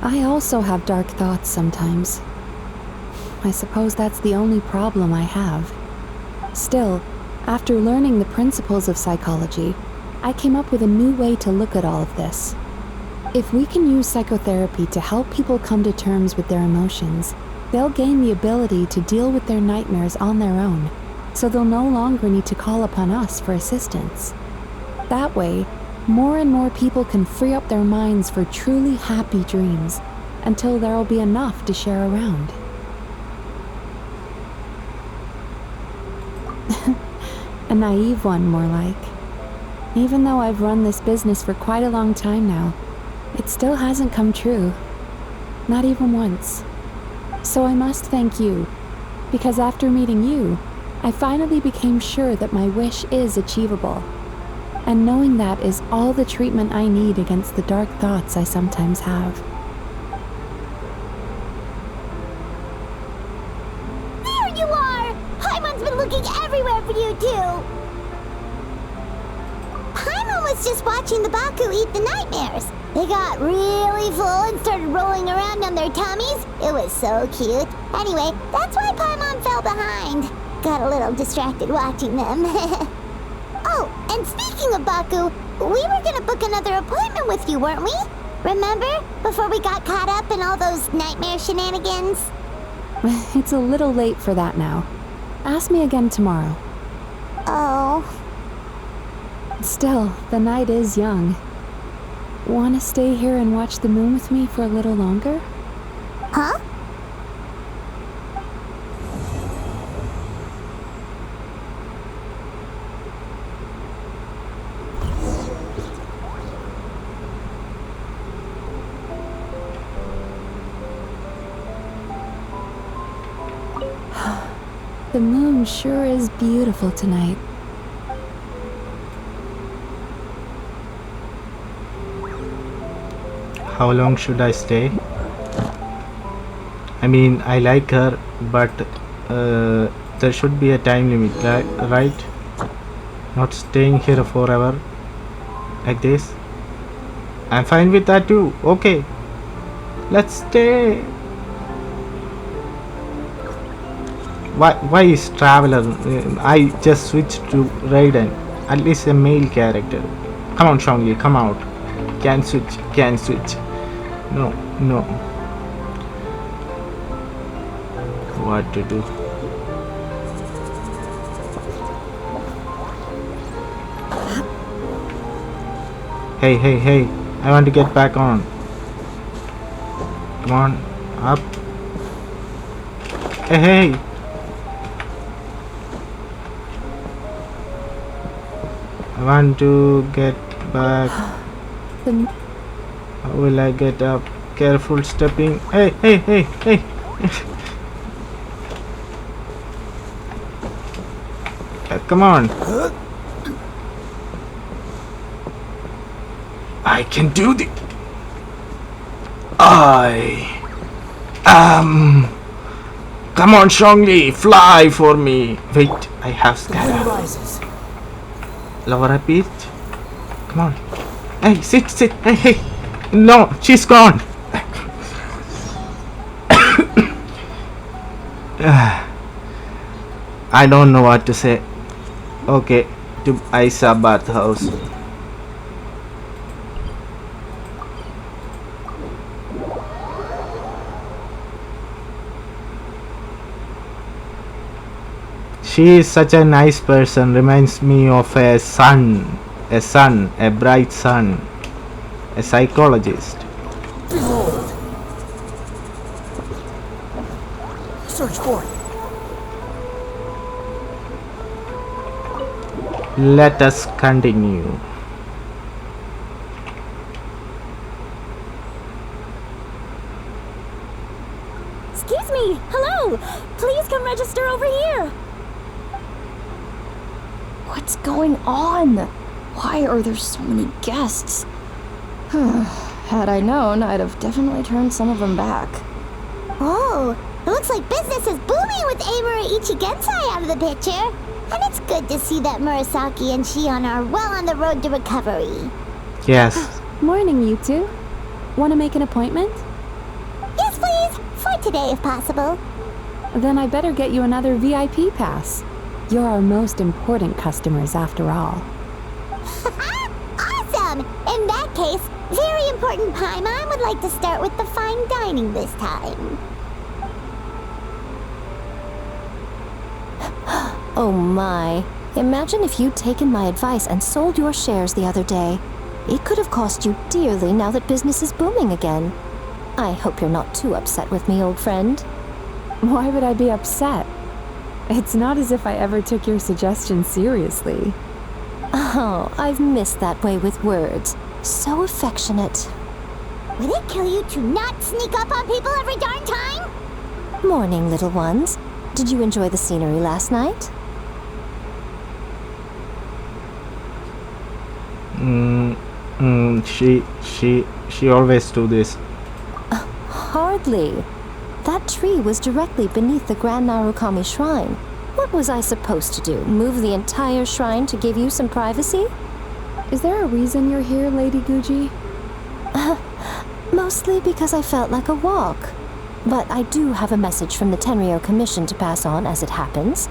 I also have dark thoughts sometimes. I suppose that's the only problem I have. Still, after learning the principles of psychology, I came up with a new way to look at all of this. If we can use psychotherapy to help people come to terms with their emotions, they'll gain the ability to deal with their nightmares on their own, so they'll no longer need to call upon us for assistance. That way, more and more people can free up their minds for truly happy dreams, until there'll be enough to share around. A naive one, more like. Even though I've run this business for quite a long time now, it still hasn't come true. Not even once. So I must thank you, because after meeting you, I finally became sure that my wish is achievable. And knowing that is all the treatment I need against the dark thoughts I sometimes have. There you are! Paimon's been looking everywhere for you, too! Paimon was just watching the Baku eat the nightmares. They got really full and started rolling around on their tummies. It was so cute. Anyway, that's why Paimon fell behind. Got a little distracted watching them. Oh, and speaking of Baku, we were gonna book another appointment with you, weren't we? Remember? Before we got caught up in all those nightmare shenanigans? It's a little late for that now. Ask me again tomorrow. Oh. Still, the night is young. Wanna stay here and watch the moon with me for a little longer? Huh? The moon sure is beautiful tonight. How long should I stay? I mean, I like her, but there should be a time limit, right? Not staying here forever like this. I'm fine with that too. Okay, let's stay. Why is Traveler? I just switched to Raiden. At least a male character. Come on, Shangli, come out. Can switch. No. What to do? Hey. I want to get back on. Come on. Up. Hey. I want to get back. How will I get up? Careful stepping. Hey. Come on. I can do this. Come on, Shangli, fly for me. Wait, I have scatter. Lower a bit. Come on. Hey, sit. Hey. No, she's gone. I don't know what to say. Okay, to Isa bathhouse. She is such a nice person. Reminds me of a bright sun, a psychologist. Behold! Search for it. Let us continue. Excuse me! Hello! Please come register over here! What's going on? Why are there so many guests? Had I known, I'd have definitely turned some of them back. Oh, it looks like business is booming with Amura Ichigensai out of the picture. And it's good to see that Murasaki and Shion are well on the road to recovery. Yes. Morning, you two. Want to make an appointment? Yes, please. For today, if possible. Then I better get you another VIP pass. You're our most important customers, after all. Awesome! In that case, very important Paimon would like to start with the fine dining this time. Oh my. Imagine if you'd taken my advice and sold your shares the other day. It could have cost you dearly now that business is booming again. I hope you're not too upset with me, old friend. Why would I be upset? It's not as if I ever took your suggestion seriously. Oh, I've missed that way with words. So affectionate. Would it kill you to not sneak up on people every darn time? Morning, little ones. Did you enjoy the scenery last night? She always do this. Hardly. That tree was directly beneath the Grand Narukami Shrine. What was I supposed to do? Move the entire shrine to give you some privacy? Is there a reason you're here, Lady Guji? Mostly because I felt like a walk. But I do have a message from the Tenryo Commission to pass on as it happens.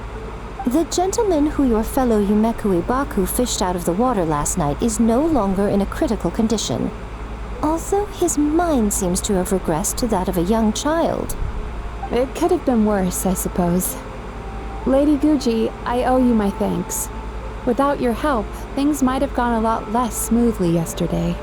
The gentleman who your fellow Yumeku Ibaku fished out of the water last night is no longer in a critical condition. Although his mind seems to have regressed to that of a young child. It could have been worse, I suppose. Lady Guji, I owe you my thanks. Without your help, things might have gone a lot less smoothly yesterday.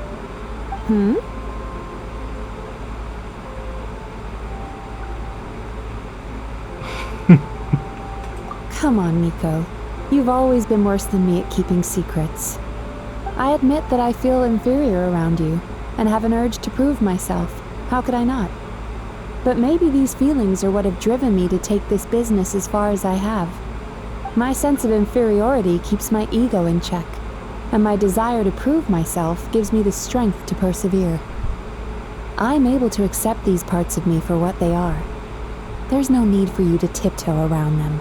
Come on, Miko. You've always been worse than me at keeping secrets. I admit that I feel inferior around you, and have an urge to prove myself. How could I not? But maybe these feelings are what have driven me to take this business as far as I have. My sense of inferiority keeps my ego in check, and my desire to prove myself gives me the strength to persevere. I'm able to accept these parts of me for what they are. There's no need for you to tiptoe around them.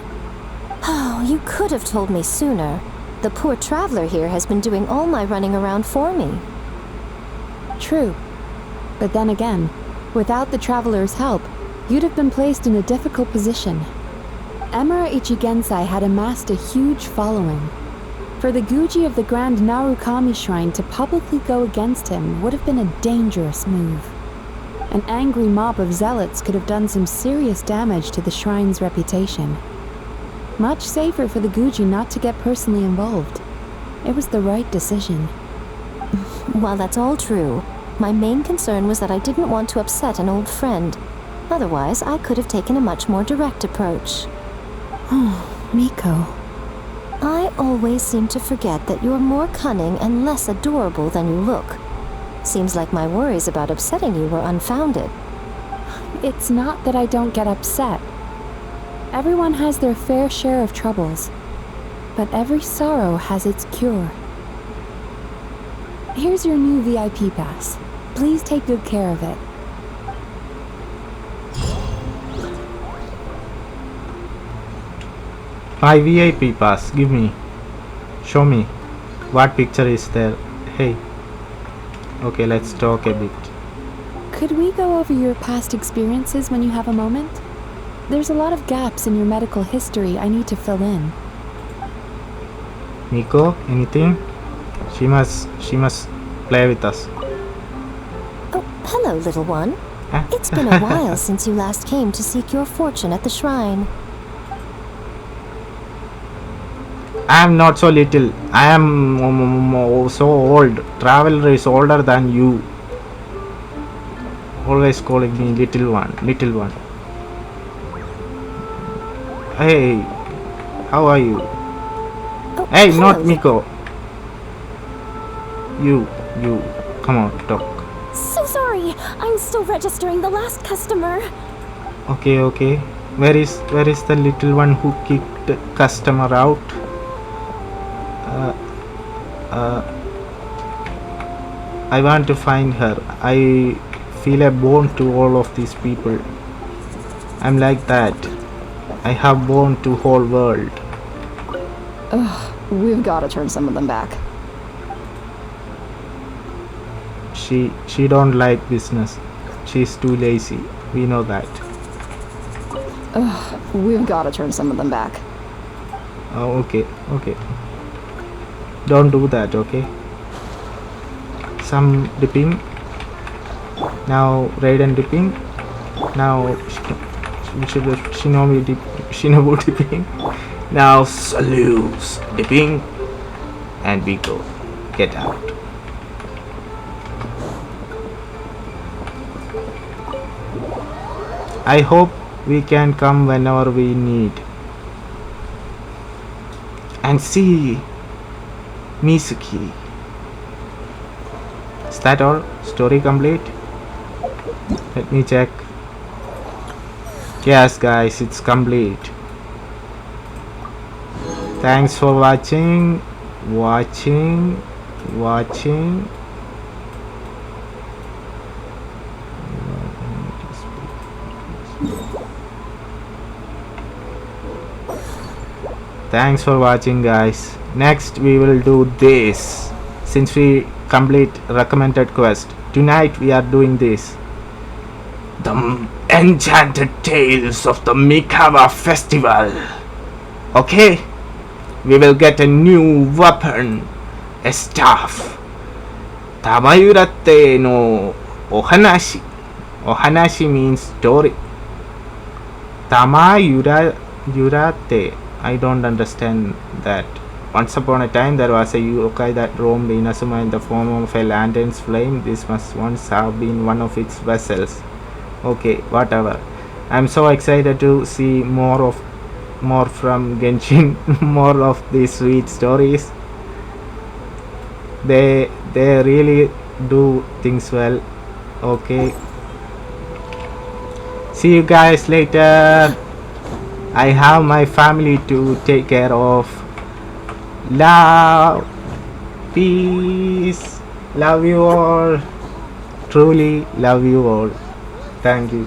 Oh, you could have told me sooner. The poor traveler here has been doing all my running around for me. True. But then again, without the traveler's help, you'd have been placed in a difficult position. Emura Ichigensai had amassed a huge following. For the Guji of the Grand Narukami Shrine to publicly go against him would have been a dangerous move. An angry mob of zealots could have done some serious damage to the shrine's reputation. Much safer for the Guji not to get personally involved. It was the right decision. While that's all true, my main concern was that I didn't want to upset an old friend. Otherwise, I could have taken a much more direct approach. Miko. I always seem to forget that you're more cunning and less adorable than you look. Seems like my worries about upsetting you were unfounded. It's not that I don't get upset. Everyone has their fair share of troubles, but every sorrow has its cure. Here's your new VIP pass. Please take good care of it. My VIP pass, give me. Show me. What picture is there? Hey. Okay, let's talk a bit. Could we go over your past experiences when you have a moment? There's a lot of gaps in your medical history I need to fill in. Miko, anything? She must play with us. Oh, hello, little one. It's been a while since you last came to seek your fortune at the shrine. I am not so little. I am so old. Traveler is older than you. Always calling me little one, little one. Hey, how are you? Oh, hey, hello. not Miko. You, come on, talk. So sorry, I'm still registering the last customer. Okay. Where is the little one who kicked the customer out? I want to find her. I feel a bond to all of these people. I'm like that. I have bond to whole world. Ugh, we've got to turn some of them back. She don't like business. She's too lazy. We know that. Ugh, we've got to turn some of them back. Oh, okay. Don't do that, okay? Some dipping. Now Raiden dipping. Now Shinobu dipping. Now Salu's dipping. And we go. Get out. I hope we can come whenever we need. And see Mizuki. Is that all? Story complete? Let me check. Yes guys, it's complete. Thanks for watching. Thanks for watching guys. Next we will do this. Since we complete recommended quest, tonight we are doing this. The Enchanted Tales of the Mikawa Festival. Okay? We will get a new weapon, a staff. Tamayurate no Ohanashi. Ohanashi means story. Tamayurate. I don't understand that. Once upon a time, there was a yokai that roamed Inazuma in the form of a lantern's flame. This must once have been one of its vessels. Okay, whatever. I'm so excited to see more from Genshin, more of these sweet stories. They really do things well. Okay. See you guys later. I have my family to take care of. Love, peace, love you all. Truly love you all. Thank you.